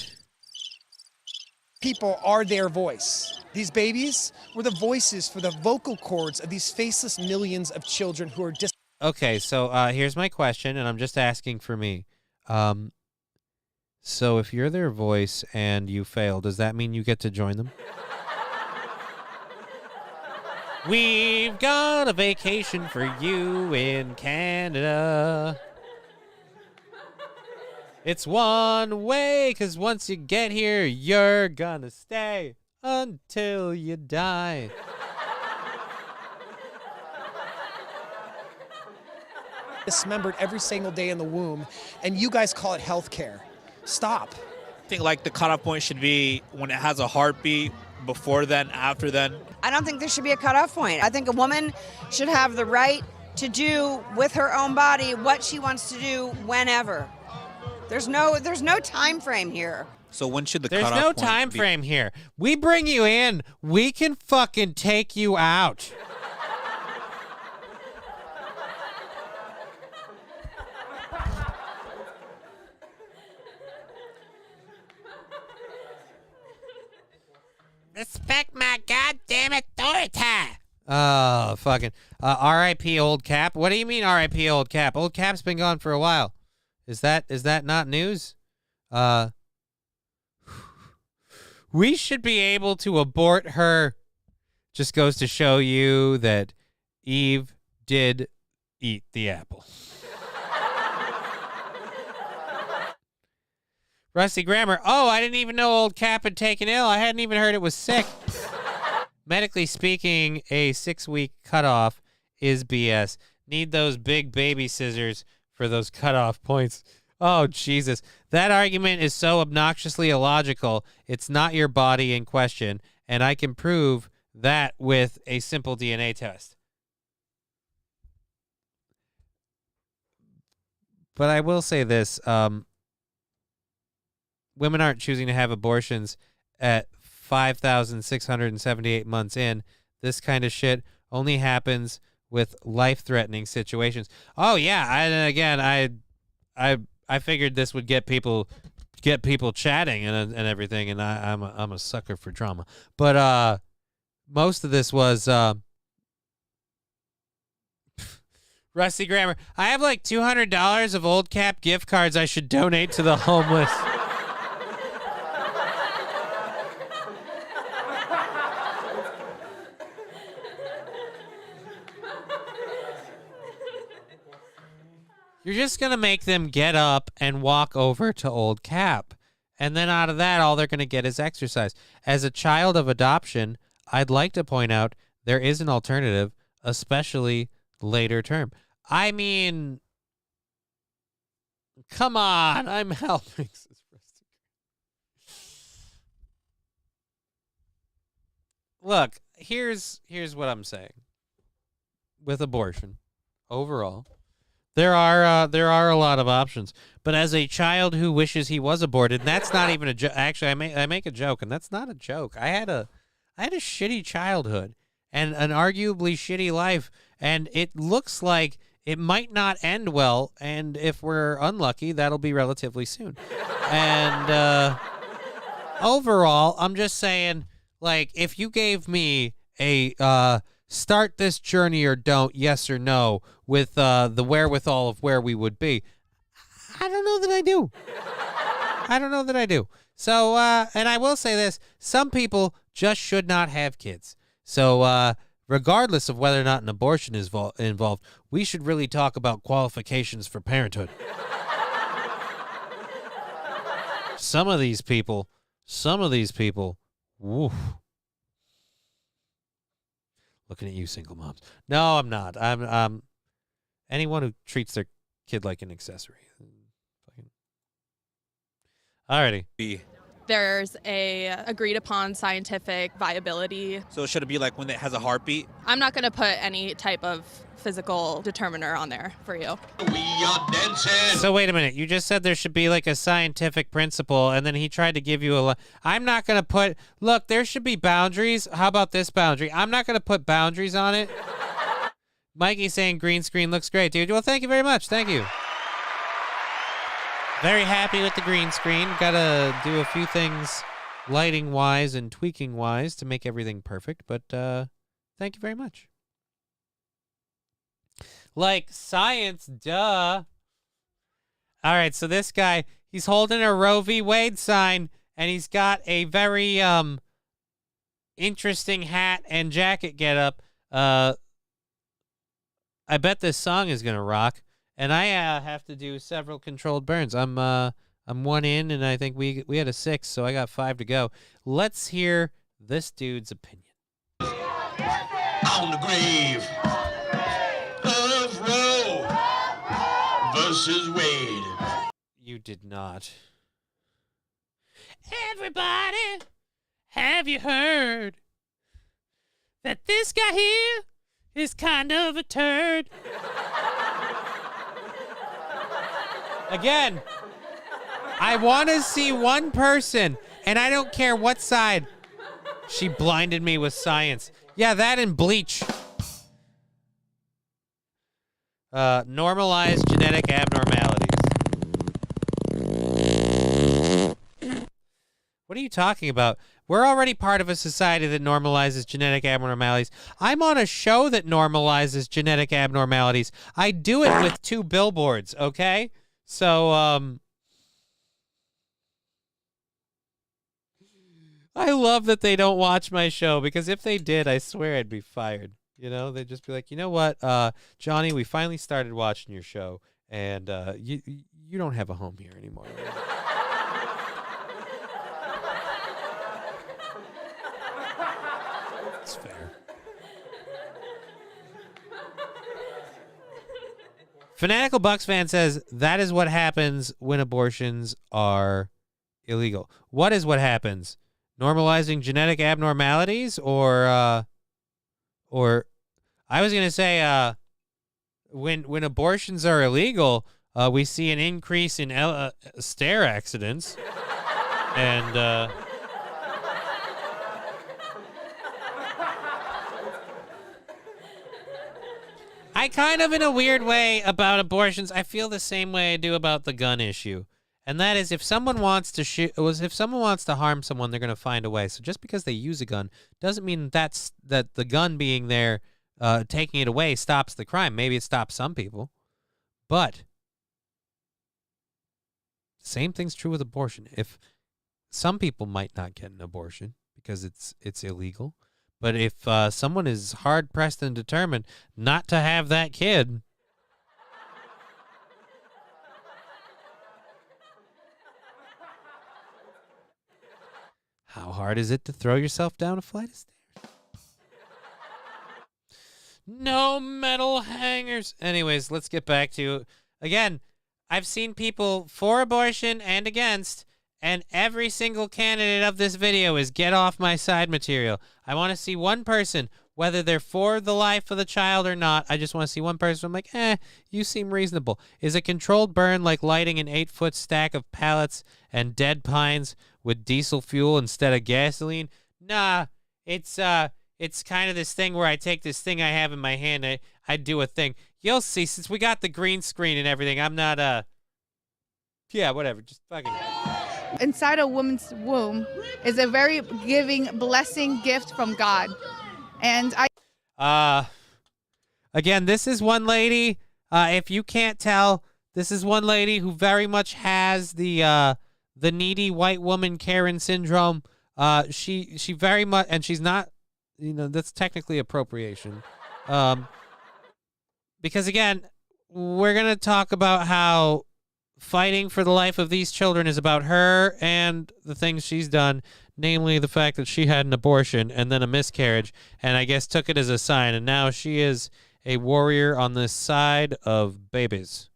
people are their voice. These babies were the voices for the vocal cords of these faceless millions of children who are Okay, so here's my question, and I'm just asking for me. So if you're their voice and you fail, does that mean you get to join them? We've got a vacation for you in Canada. It's one way, 'cause once you get here, you're gonna stay until you die. dismembered every single day in the womb, and you guys call it healthcare. Stop. I think like the cutoff point should be when it has a heartbeat, before then, after then. I don't think there should be a cutoff point. I think a woman should have the right to do with her own body what she wants to do whenever. There's no time frame here. So when should the There's cutoff no point time be? frame here. We bring you in, we can fucking take you out. Respect my goddamn authority. Oh, fucking. R.I.P. Old Cap. What do you mean R.I.P. Old Cap? Old Cap's been gone for a while. Is that not news? We should be able to abort her. Just goes to show you that Eve did eat the apple. Rusty Grammar. Oh, I didn't even know Old Cap had taken ill. I hadn't even heard it was sick. Medically speaking, a 6-week cutoff is BS. Need those big baby scissors for those cutoff points. Oh, Jesus. That argument is so obnoxiously illogical. It's not your body in question, and I can prove that with a simple DNA test. But I will say this. Women aren't choosing to have abortions at 5,678 months in. This kind of shit only happens with life-threatening situations. Oh yeah, I figured this would get people chatting and everything, and I'm a sucker for drama. But most of this was Rusty Grammar. I have like $200 of Old Cap gift cards I should donate to the homeless. You're just going to make them get up and walk over to Old Cap. And then out of that, all they're going to get is exercise. As a child of adoption, I'd like to point out there is an alternative, especially later term. I mean, come on, I'm helping. Look, here's what I'm saying. With abortion, overall, there are a lot of options. But as a child who wishes he was aborted, and that's not even a joke. Actually, I make a joke, and that's not a joke. I had a shitty childhood and an arguably shitty life, and it looks like it might not end well. And if we're unlucky, that'll be relatively soon. And overall, I'm just saying, like, if you gave me a start this journey or don't, yes or no, with the wherewithal of where we would be, I don't know that I do. I don't know that I do. So, and I will say this, some people just should not have kids. So, regardless of whether or not an abortion is involved, we should really talk about qualifications for parenthood. Some of these people, woof. Looking at you, single moms. No, I'm not. I'm anyone who treats their kid like an accessory. Alrighty. there's a agreed upon scientific viability. So should it be like when it has a heartbeat? I'm not going to put any type of physical determiner on there for you. So wait a minute. You just said there should be like a scientific principle, and then he tried to give you a. I'm not going to put. Look, there should be boundaries. How about this boundary? I'm not going to put boundaries on it. Mikey's saying green screen looks great, dude. Well, thank you very much. Thank you. Very happy with the green screen. Got to do a few things lighting-wise and tweaking-wise to make everything perfect, but thank you very much. Like science, duh. All right, so this guy, he's holding a Roe v. Wade sign, and he's got a very interesting hat and jacket getup. I bet this song is gonna rock, and I have to do several controlled burns. I'm one in, and I think we had a 6, so I got 5 to go. Let's hear this dude's opinion. On the grave of Roe versus Wade. You did not. Everybody, have you heard that this guy here is kind of a turd? Again, I want to see one person, and I don't care what side. She blinded me with science. Yeah, that and bleach. Normalized genetic abnormalities. What are you talking about? We're already part of a society that normalizes genetic abnormalities. I'm on a show that normalizes genetic abnormalities. I do it with 2 billboards, okay? So, I love that they don't watch my show, because if they did, I swear I'd be fired. You know, they'd just be like, you know what, Johnny, we finally started watching your show, and you don't have a home here anymore. It's fair. Fanatical Bucks fan says that is what happens when abortions are illegal. What is what happens? Normalizing genetic abnormalities, or I was gonna say when abortions are illegal, we see an increase in stair accidents, and I kind of, in a weird way, about abortions, I feel the same way I do about the gun issue. And that is, if someone wants to if someone wants to harm someone, they're going to find a way. So just because they use a gun doesn't mean that the gun being there, taking it away, stops the crime. Maybe it stops some people, but same thing's true with abortion. If some people might not get an abortion because it's illegal, but if someone is hard pressed and determined not to have that kid, how hard is it to throw yourself down a flight of stairs? No metal hangers. Anyways, let's get back to, again, I've seen people for abortion and against, and every single candidate of this video is get off my side material. I want to see one person, whether they're for the life of the child or not. I just want to see one person. I'm like, you seem reasonable. Is a controlled burn like lighting an 8-foot stack of pallets and dead pines with diesel fuel instead of gasoline? Nah, it's kind of this thing where I take this thing I have in my hand, I do a thing. You'll see, since we got the green screen and everything, I'm not, yeah, whatever, just fucking. Inside a woman's womb is a very giving, blessing gift from God. And again, this is one lady, if you can't tell, this is one lady who very much has the needy white woman Karen syndrome. She very much, and she's not, that's technically appropriation. Because again, we're going to talk about how fighting for the life of these children is about her and the things she's done, namely the fact that she had an abortion and then a miscarriage, and I guess took it as a sign, and now she is a warrior on the side of babies.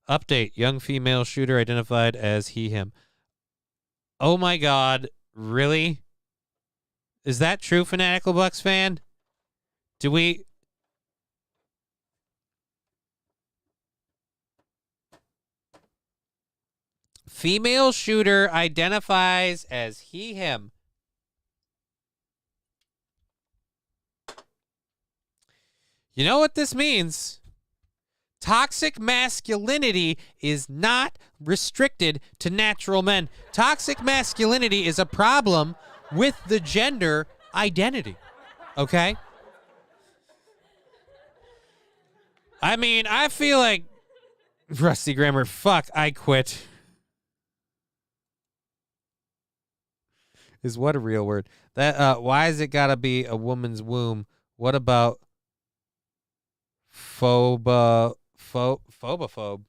Update, young female shooter identified as he, him. Oh my God, really? Is that true, Fanatical Bucks fan? Do we... Female shooter identifies as he, him. You know what this means? Toxic masculinity is not restricted to natural men. Toxic masculinity is a problem with the gender identity. Okay? I mean, I feel like Rusty Grammar, fuck, I quit. Is what a real word. That why has it gotta be a woman's womb? What about phobophobe? A phobophobe?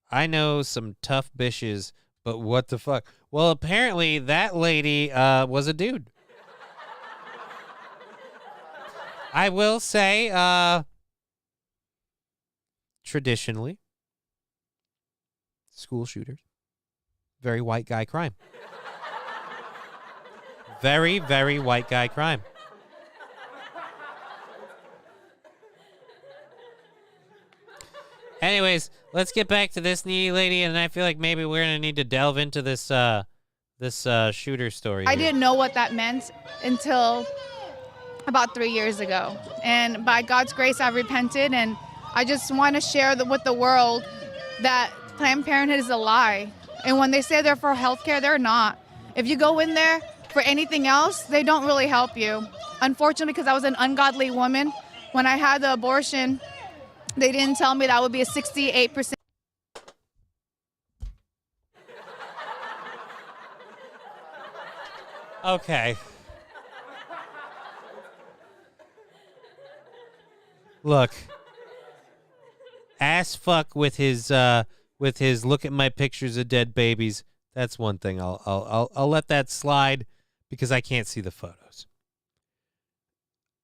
I know some tough bitches, but what the fuck? Well, apparently that lady was a dude. I will say, traditionally, school shooters, very white guy crime. Very, very white guy crime. Anyways, let's get back to this needy lady, and I feel like maybe we're gonna need to delve into this shooter story. I didn't know what that meant until about 3 years ago, and by God's grace, I repented, and I just want to share with the world that Planned Parenthood is a lie, and when they say they're for healthcare, they're not. If you go in there for anything else, they don't really help you. Unfortunately, because I was an ungodly woman, when I had the abortion, they didn't tell me that would be a 68%. Okay. Look. Ass fuck with his look at my pictures of dead babies. That's one thing. I'll let that slide because I can't see the photos.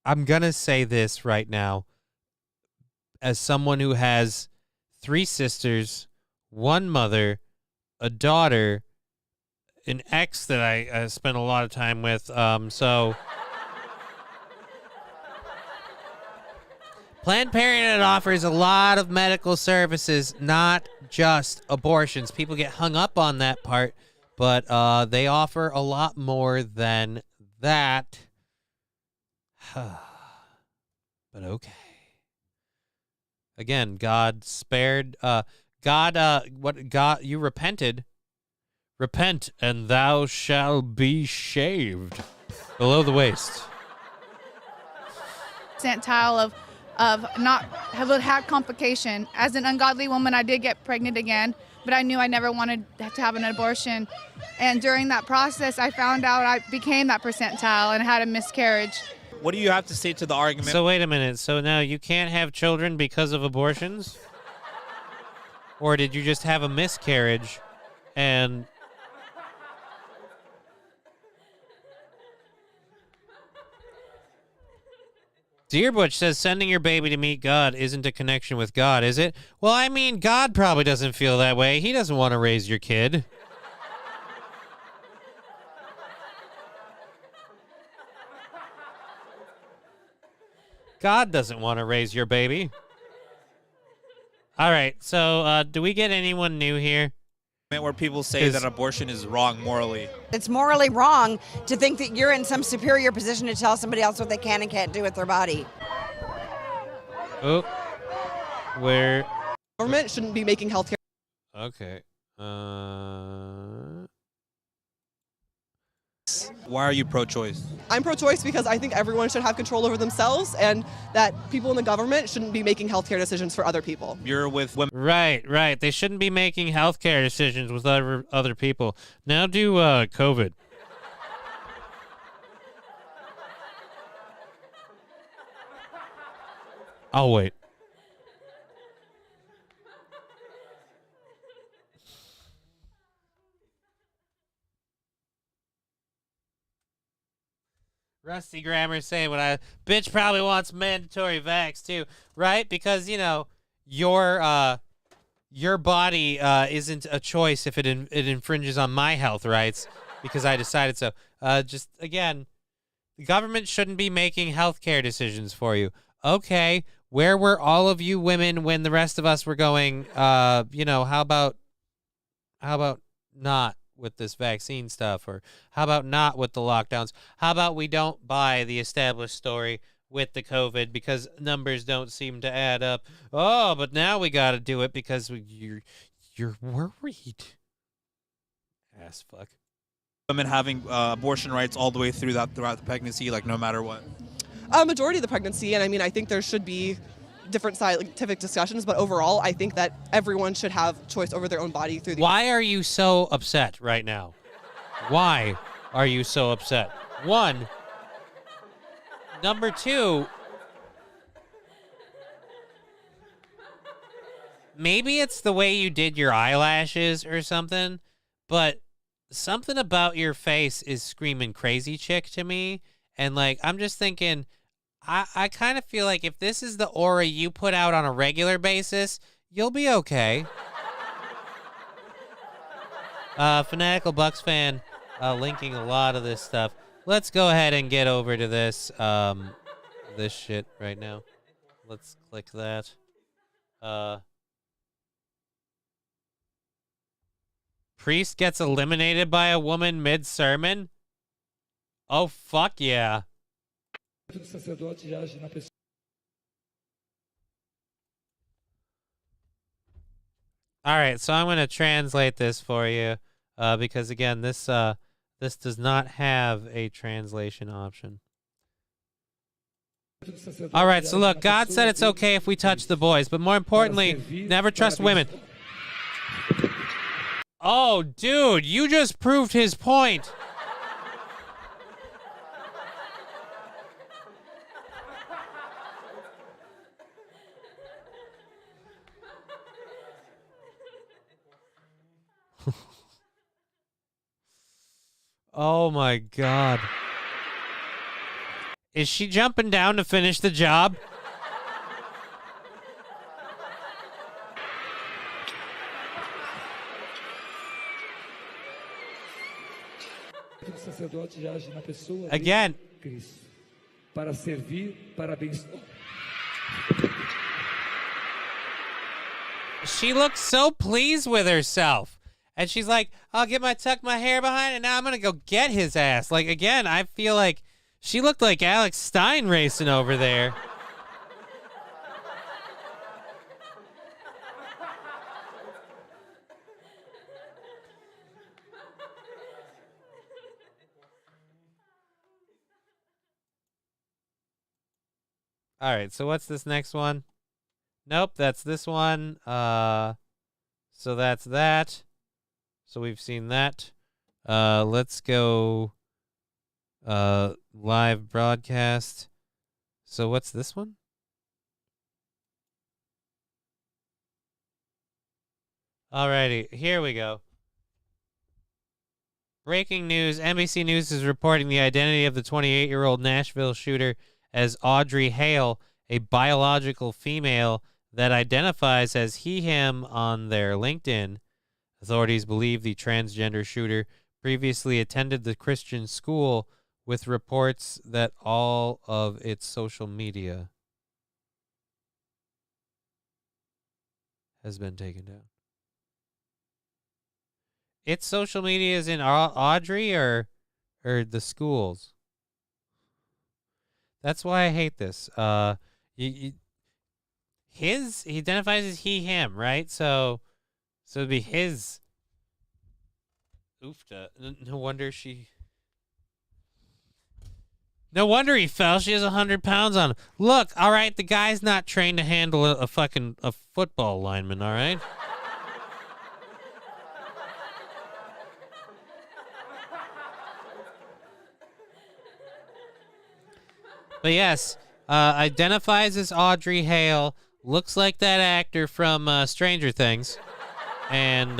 I'm gonna say this right now. As someone who has 3 sisters, 1 mother, a daughter, an ex that I spent a lot of time with, so Planned Parenthood offers a lot of medical services, not just abortions. People get hung up on that part, but they offer a lot more than that. But okay. Again, God spared, God, you repented. Repent, and thou shalt be shaved below the waist. Percentile of not have had complication. As an ungodly woman, I did get pregnant again, but I knew I never wanted to have an abortion. And during that process, I found out I became that percentile and had a miscarriage. What do you have to say to the argument? So wait a minute. So now you can't have children because of abortions? Or did you just have a miscarriage and... Dear Butch says sending your baby to meet God isn't a connection with God, is it? Well, I mean, God probably doesn't feel that way. He doesn't want to raise your kid. God doesn't want to raise your baby. All right, so do we get anyone new here? Where people say that abortion is wrong morally. It's morally wrong to think that you're in some superior position to tell somebody else what they can and can't do with their body. Oh, where? Government shouldn't be making healthcare. Okay. Why are you pro-choice? I'm pro-choice because I think everyone should have control over themselves and that people in the government shouldn't be making healthcare decisions for other people. You're with women. Right. They shouldn't be making healthcare decisions with other people. Now do COVID. I'll wait. Rusty Grammer saying what I bitch probably wants mandatory vax too, right? Because your body isn't a choice if it infringes on my health rights because I decided so. Just again, the government shouldn't be making healthcare decisions for you. Okay, where were all of you women when the rest of us were going? How about not with this vaccine stuff, or how about not with the lockdowns? How about we don't buy the established story with the COVID because numbers don't seem to add up? Oh, but now we got to do it because you're worried. Ass fuck. Women having abortion rights all the way throughout the pregnancy, like no matter what. Majority of the pregnancy, and I mean, I think there should be different scientific discussions, but overall, I think that everyone should have choice over their own body through the. Why are you so upset right now? Why are you so upset? One. Number two. Maybe it's the way you did your eyelashes or something, but something about your face is screaming crazy chick to me. And like, I'm just thinking, I kind of feel like if this is the aura you put out on a regular basis, you'll be okay. Fanatical Bucks fan linking a lot of this stuff. Let's go ahead and get over to this this shit right now. Let's click that. Priest gets eliminated by a woman mid-sermon? Oh, fuck yeah. All right, so I'm going to translate this for you because, again, this does not have a translation option. All right, so look, God said it's okay if we touch the boys, but more importantly, never trust women. Oh, dude, you just proved his point. Oh my God. Is she jumping down to finish the job? Again. Para servir, para abençoar. She looks so pleased with herself. And she's like, I'll tuck my hair behind, and now I'm going to go get his ass. Like, again, I feel like she looked like Alex Stein racing over there. All right, so what's this next one? Nope, that's this one. So that's that. So we've seen that. Let's go live broadcast. So what's this one? Alrighty, here we go. Breaking news. NBC News is reporting the identity of the 28-year-old Nashville shooter as Audrey Hale, a biological female that identifies as he, him on their LinkedIn. Authorities believe the transgender shooter previously attended the Christian school, with reports that all of its social media has been taken down. Its social media is in Audrey or the schools? That's why I hate this. He identifies as he, him, right? So it'd be his. Oofta. No wonder he fell. She has 100 pounds on him. Look, all right, the guy's not trained to handle a football lineman, all right? But yes, identifies as Audrey Hale. Looks like that actor from Stranger Things. And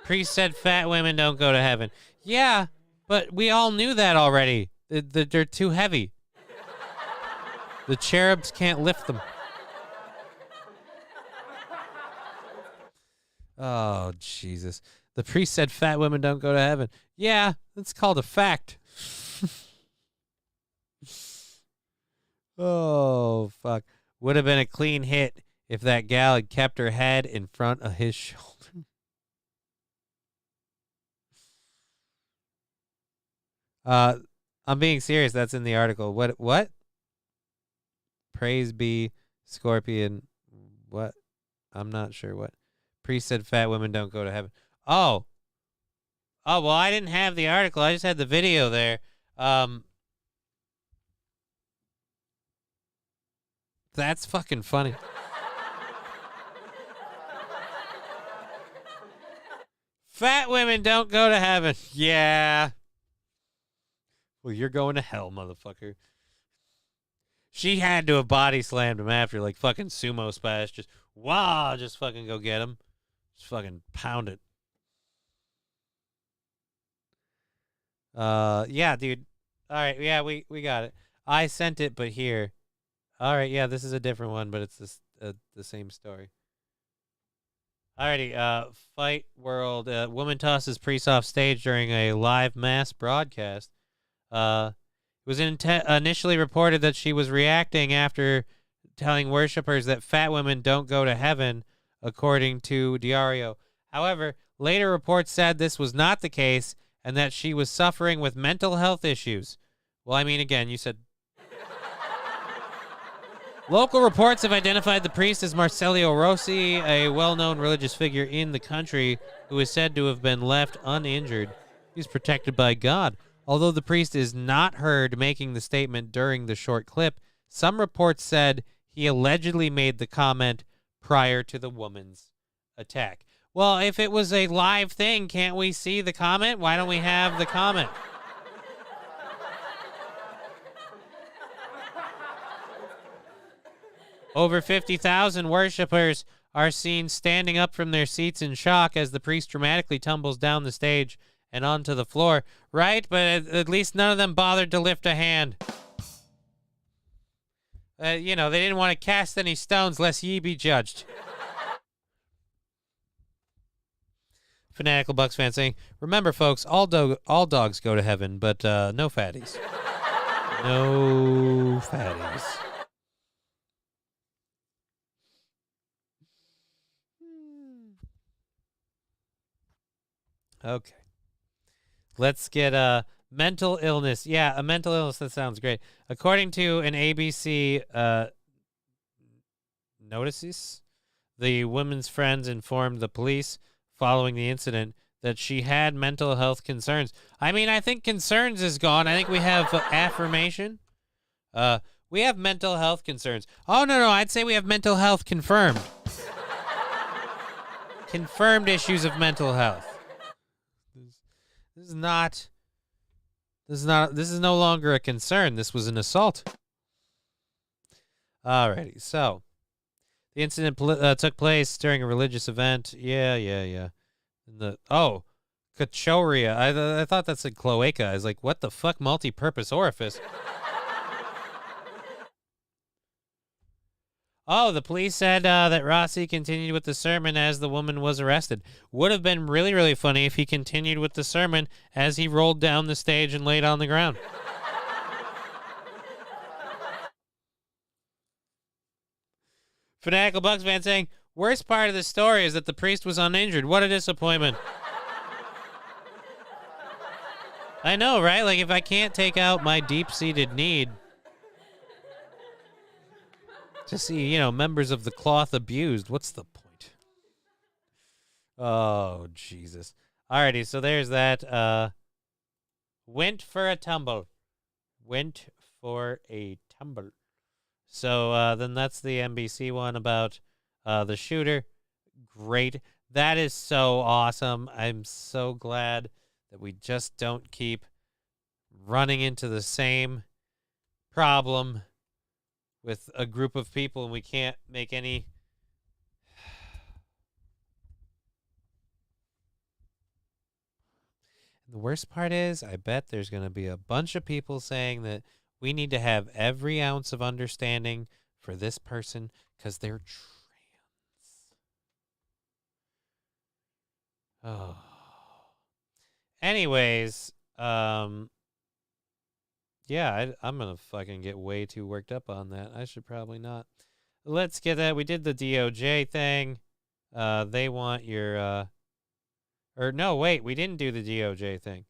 Priest said fat women don't go to heaven. Yeah, but we all knew that already. They're too heavy. The cherubs can't lift them. Oh, Jesus. The priest said fat women don't go to heaven. Yeah, that's called a fact. Oh, fuck. Would have been a clean hit if that gal had kept her head in front of his shoulder. I'm being serious. That's in the article. What? Praise be Scorpion. What? I'm not sure what. Priest said fat women don't go to heaven. Oh, well, I didn't have the article. I just had the video there. That's fucking funny. Fat women don't go to heaven. Yeah. Well, you're going to hell, motherfucker. She had to have body slammed him after, like fucking sumo splash. Just, wow, just fucking go get him. Just fucking pound it. Yeah, dude. All right, yeah, we got it. I sent it, but here. All right, yeah, this is a different one, but it's the same story. Alrighty, Fight World. Woman tosses priest off stage during a live mass broadcast. It was initially reported that she was reacting after telling worshipers that fat women don't go to heaven, according to Diario. However, later reports said this was not the case and that she was suffering with mental health issues. Well, I mean, again, you said... Local reports have identified the priest as Marcello Rossi, a well-known religious figure in the country who is said to have been left uninjured. He's protected by God. Although the priest is not heard making the statement during the short clip, some reports said he allegedly made the comment prior to the woman's attack. Well, if it was a live thing, can't we see the comment? Why don't we have the comment? Over 50,000 worshipers are seen standing up from their seats in shock as the priest dramatically tumbles down the stage and onto the floor. Right? But at least none of them bothered to lift a hand. They didn't want to cast any stones lest ye be judged. Fanatical Bucks fan saying, remember, folks, all dogs go to heaven, but no fatties. No fatties. Okay. Let's get mental illness. Yeah, a mental illness. That sounds great. According to an ABC notices, the woman's friends informed the police following the incident that she had mental health concerns. I mean, I think concerns is gone. I think we have affirmation. We have mental health concerns. Oh, no, I'd say we have mental health confirmed. Confirmed issues of mental health. This is no longer a concern. This was an assault. Alrighty, so the incident took place during a religious event. Yeah. Cachoria. I thought that's a cloaca. I was like, what the fuck? Multi-purpose orifice. Oh, the police said that Rossi continued with the sermon as the woman was arrested. Would have been really, really funny if he continued with the sermon as he rolled down the stage and laid on the ground. Fanatical Bucks fan saying, worst part of the story is that the priest was uninjured. What a disappointment. I know, right? Like, if I can't take out my deep-seated need to see, members of the cloth abused, what's the point? Oh, Jesus. Alrighty, so there's that. Went for a tumble. So then that's the NBC one about the shooter. Great. That is so awesome. I'm so glad that we just don't keep running into the same problem with a group of people and we can't make any... The worst part is, I bet there's going to be a bunch of people saying that we need to have every ounce of understanding for this person because they're trans. Oh. Anyways, yeah, I'm going to fucking get way too worked up on that. I should probably not. Let's get that. We did the DOJ thing. They want your, or no, wait, we didn't do the DOJ thing.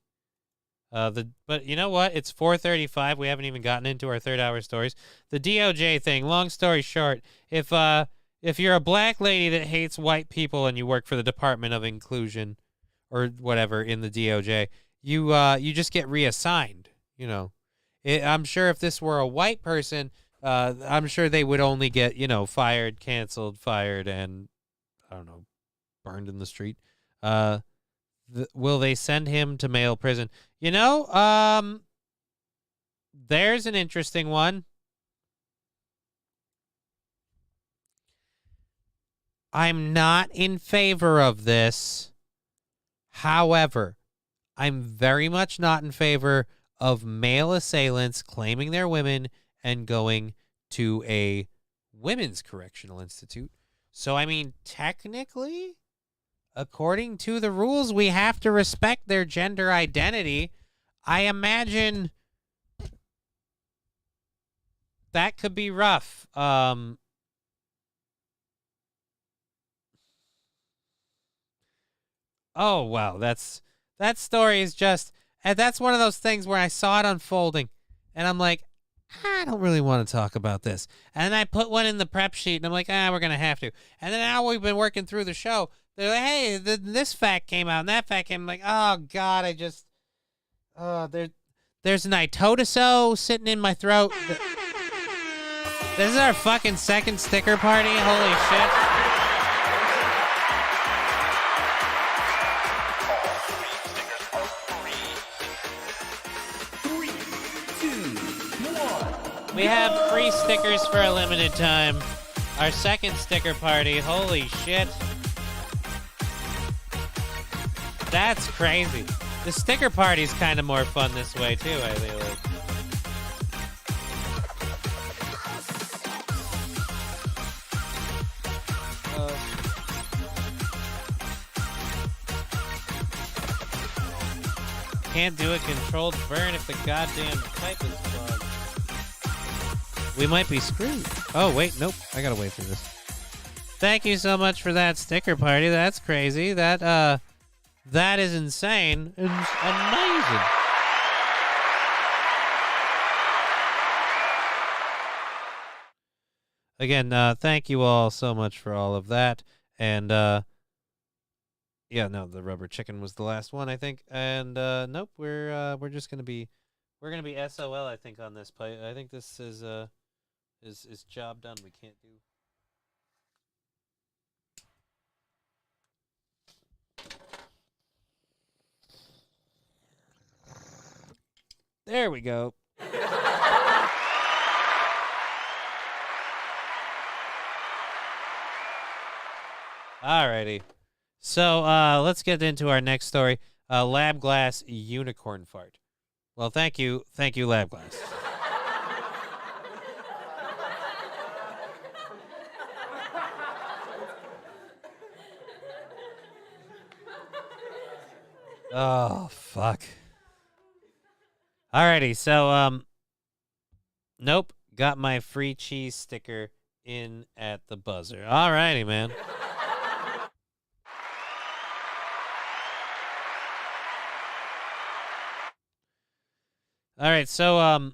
But you know what? It's 4:35. We haven't even gotten into our third hour stories. The DOJ thing. Long story short, if you're a black lady that hates white people and you work for the Department of Inclusion or whatever in the DOJ, you just get reassigned. You know, I'm sure if this were a white person, I'm sure they would only get fired, canceled, fired, and I don't know, burned in the street. Will they send him to male prison? There's an interesting one. I'm not in favor of this. However, I'm very much not in favor of male assailants claiming they're women and going to a women's correctional institute. So, I mean, technically, according to the rules, we have to respect their gender identity. I imagine that could be rough. Oh, wow. That story is just, and that's one of those things where I saw it unfolding and I'm like, I don't really want to talk about this. And then I put one in the prep sheet and I'm like, we're going to have to. And then now we've been working through the show. They're like, hey, this fact came out and that fact came. I'm like, oh, God, there's an itotoso sitting in my throat. This is our fucking second sticker party. Holy shit. We have free stickers for a limited time. Our second sticker party. Holy shit. That's crazy. The sticker party's kind of more fun this way, too, I feel like. Can't do a controlled burn if the goddamn pipe is clogged. We might be screwed. Oh, wait, nope. I gotta wait for this. Thank you so much for that sticker party. That's crazy. That is insane. It's amazing. Again, thank you all so much for all of that. And, yeah, no, the rubber chicken was the last one, I think. And, nope, we're just gonna be SOL, I think, on this play. I think this is job done. We can't do. There we go. Alrighty. So let's get into our next story. Lab Glass unicorn fart. Well, thank you, Lab Glass. Oh, fuck. Alrighty, so, nope, got my free cheese sticker in at the buzzer. Alrighty, man. Alright, so,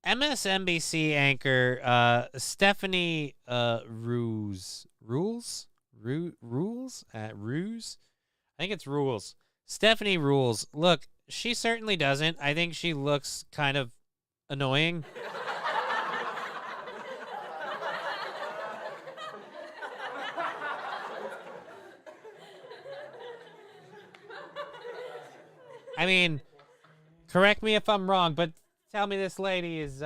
MSNBC anchor, Stephanie, Rules? I think it's Rules. Stephanie Rules. Look, she certainly doesn't. I think she looks kind of annoying. I mean, correct me if I'm wrong, but tell me this lady is,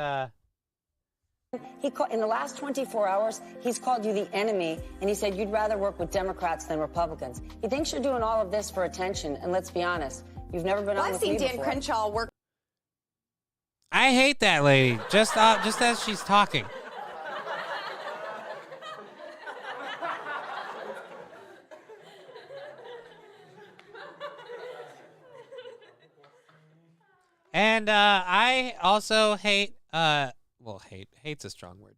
In the last 24 hours, he's called you the enemy, and he said you'd rather work with Democrats than Republicans. He thinks you're doing all of this for attention, and let's be honest, you've never been on I've with seen me Dan before. Crenshaw work. I hate that lady. Just as she's talking. And I also hate. Well, hate's a strong word.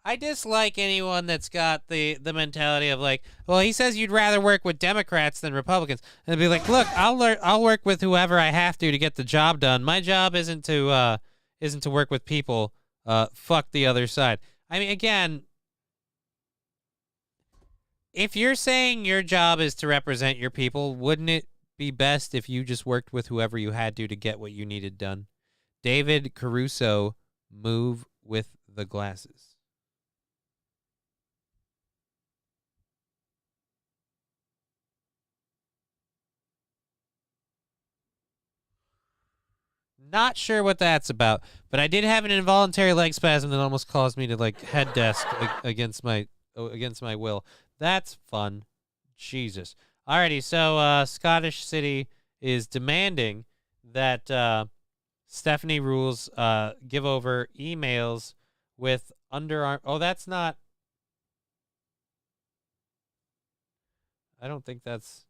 I dislike anyone that's got the mentality of like, well, he says you'd rather work with Democrats than Republicans, and be like, look, I'll work with whoever I have to get the job done. My job isn't to work with people. Fuck the other side. I mean, again, if you're saying your job is to represent your people, wouldn't it be best if you just worked with whoever you had to get what you needed done? David Caruso, move with the glasses. Not sure what that's about, but I did have an involuntary leg spasm that almost caused me to like head desk against my will. That's fun. Jesus. Alrighty, so Scottish City is demanding that Stephanie Rules give over emails with underarm. Oh, that's not. I don't think that's.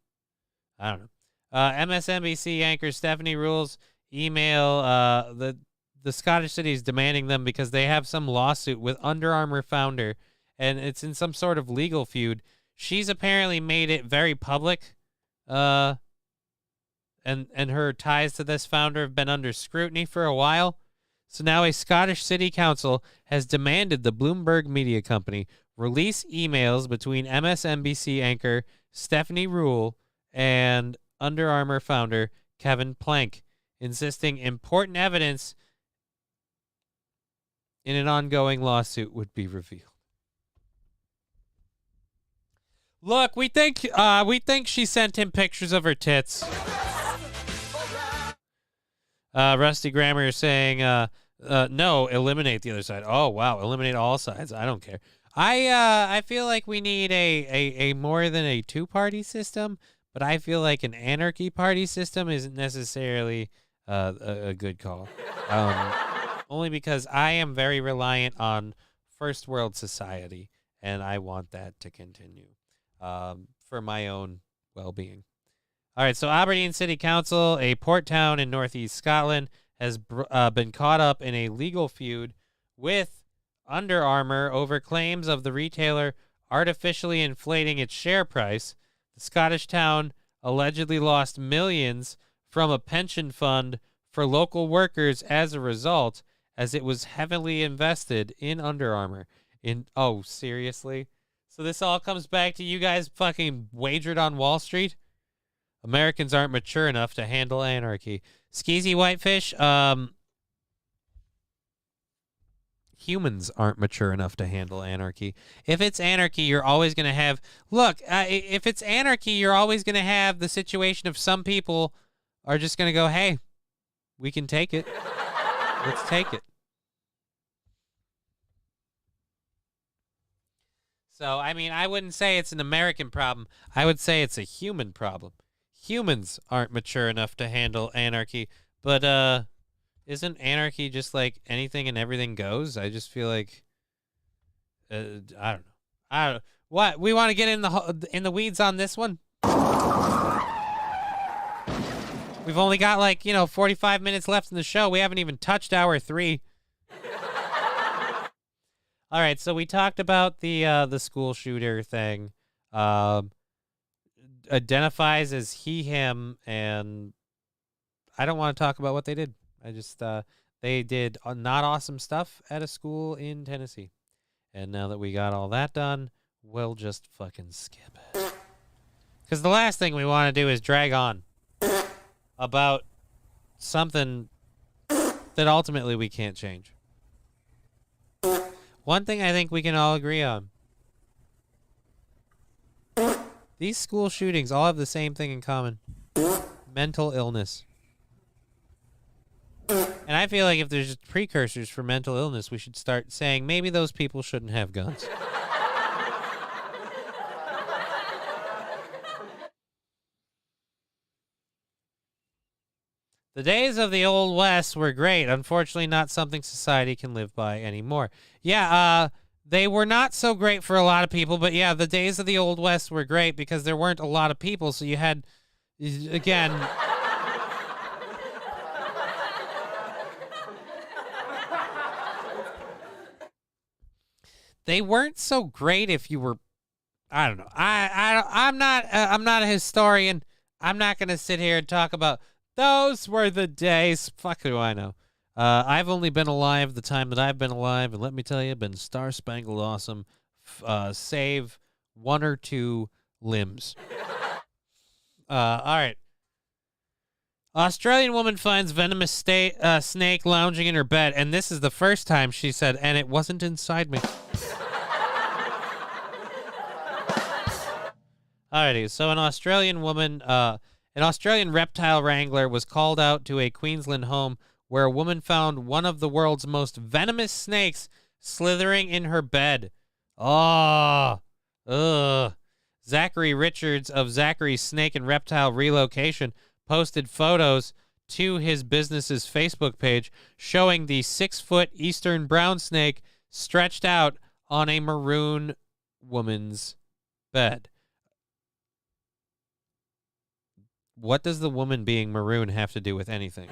I don't know. MSNBC anchor Stephanie Rules email the Scottish City is demanding them because they have some lawsuit with Under Armour founder, and it's in some sort of legal feud. She's apparently made it very public, and her ties to this founder have been under scrutiny for a while. So now a Scottish City Council has demanded the Bloomberg Media Company release emails between MSNBC anchor Stephanie Rule and Under Armour founder Kevin Plank, insisting important evidence in an ongoing lawsuit would be revealed. Look, we think she sent him pictures of her tits. Rusty Grammer is saying, no, eliminate the other side. Oh wow, eliminate all sides. I don't care. I feel like we need a more than a two-party system, but I feel like an anarchy party system isn't necessarily a good call. Only because I am very reliant on first world society, and I want that to continue for my own well-being. All right, so Aberdeen City Council, a port town in northeast Scotland, has been caught up in a legal feud with Under Armour over claims of the retailer artificially inflating its share price. The Scottish town allegedly lost millions from a pension fund for local workers as a result, as it was heavily invested in Under Armour. Oh, seriously? So this all comes back to you guys fucking wagered on Wall Street? Americans aren't mature enough to handle anarchy. Skeezy Whitefish, humans aren't mature enough to handle anarchy. If it's anarchy, you're always going to have... Look, if it's anarchy, you're always going to have the situation of some people are just going to go, hey, we can take it. Let's take it. So, I mean, I wouldn't say it's an American problem. I would say it's a human problem. Humans aren't mature enough to handle anarchy. But, isn't anarchy just like anything and everything goes? I just feel like, I don't know. What? We want to get in the weeds on this one? We've only got 45 minutes left in the show. We haven't even touched hour 3. All right, so we talked about the school shooter thing. Identifies as he, him, and I don't want to talk about what they did. I just they did not awesome stuff at a school in Tennessee. And now that we got all that done, we'll just fucking skip it. Because the last thing we want to do is drag on about something that ultimately we can't change. One thing I think we can all agree on. These school shootings all have the same thing in common. Mental illness. And And I feel like if there's precursors for mental illness, we should start saying maybe those people shouldn't have guns. The days of the Old West were great. Unfortunately, not something society can live by anymore. Yeah, they were not so great for a lot of people, but yeah, the days of the Old West were great because there weren't a lot of people, so you had, again... They weren't so great if you were, I don't know. I'm not a historian. I'm not going to sit here and talk about those were the days. Fuck do I know. I've only been alive the time that I've been alive, and let me tell you, been star-spangled awesome, save one or two limbs. All right. Australian woman finds venomous snake lounging in her bed, and this is the first time she said, and it wasn't inside me. Alrighty, so an Australian reptile wrangler was called out to a Queensland home where a woman found one of the world's most venomous snakes slithering in her bed. Ugh. Zachary Richards of Zachary's Snake and Reptile Relocation posted photos to his business's Facebook page showing the 6-foot eastern brown snake stretched out on a maroon woman's bed. What does the woman being maroon have to do with anything?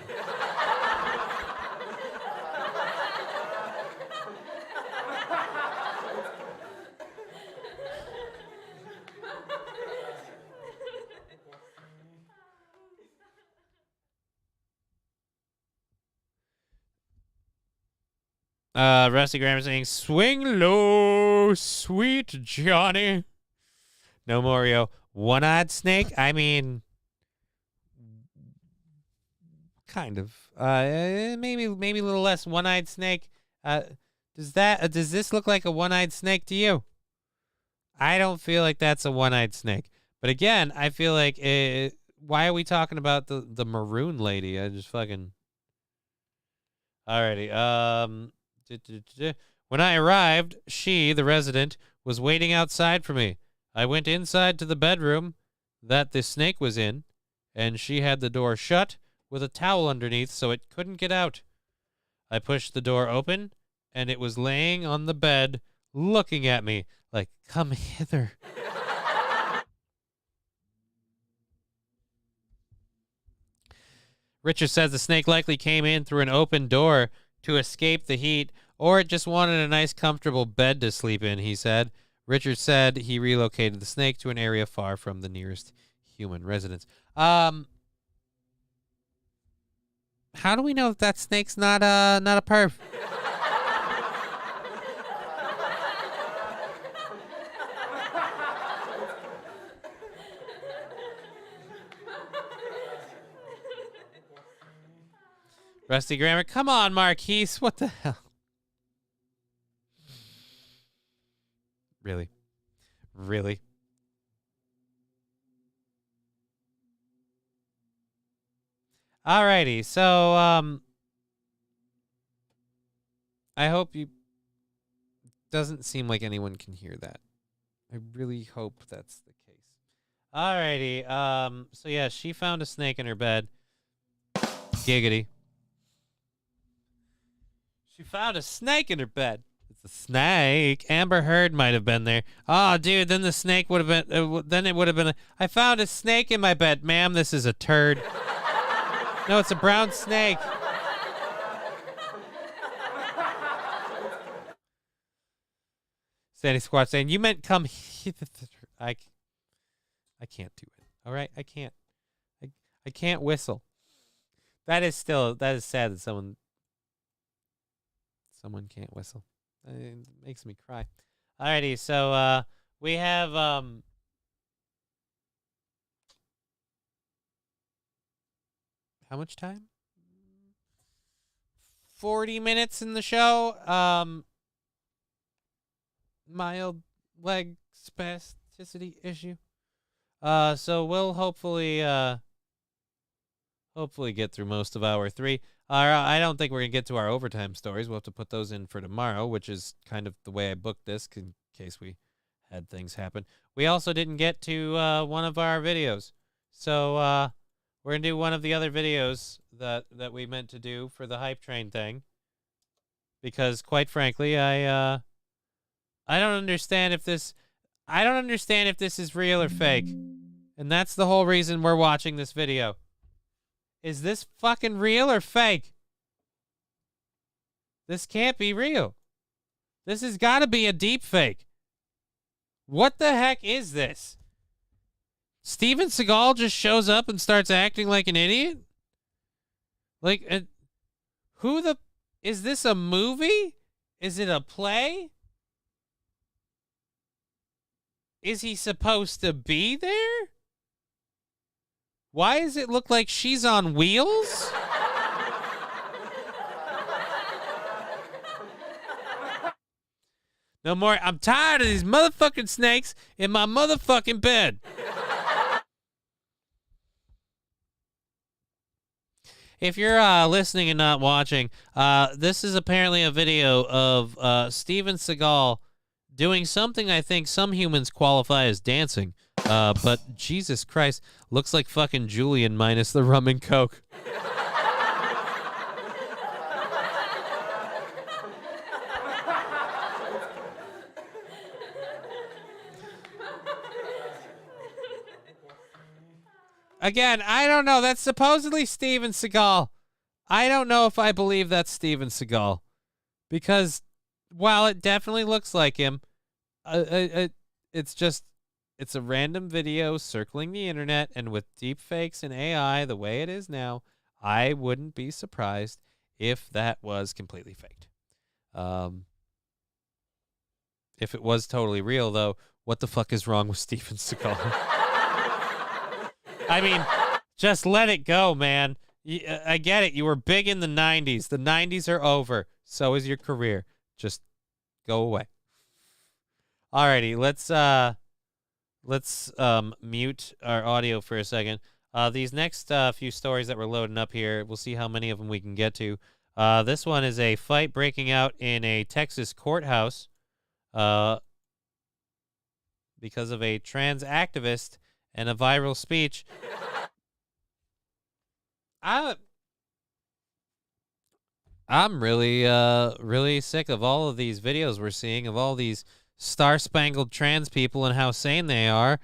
Rusty Graham saying, swing low, sweet Johnny. No Mario. One-eyed snake? I mean... Kind of. Maybe a little less one-eyed snake. Does this look like a one-eyed snake to you? I don't feel like that's a one-eyed snake. But again, I feel like why are we talking about the maroon lady? I just fucking. Alrighty. When I arrived, she, the resident, was waiting outside for me. I went inside to the bedroom that the snake was in, and she had the door shut with a towel underneath so it couldn't get out. I pushed the door open, and it was laying on the bed looking at me like, come hither. Richard says the snake likely came in through an open door to escape the heat, or it just wanted a nice, comfortable bed to sleep in, he said. Richard said he relocated the snake to an area far from the nearest human residence. How do we know that snake's not a perv? Rusty Grammar, come on, Marquise, what the hell? Really? Really? Alrighty, so, I hope you... Doesn't seem like anyone can hear that. I really hope that's the case. Alrighty, so yeah, she found a snake in her bed. Giggity. She found a snake in her bed. It's a snake. Amber Heard might have been there. Oh, dude, then the snake would have been... then it would have been... I found a snake in my bed. Ma'am, this is a turd. No, it's a brown snake. Sandy Squat saying, you meant come... I can't do it. All right? I can't. I can't whistle. That is sad that someone can't whistle. It makes me cry. Alrighty, so we have how much time? 40 minutes in the show. Mild leg spasticity issue. So we'll hopefully get through most of hour 3. I don't think we're going to get to our overtime stories. We'll have to put those in for tomorrow, which is kind of the way I booked this in case we had things happen. We also didn't get to one of our videos. So we're going to do one of the other videos that we meant to do for the hype train thing. Because quite frankly, I don't understand if this is real or fake. And that's the whole reason we're watching this video. Is this fucking real or fake? This can't be real. This has got to be a deep fake. What the heck is this? Steven Seagal just shows up and starts acting like an idiot? Like, is this a movie? Is it a play? Is he supposed to be there? Why does it look like she's on wheels? No more. I'm tired of these motherfucking snakes in my motherfucking bed. If you're listening and not watching, this is apparently a video of Steven Seagal doing something I think some humans qualify as dancing. But Jesus Christ, looks like fucking Julian minus the rum and coke. Again, I don't know. That's supposedly Steven Seagal. I don't know if I believe that's Steven Seagal. Because while it definitely looks like him, it's a random video circling the internet, and with deep fakes and AI the way it is now, I wouldn't be surprised if that was completely faked. If it was totally real, though, what the fuck is wrong with Steven Seagal? I mean, just let it go, man. I get it. You were big in the 90s. The 90s are over. So is your career. Just go away. Alrighty, let's mute our audio for a second. These next few stories that we're loading up here, we'll see how many of them we can get to. This one is a fight breaking out in a Texas courthouse because of a trans activist and a viral speech. I'm really sick of all of these videos we're seeing of all these star-spangled trans people and how sane they are,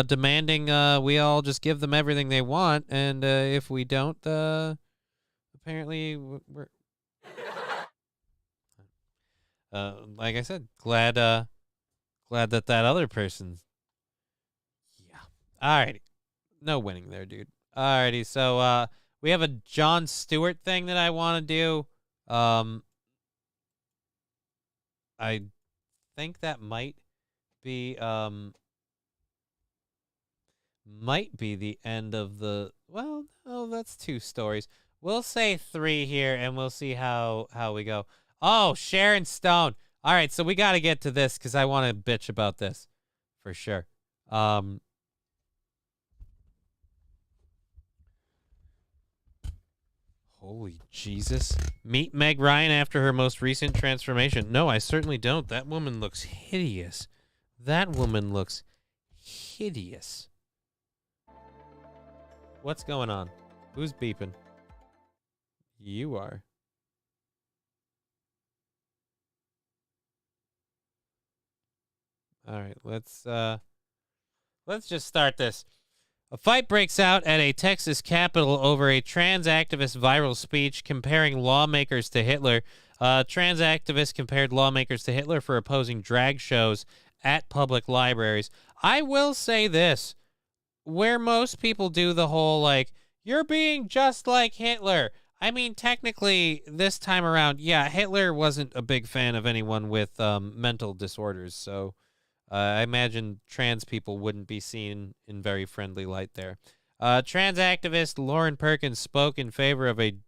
demanding we all just give them everything they want, and if we don't, apparently we're like I said, glad that other person. Yeah. Alrighty. No winning there, dude. Alrighty, so we have a Jon Stewart thing that I want to do. I think that might be the end of the. Well, no, that's 2 stories. We'll say 3 here, and we'll see how we go. Oh, Sharon Stone. All right, so we got to get to this because I want to bitch about this for sure. Holy Jesus. Meet Meg Ryan after her most recent transformation. No, I certainly don't. That woman looks hideous. That woman looks hideous. What's going on? Who's beeping? You are. All right, let's just start this. A fight breaks out at a Texas Capitol over a trans activist viral speech comparing lawmakers to Hitler. Trans activists compared lawmakers to Hitler for opposing drag shows at public libraries. I will say this, where most people do the whole, like, you're being just like Hitler. I mean, technically, this time around, yeah, Hitler wasn't a big fan of anyone with mental disorders, so I imagine trans people wouldn't be seen in very friendly light there. Trans activist Lauren Perkins spoke in favor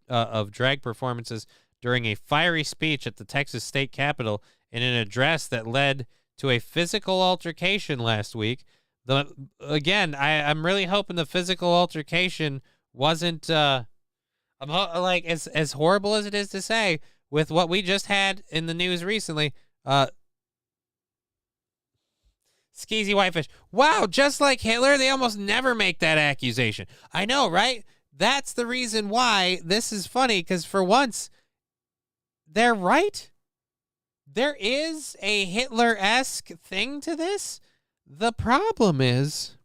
of drag performances during a fiery speech at the Texas State Capitol in an address that led to a physical altercation last week. I'm really hoping the physical altercation wasn't Like as horrible as it is to say, with what we just had in the news recently, skeezy whitefish. Wow, just like Hitler, they almost never make that accusation. I know, right? That's the reason why this is funny, because for once, they're right. There is a Hitler-esque thing to this. The problem is,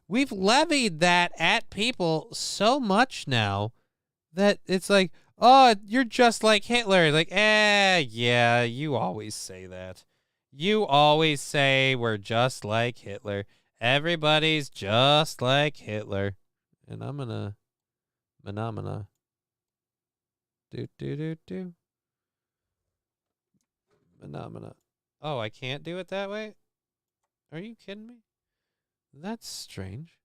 we've levied that at people so much now that it's like, oh, you're just like Hitler. Like, yeah, you always say that. You always say we're just like Hitler. Everybody's just like Hitler. And I'm gonna phenomena. Do. Phenomena. Oh, I can't do it that way? Are you kidding me? That's strange.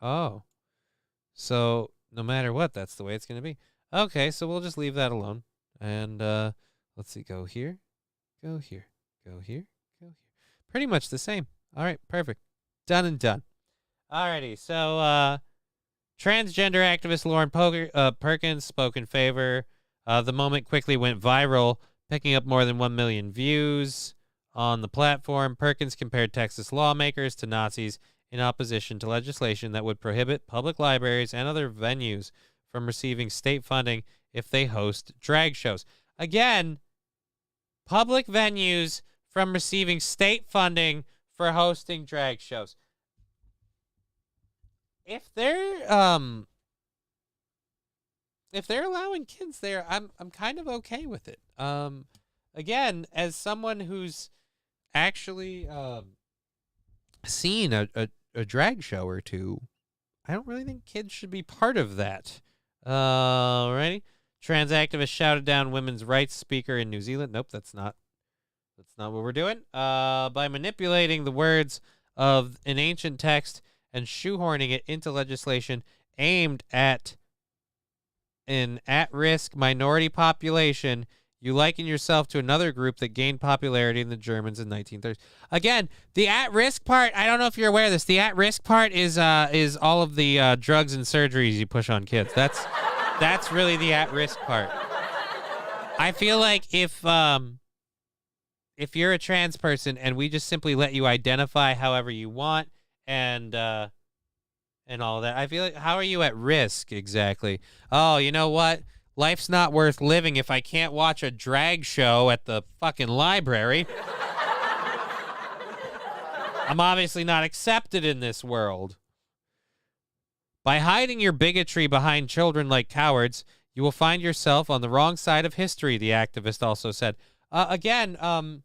Oh. So, no matter what, that's the way it's going to be. Okay, so we'll just leave that alone. And, let's see, go here, go here, go here, go here. Pretty much the same. All right, perfect. Done and done. Alrighty, so, transgender activist Lauren Perkins spoke in favor. The moment quickly went viral, picking up more than 1 million views on the platform. Perkins compared Texas lawmakers to Nazis in opposition to legislation that would prohibit public libraries and other venues from receiving state funding if they host drag shows. Again, public venues from receiving state funding for hosting drag shows. If they're allowing kids there, I'm kind of okay with it. Again, as someone who's actually seen a drag show or two, I don't really think kids should be part of that. Alrighty. Trans activist shouted down women's rights speaker in New Zealand. Nope, that's not what we're doing. By manipulating the words of an ancient text and shoehorning it into legislation aimed at an at-risk minority population, you liken yourself to another group that gained popularity in the Germans in 1930s. Again, the at-risk part, I don't know if you're aware of this. The at-risk part is all of the drugs and surgeries you push on kids. That's really the at-risk part. I feel like if you're a trans person and we just simply let you identify however you want and all that, I feel like, how are you at risk exactly? Oh, you know what? Life's not worth living if I can't watch a drag show at the fucking library. I'm obviously not accepted in this world. By hiding your bigotry behind children like cowards, you will find yourself on the wrong side of history, the activist also said. Again, they're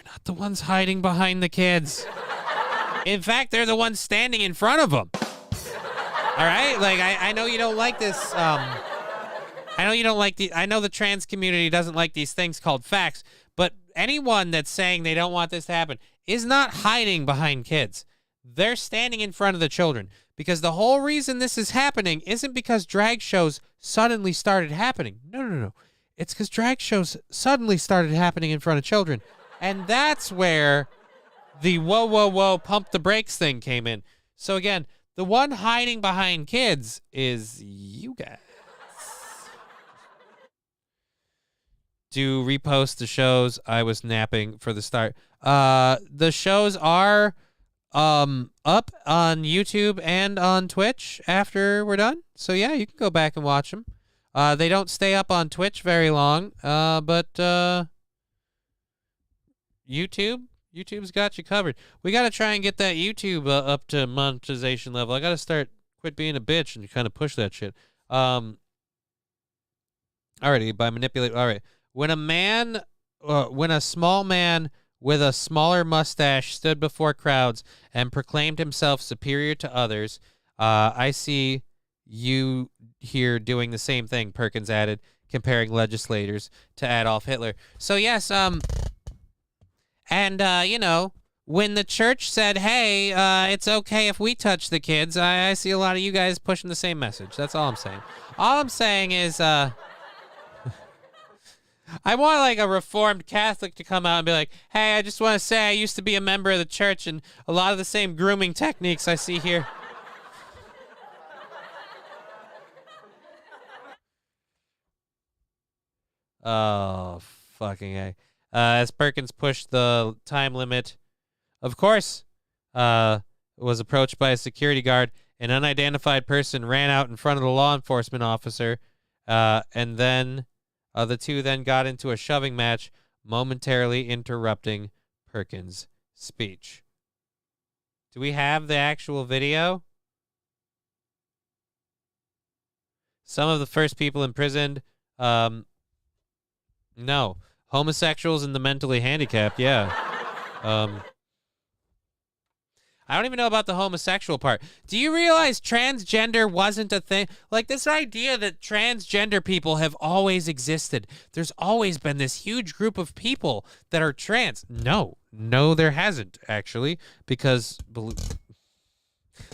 not the ones hiding behind the kids. In fact, they're the ones standing in front of them. All right? Like, I know you don't like this. I know the trans community doesn't like these things called facts, but anyone that's saying they don't want this to happen is not hiding behind kids. They're standing in front of the children, because the whole reason this is happening isn't because drag shows suddenly started happening. No. It's because drag shows suddenly started happening in front of children. And that's where the whoa, pump the brakes thing came in. So again, the one hiding behind kids is you guys. Do repost the shows. I was napping for the start. The shows are up on YouTube and on Twitch after we're done. So yeah, you can go back and watch them. They don't stay up on Twitch very long, but YouTube's got you covered. We got to try and get that YouTube up to monetization level. I got to quit being a bitch and kind of push that shit. Alrighty, by manipulate. All right. When a small man with a smaller mustache stood before crowds and proclaimed himself superior to others, I see you here doing the same thing, Perkins added, comparing legislators to Adolf Hitler. So yes, when the church said, hey, it's okay if we touch the kids, I see a lot of you guys pushing the same message. That's all I'm saying. All I'm saying is, I want like a Reformed Catholic to come out and be like, hey, I just want to say I used to be a member of the church, and a lot of the same grooming techniques I see here Oh, fucking A. As Perkins pushed the time limit, of course, was approached by a security guard. An unidentified person ran out in front of the law enforcement officer, and then the two then got into a shoving match, momentarily interrupting Perkins' speech. Do we have the actual video? Some of the first people imprisoned, no. Homosexuals and the mentally handicapped, yeah. I don't even know about the homosexual part. Do you realize transgender wasn't a thing? Like, this idea that transgender people have always existed. There's always been this huge group of people that are trans. No, there hasn't, actually, because...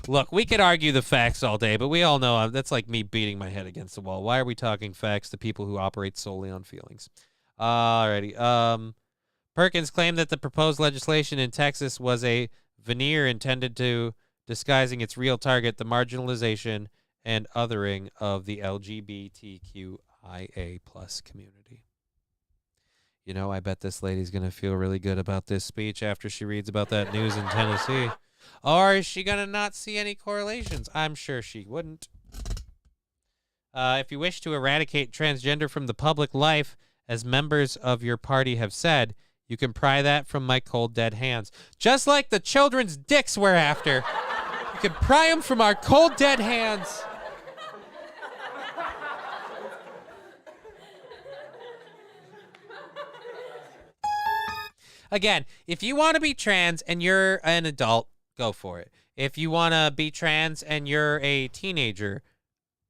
Look, we could argue the facts all day, but we all know that's like me beating my head against the wall. Why are we talking facts to people who operate solely on feelings? Alrighty. Perkins claimed that the proposed legislation in Texas was a veneer intended to disguising its real target, the marginalization and othering of the LGBTQIA+ community. You know, I bet this lady's going to feel really good about this speech after she reads about that news in Tennessee. Or is she going to not see any correlations? I'm sure she wouldn't. If you wish to eradicate transgender from the public life, as members of your party have said, you can pry that from my cold, dead hands. Just like the children's dicks we're after. You can pry them from our cold, dead hands. Again, if you want to be trans and you're an adult, go for it. If you want to be trans and you're a teenager,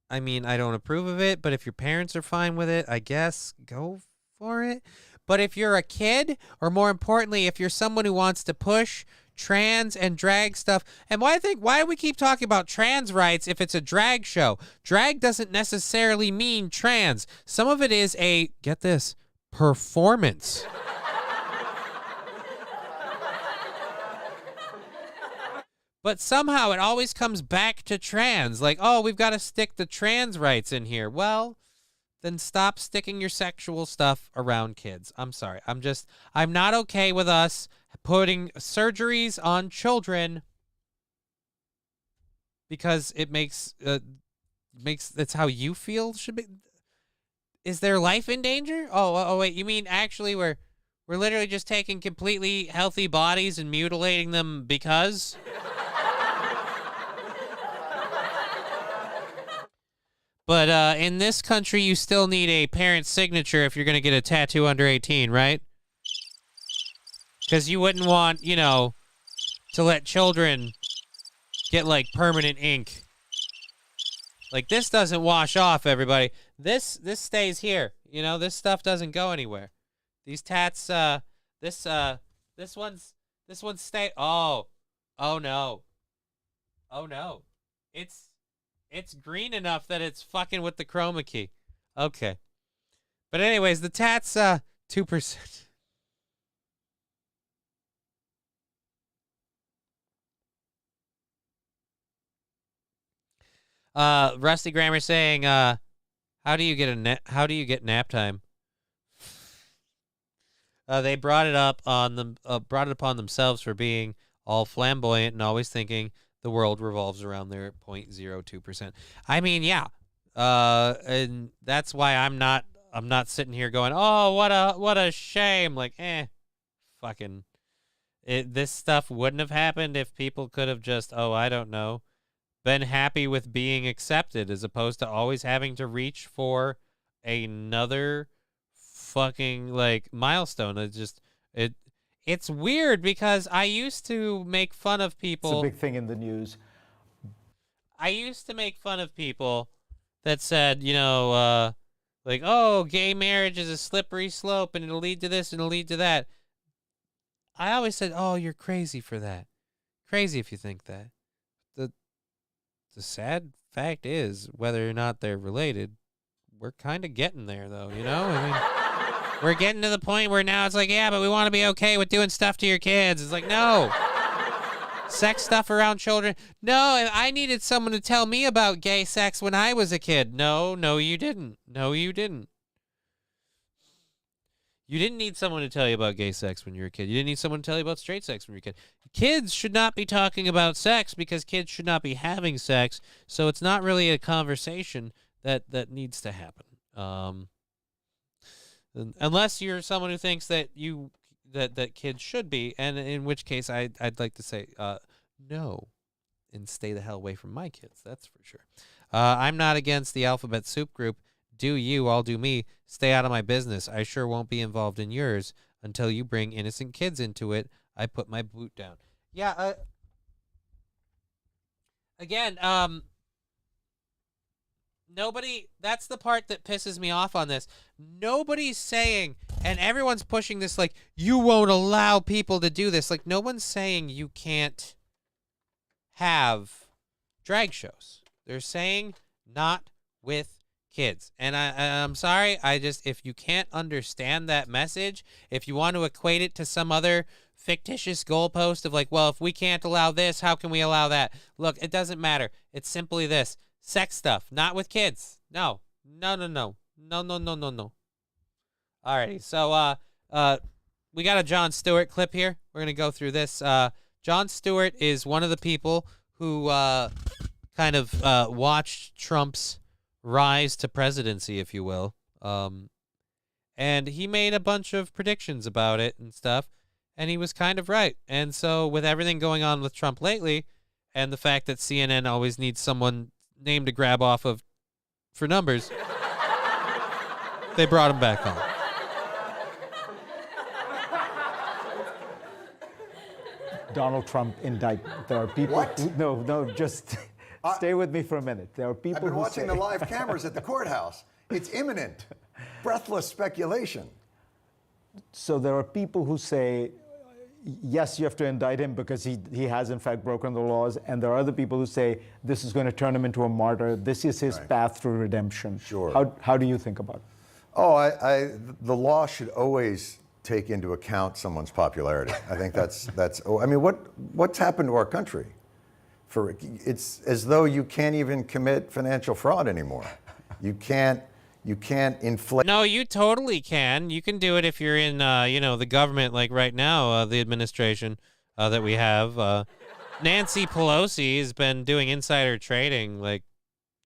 I mean, I don't approve of it, but if your parents are fine with it, I guess go for it. But if you're a kid, or more importantly, if you're someone who wants to push trans and drag stuff, and why do we keep talking about trans rights if it's a drag show? Drag doesn't necessarily mean trans. Some of it is a, get this, performance. But somehow it always comes back to trans. Like, oh, we've got to stick the trans rights in here. Well, then stop sticking your sexual stuff around kids. I'm sorry. I'm not okay with us putting surgeries on children because it makes that's how you feel should be. Is their life in danger? Oh, wait, you mean actually we're literally just taking completely healthy bodies and mutilating them because? But in this country, you still need a parent's signature if you're going to get a tattoo under 18, right? Because you wouldn't want, to let children get, like, permanent ink. Like, this doesn't wash off, everybody. This stays here. This stuff doesn't go anywhere. These tats, this one's stay. Oh no. Oh, no. It's green enough that it's fucking with the chroma key. Okay. But anyways, the tats, 2%. Rusty Grammar saying, how do you get nap time? They brought it upon themselves for being all flamboyant and always thinking the world revolves around their 0.02%. I mean, yeah. And that's why I'm not sitting here going, "Oh, what a shame." Like, fucking this stuff wouldn't have happened if people could have just, I don't know, been happy with being accepted as opposed to always having to reach for another fucking like milestone. It's weird because I used to make fun of people. It's a big thing in the news. I used to make fun of people that said, like, oh, gay marriage is a slippery slope and it'll lead to this and it'll lead to that. I always said, oh, you're crazy for that. Crazy if you think that. The sad fact is, whether or not they're related, we're kind of getting there, though, I mean... We're getting to the point where now it's like, yeah, but we want to be okay with doing stuff to your kids. It's like, no. Sex stuff around children. No, I needed someone to tell me about gay sex when I was a kid. No, you didn't. No, you didn't. You didn't need someone to tell you about gay sex when you were a kid. You didn't need someone to tell you about straight sex when you were a kid. Kids should not be talking about sex because kids should not be having sex. So it's not really a conversation that needs to happen. Unless you're someone who thinks that that kids should be, and in which case I'd like to say no, and stay the hell away from my kids. That's for sure. I'm not against the Alphabet Soup Group. Do you, I'll do me. Stay out of my business. I sure won't be involved in yours until you bring innocent kids into it. I put my boot down. Yeah. Again, nobody, that's the part that pisses me off on this. Nobody's saying, and everyone's pushing this like, you won't allow people to do this. Like, no one's saying you can't have drag shows. They're saying not with kids. And I'm sorry, if you can't understand that message, if you want to equate it to some other fictitious goalpost of like, well, if we can't allow this, how can we allow that? Look, it doesn't matter. It's simply this. Sex stuff, not with kids. No. Alrighty, so we got a Jon Stewart clip here. We're going to go through this. Jon Stewart is one of the people who kind of watched Trump's rise to presidency, if you will. And he made a bunch of predictions about it and stuff, and he was kind of right. And so with everything going on with Trump lately, and the fact that CNN always needs someone name to grab off of for numbers, they brought him back on. Donald Trump indictment. There are people. What? No, just stay with me for a minute. There are people I've been who watching say, the live cameras at the courthouse. It's imminent. Breathless speculation. So there are people who say, yes, you have to indict him because he has in fact broken the laws, and there are other people who say this is going to turn him into a martyr. This is his path through redemption. Sure. How do you think about it? Oh, the law should always take into account someone's popularity. I think that's. I mean, what's happened to our country? It's as though you can't even commit financial fraud anymore. You can't inflate. No, you totally can. You can do it if you're in, the government, like right now, the administration that we have. Nancy Pelosi has been doing insider trading like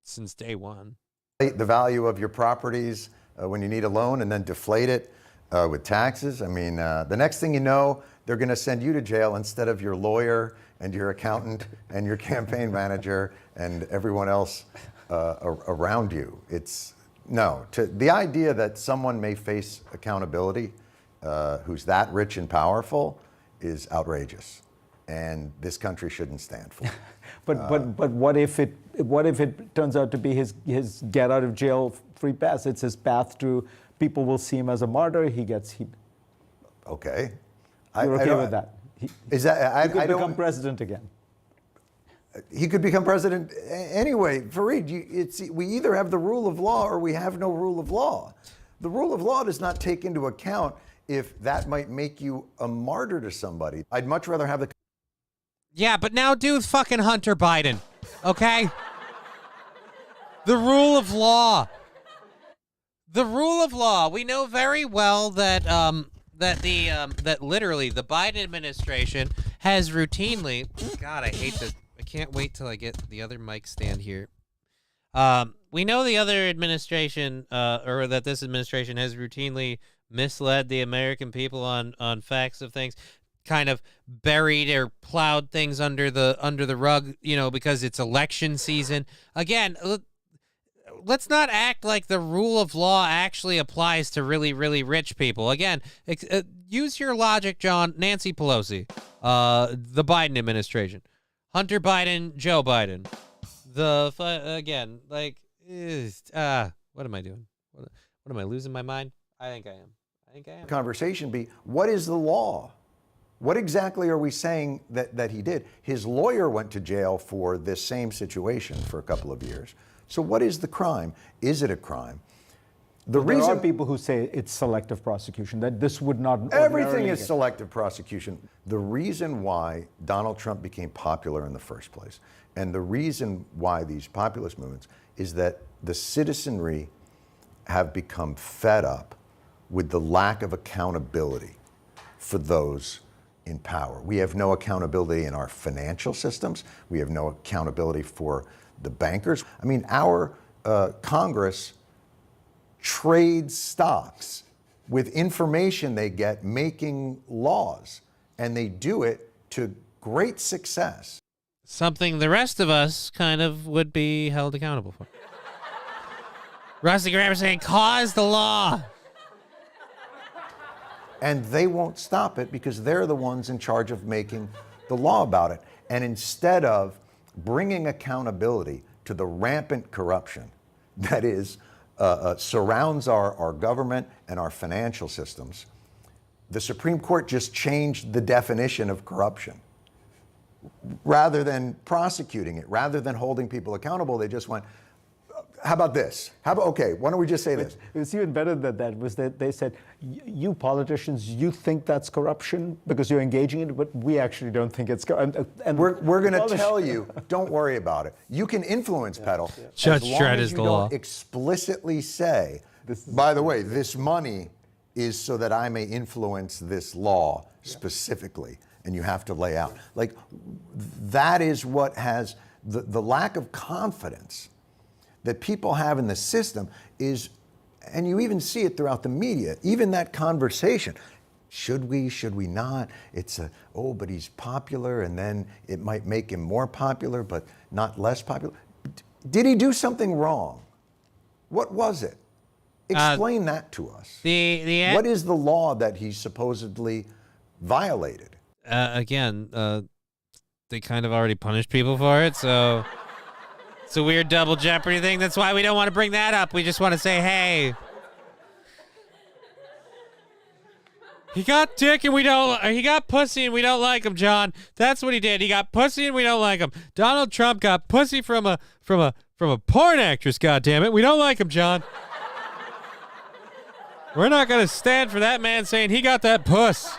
since day one. The value of your properties when you need a loan and then deflate it with taxes. I mean, the next thing you know, they're going to send you to jail instead of your lawyer and your accountant and your campaign manager and everyone else around you. The idea that someone may face accountability who's that rich and powerful is outrageous, and this country shouldn't stand for it. But what if it turns out to be his get out of jail free pass? It's his path to, people will see him as a martyr. Okay. You're okay with that? He could become president again. He could become president anyway. Fareed, we either have the rule of law or we have no rule of law. The rule of law does not take into account if that might make you a martyr to somebody. I'd much rather have the... Yeah, but now do fucking Hunter Biden, okay? The rule of law. The rule of law. We know very well that that literally the Biden administration has routinely... God, I hate this. I can't wait till I get the other mic stand here. We know the other administration, or that this administration has routinely misled the American people on facts of things, kind of buried or plowed things under the rug, because it's election season. Again, let's not act like the rule of law actually applies to really, really rich people. Again, use your logic, John. Nancy Pelosi, the Biden administration. Hunter Biden, Joe Biden. What am I doing? What am I losing my mind? I think I am. Conversation be, what is the law? What exactly are we saying that he did? His lawyer went to jail for this same situation for a couple of years. So what is the crime? Is it a crime? There are people who say it's selective prosecution, that this would not... Everything is selective prosecution. The reason why Donald Trump became popular in the first place, and the reason why these populist movements, is that the citizenry have become fed up with the lack of accountability for those in power. We have no accountability in our financial systems. We have no accountability for the bankers. I mean, our Congress trades stocks with information they get making laws, and they do it to great success. Something the rest of us kind of would be held accountable for. Rusty Graham saying, cause the law. And they won't stop it because they're the ones in charge of making the law about it. And instead of bringing accountability to the rampant corruption that is surrounds our government and our financial systems, the Supreme Court just changed the definition of corruption. Rather than prosecuting it, rather than holding people accountable, they just went, how about this? Okay, why don't we just say this? It was even better than that, was that they said, you politicians, you think that's corruption because you're engaging in it, but we actually don't think it's corruption. And we're going to tell you, don't worry about it. You can influence peddle Judge as long Dredd as is you the don't law. explicitly say, by the way, this money is so that I may influence this law specifically, and you have to lay out. Like, that is what has the lack of confidence that people have in the system is, and you even see it throughout the media, even that conversation. Should we not? It's but he's popular, and then it might make him more popular, but not less popular. Did he do something wrong? What was it? Explain that to us. What is the law that he supposedly violated? Again, they kind of already punished people for it, so it's a weird double jeopardy thing. That's why we don't want to bring that up. We just want to say, hey, he got dick and he got pussy and we don't like him, John. That's what he did. He got pussy and we don't like him. Donald Trump got pussy from a porn actress, goddammit. We don't like him, John. We're not going to stand for that man saying he got that puss.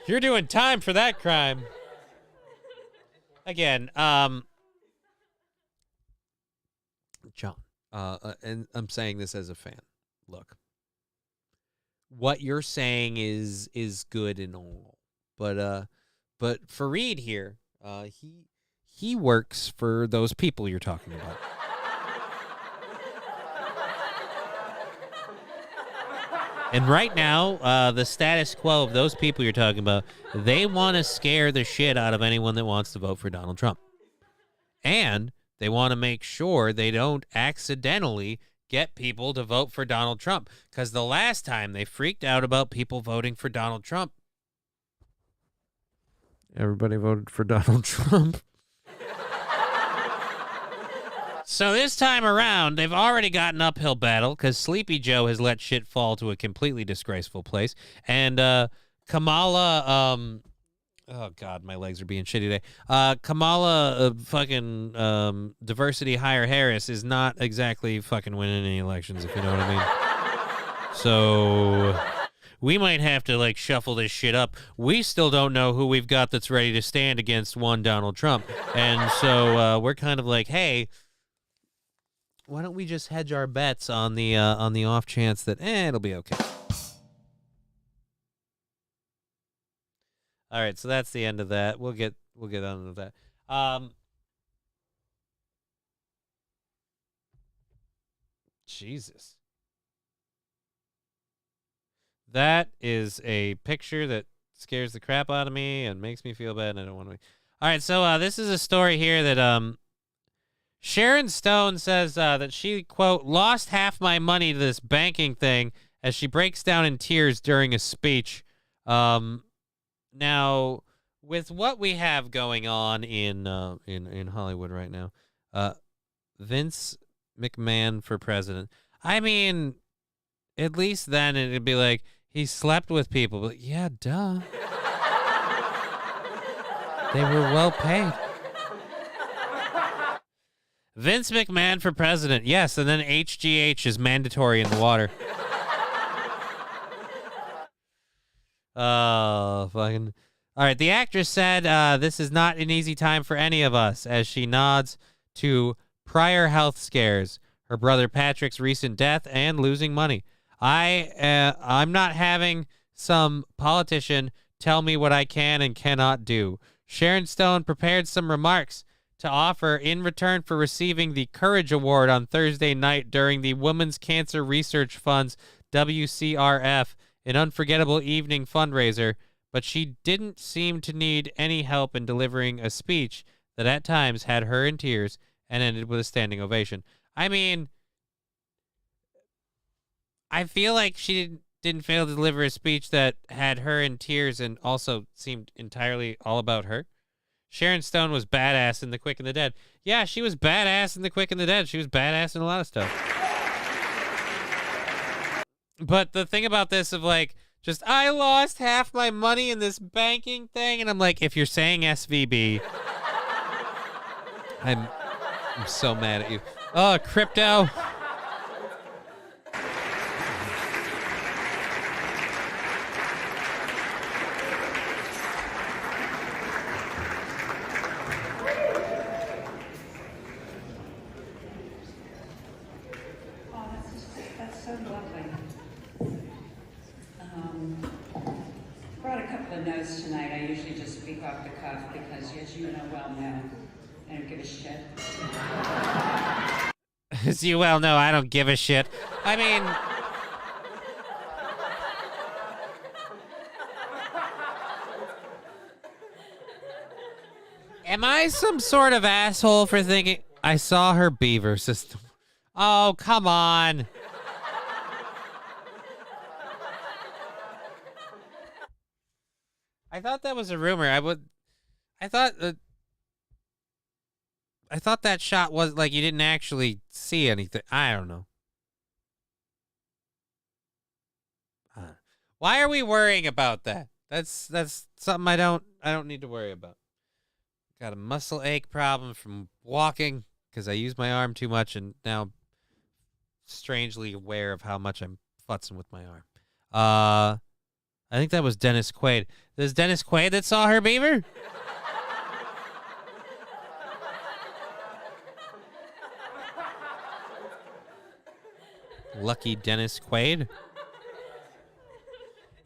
You're doing time for that crime. Again, John, and I'm saying this as a fan. Look, what you're saying is good and all, but Fareed here, he works for those people you're talking about. And right now, the status quo of those people you're talking about, they want to scare the shit out of anyone that wants to vote for Donald Trump. And they want to make sure they don't accidentally get people to vote for Donald Trump. Because the last time they freaked out about people voting for Donald Trump, everybody voted for Donald Trump. So this time around, they've already got an uphill battle because Sleepy Joe has let shit fall to a completely disgraceful place. And Kamala, oh, God, my legs are being shitty today. Kamala diversity hire Harris is not exactly fucking winning any elections, if you know what I mean. So we might have to, shuffle this shit up. We still don't know who we've got that's ready to stand against one Donald Trump. And so we're kind of like, hey, why don't we just hedge our bets on the off chance that it'll be okay. All right, so that's the end of that. We'll get on to that. Jesus. That is a picture that scares the crap out of me and makes me feel bad, and I don't want to. All right, so this is a story here that Sharon Stone says that she, quote, lost half my money to this banking thing as she breaks down in tears during a speech. Now, with what we have going on in Hollywood right now, Vince McMahon for president. I mean, at least then it'd be like he slept with people. But yeah, duh. They were well paid. Vince McMahon for president, yes, and then HGH is mandatory in the water. Oh, fucking. All right, the actress said this is not an easy time for any of us as she nods to prior health scares. her brother Patrick's recent death, and losing money. I'm not having some politician tell me what I can and cannot do. Sharon Stone prepared some remarks to offer in return for receiving the Courage Award on Thursday night during the Women's Cancer Research Fund's WCRF, an unforgettable evening fundraiser, but she didn't seem to need any help in delivering a speech that at times had her in tears and ended with a standing ovation. I mean, I feel like she didn't fail to deliver a speech that had her in tears and also seemed entirely all about her. Sharon Stone was badass in The Quick and the Dead. Yeah, she was badass in The Quick and the Dead. She was badass in a lot of stuff. But the thing about this of like, just, I lost half my money in this banking thing. And I'm like, if you're saying SVB, I'm so mad at you. Oh, crypto. That's so lovely. Brought a couple of notes tonight. I usually just speak off the cuff because, as you well know, I don't give a shit. As you well know, I don't give a shit. I mean, am I some sort of asshole for thinking I saw her beaver system? Oh, come on. I thought that was a rumor. I thought that shot was like you didn't actually see anything. I don't know. Why are we worrying about that? That's something I don't need to worry about. Got a muscle ache problem from walking because I use my arm too much, and now I'm strangely aware of how much I'm futzing with my arm. I think that was Dennis Quaid. Is Dennis Quaid that saw her beaver? Lucky Dennis Quaid.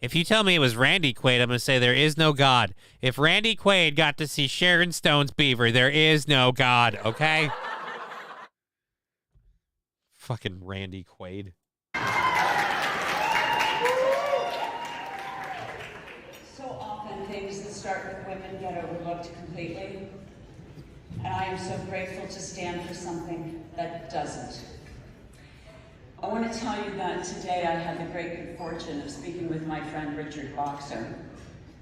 If you tell me it was Randy Quaid, I'm going to say there is no God. If Randy Quaid got to see Sharon Stone's beaver, there is no God, okay? Fucking Randy Quaid. So often things that start with women get overlooked completely. And I am so grateful to stand for something that doesn't. I want to tell you that today I had the great good fortune of speaking with my friend Richard Boxer,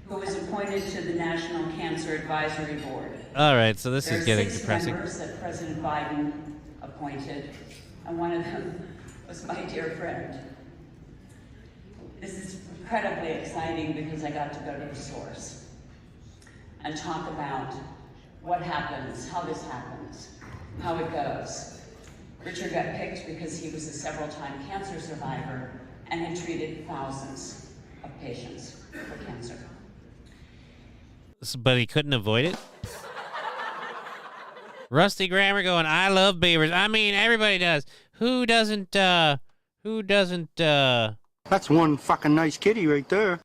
who was appointed to the National Cancer Advisory Board. All right, so this is getting There are 6 depressing. members that President Biden appointed, and one of them was my dear friend. This is incredibly exciting because I got to go to the source and talk about what happens, how this happens, how it goes. Richard got picked because he was a several-time cancer survivor and had treated thousands of patients for cancer. But he couldn't avoid it? Rusty Grammer going, I love beavers. I mean, everybody does. Who doesn't? That's one fucking nice kitty right there.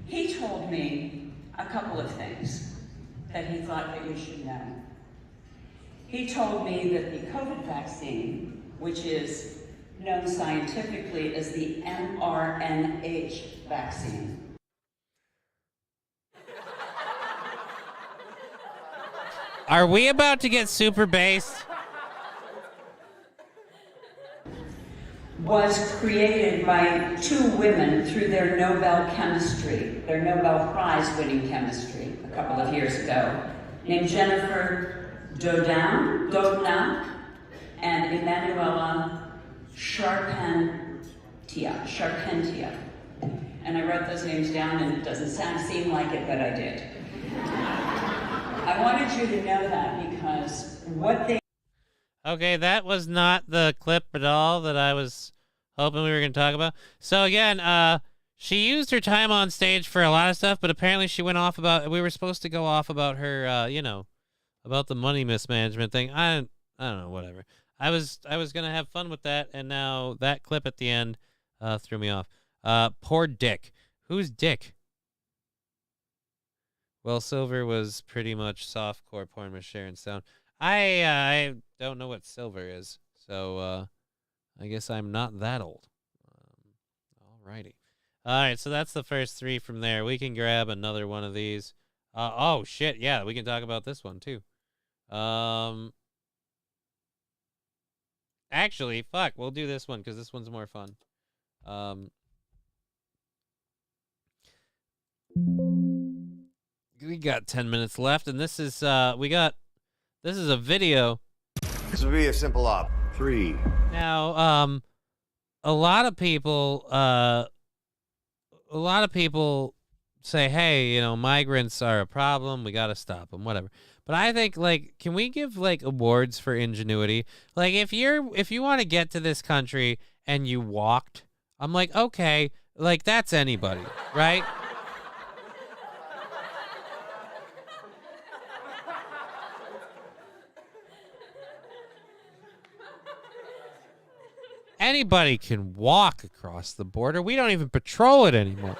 He told me a couple of things that he thought that you should know. He told me that the COVID vaccine, which is known scientifically as the mRNA vaccine, Are we about to get super based? was created by 2 women through their Nobel chemistry, their Nobel Prize-winning chemistry a couple of years ago, named Jennifer Doudna and Emanuela Charpentier. And I wrote those names down, and it doesn't seem like it, but I did. I wanted you to know that because what they... Okay, that was not the clip at all that I was hoping we were going to talk about. So again, she used her time on stage for a lot of stuff, but apparently she went off about, we were supposed to go off about her, about the money mismanagement thing. I don't know, whatever. I was gonna have fun with that, and now that clip at the end threw me off. Poor Dick. Who's Dick? Well, Silver was pretty much softcore porn with Sharon Stone. I don't know what Silver is, so I guess I'm not that old. Alrighty. All right, so that's the first 3 from there. We can grab another one of these. Oh shit, yeah, we can talk about this one too. Actually, fuck, we'll do this one because this one's more fun. We got 10 minutes left, and this is this is a video. This would be a simple op. 3. Now, a lot of people say, hey, you know, migrants are a problem. We got to stop them, whatever. But I think, like, can we give, like, awards for ingenuity? Like, if you want to get to this country and you walked, I'm like, okay, like, that's anybody, right? Anybody can walk across the border. We don't even patrol it anymore.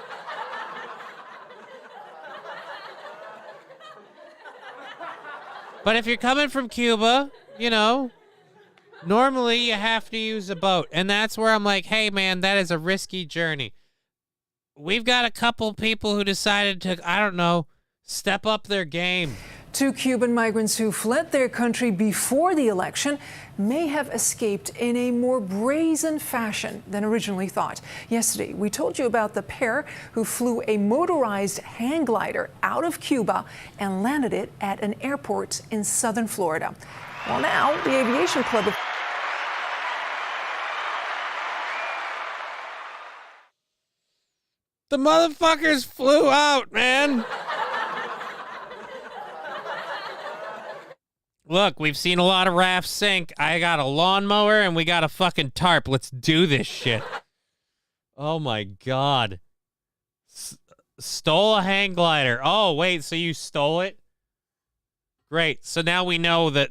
But if you're coming from Cuba, you know, normally you have to use a boat. And that's where I'm like, hey, man, that is a risky journey. We've got a couple people who decided to, I don't know, step up their game. 2 Cuban migrants who fled their country before the election may have escaped in a more brazen fashion than originally thought. Yesterday, we told you about the pair who flew a motorized hang glider out of Cuba and landed it at an airport in southern Florida. Well, now the Aviation Club of The motherfuckers flew out, man. Look, we've seen a lot of rafts sink. I got a lawnmower and we got a fucking tarp. Let's do this shit. Oh my God. Stole a hang glider. Oh, wait, so you stole it? Great. So now we know that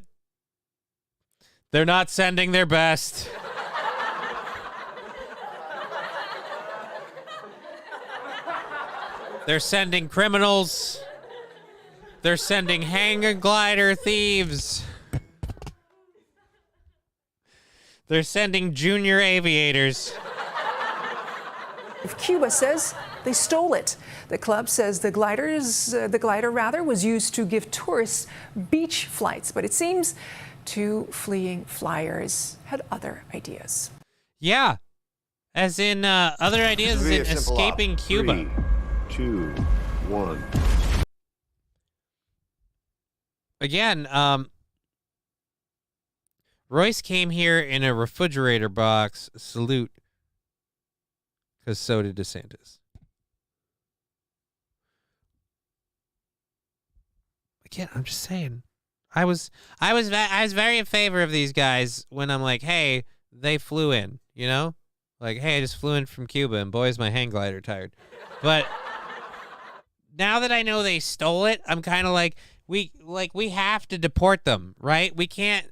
they're not sending their best. They're sending criminals. They're sending hang glider thieves. They're sending junior aviators. Cuba says they stole it. The club says the glider was used to give tourists beach flights, but it seems 2 fleeing flyers had other ideas. Yeah, as in other ideas in escaping Cuba. 3, 2, 1. Again, Royce came here in a refrigerator box. Salute. Because so did DeSantis. Again, I'm just saying. I was very in favor of these guys when I'm like, hey, they flew in, you know? Like, hey, I just flew in from Cuba and boy, is my hang glider tired. But now that I know they stole it, I'm kind of like, we have to deport them, right? We can't,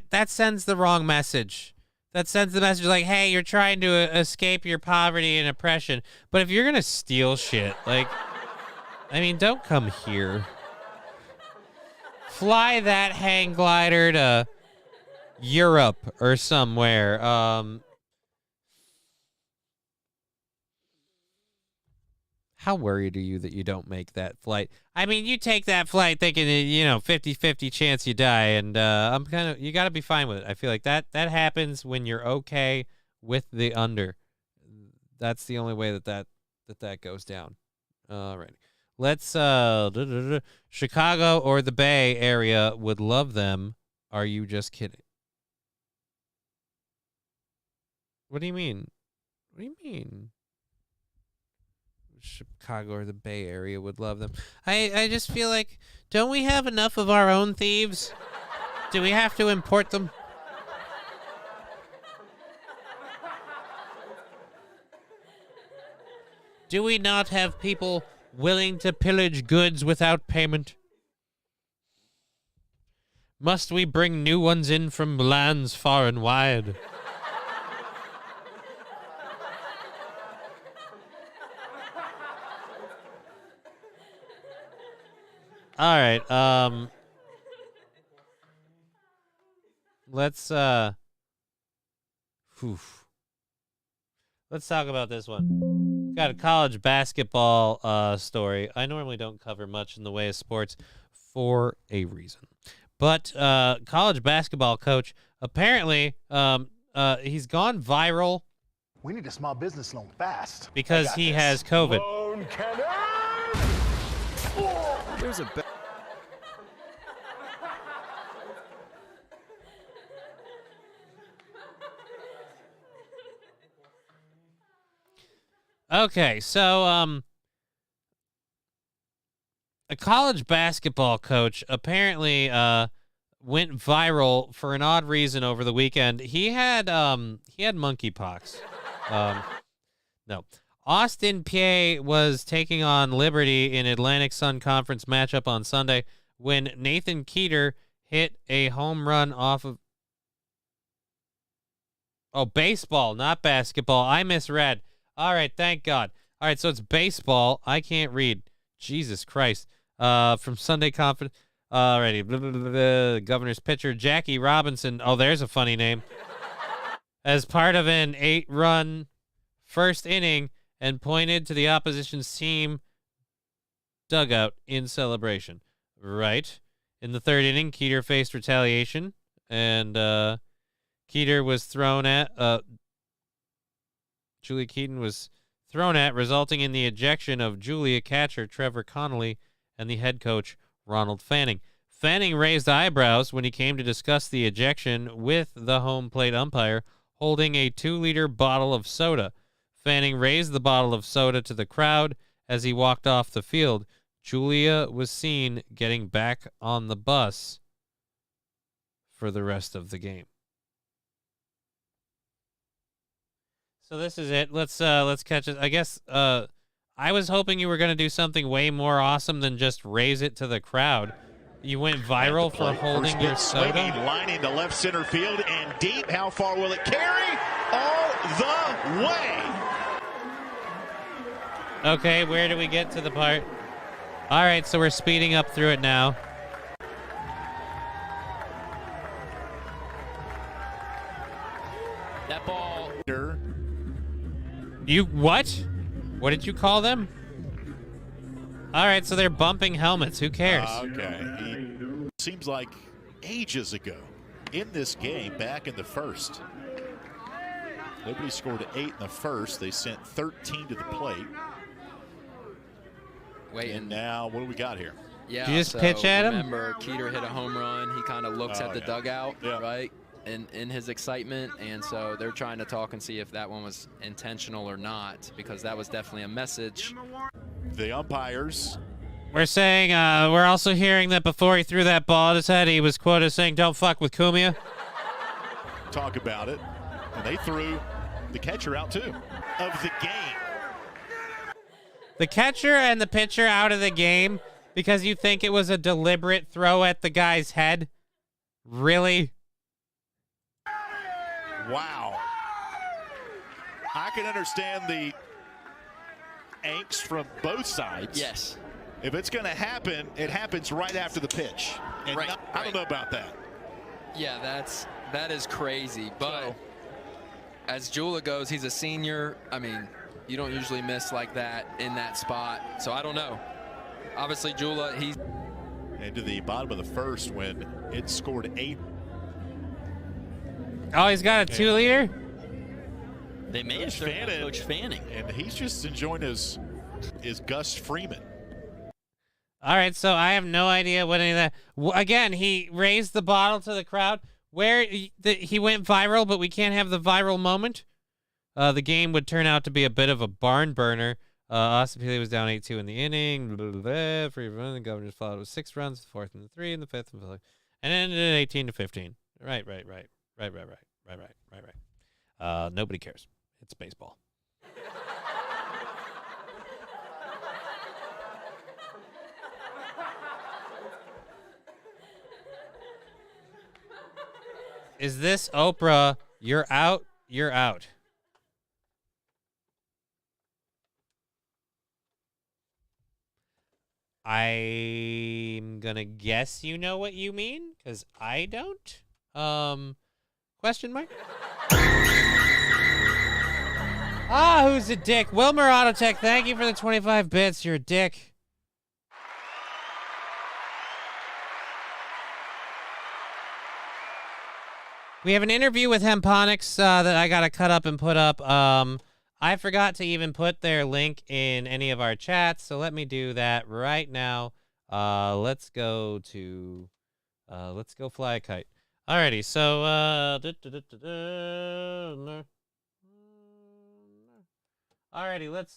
that sends the wrong message. That sends the message like, hey, you're trying to escape your poverty and oppression. But if you're going to steal shit, like, I mean, don't come here. Fly that hang glider to Europe or somewhere. How worried are you that you don't make that flight? I mean, you take that flight thinking, 50-50 chance you die, and you got to be fine with it. I feel like that happens when you're okay with the under. That's the only way that goes down. All right. Let's Chicago or the Bay Area would love them. Are you just kidding? What do you mean? What do you mean? Chicago or the Bay Area would love them. I just feel like, don't we have enough of our own thieves? Do we have to import them? Do we not have people willing to pillage goods without payment? Must we bring new ones in from lands far and wide? All right. Let's let's talk about this one. Got a college basketball story. I normally don't cover much in the way of sports for a reason. But college basketball coach, apparently he's gone viral. We need a small business loan fast. Because he has COVID. Loan cannon! There's a Okay, so a college basketball coach apparently went viral for an odd reason over the weekend. He had monkeypox. No. Austin Peay was taking on Liberty in Atlantic Sun Conference matchup on Sunday when Nathan Keeter hit a home run off of baseball, not basketball. I misread. All right, thank God. All right, so it's baseball. I can't read. Jesus Christ. From Sunday Conference. Alrighty. The Governor's pitcher, Jackie Robinson. Oh, there's a funny name. As part of an 8-run first inning and pointed to the opposition's team dugout in celebration. Right. In the third inning, Keeter faced retaliation, and Keeter was thrown at. Julia Keaton was thrown at, resulting in the ejection of Julia catcher Trevor Connolly and the head coach Ronald Fanning. Fanning raised eyebrows when he came to discuss the ejection with the home plate umpire, holding a 2-liter bottle of soda. Fanning raised the bottle of soda to the crowd as he walked off the field. Julia was seen getting back on the bus for the rest of the game. So this is it. Let's catch it. I guess I was hoping you were going to do something way more awesome than just raise it to the crowd. You went viral for holding your soda. Lining to left center field and deep. How far will it carry? All the way. Okay, where do we get to the part? All right, so we're speeding up through it now. that ball. You what? What did you call them? All right, so they're bumping helmets. Who cares? Okay. Seems like ages ago in this game, back in the first. Liberty scored 8 in the first. They sent 13 to the plate. Wait, and now what do we got here? Yeah, did you just pitch at him? Remember, Keeter hit a home run. He kind of looks at the dugout, right, in his excitement, and so they're trying to talk and see if that one was intentional or not, because that was definitely a message. The umpires. We're saying, we're also hearing that before he threw that ball at his head, he was quoted saying, "Don't fuck with Cumia." Talk about it. And they threw the catcher out, too, of the game. The catcher and the pitcher out of the game because you think it was a deliberate throw at the guy's head? Really? Wow. I can understand the angst from both sides. Yes. If it's going to happen, it happens right after the pitch. And I don't know about that. Yeah, that is crazy. But as Jula goes, he's a senior. I mean, you don't usually miss like that in that spot. So I don't know. Obviously, Jula, he's into the bottom of the first when it scored 8. Oh, he's got a 2-liter? They may have started Coach Fanning. And he's just enjoying his Gus Freeman. All right, so I have no idea what any of that. Again, he raised the bottle to the crowd. Where he went viral, but we can't have the viral moment. The game would turn out to be a bit of a barn burner. Austin Peay was down 8-2 in the inning. Blah, blah, blah, free run. The Governors followed with 6 runs, the 4th and the 3, and the 5th and 5th, and ended at 18-15. Right. Nobody cares. It's baseball. Is this Oprah? You're out. You're out. I'm gonna guess you know what you mean, because I don't. Question mark? Ah, who's a dick? Wilmer Autotech, thank you for the 25 bits. You're a dick. We have an interview with Hemponics that I got to cut up and put up. I forgot to even put their link in any of our chats, so let me do that right now. Let's go fly a kite. Alrighty, so alrighty, let's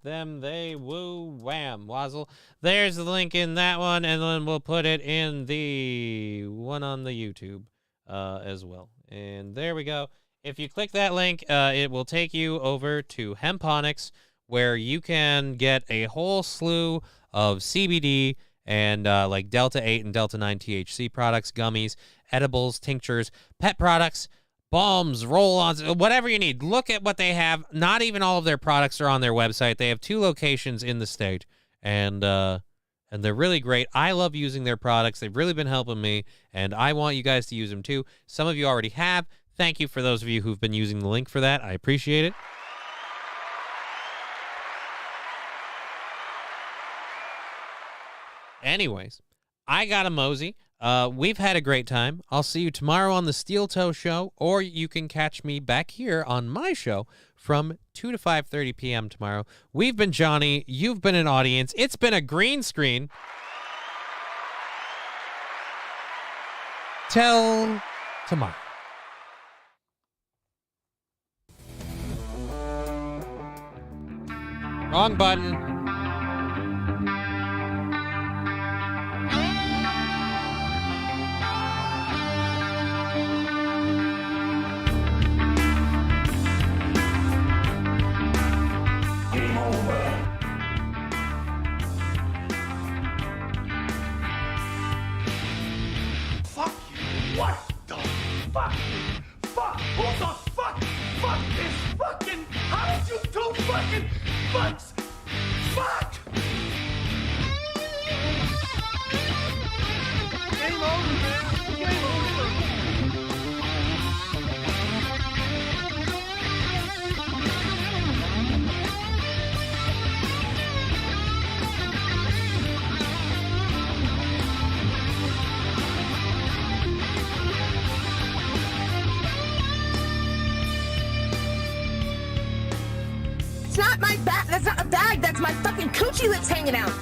them they woo wham wazzle. There's the link in that one, and then we'll put it in the one on the YouTube as well. And there we go. If you click that link, it will take you over to Hemponics, where you can get a whole slew of CBD and like Delta 8 and Delta 9 THC products, gummies, edibles, tinctures, pet products, balms, roll-ons, whatever you need. Look at what they have. Not even all of their products are on their website. They have 2 locations in the state, and they're really great. I love using their products. They've really been helping me, and I want you guys to use them too. Some of you already have. Thank you for those of you who've been using the link for that. I appreciate it. Anyways, I got a mosey. We've had a great time. I'll see you tomorrow on the Steel Toe Show, or you can catch me back here on my show from 2 to 5:30 p.m. tomorrow. We've been Johnny. You've been an audience. It's been a green screen. Till tomorrow. Wrong button. Fuck you. What the fuck? Fuck. Who the fuck? Fuck this fucking. How did you do fucking fucks? Fuck! Game over, man. Game over. It's not my bag. That's not a bag. That's my fucking coochie lips hanging out.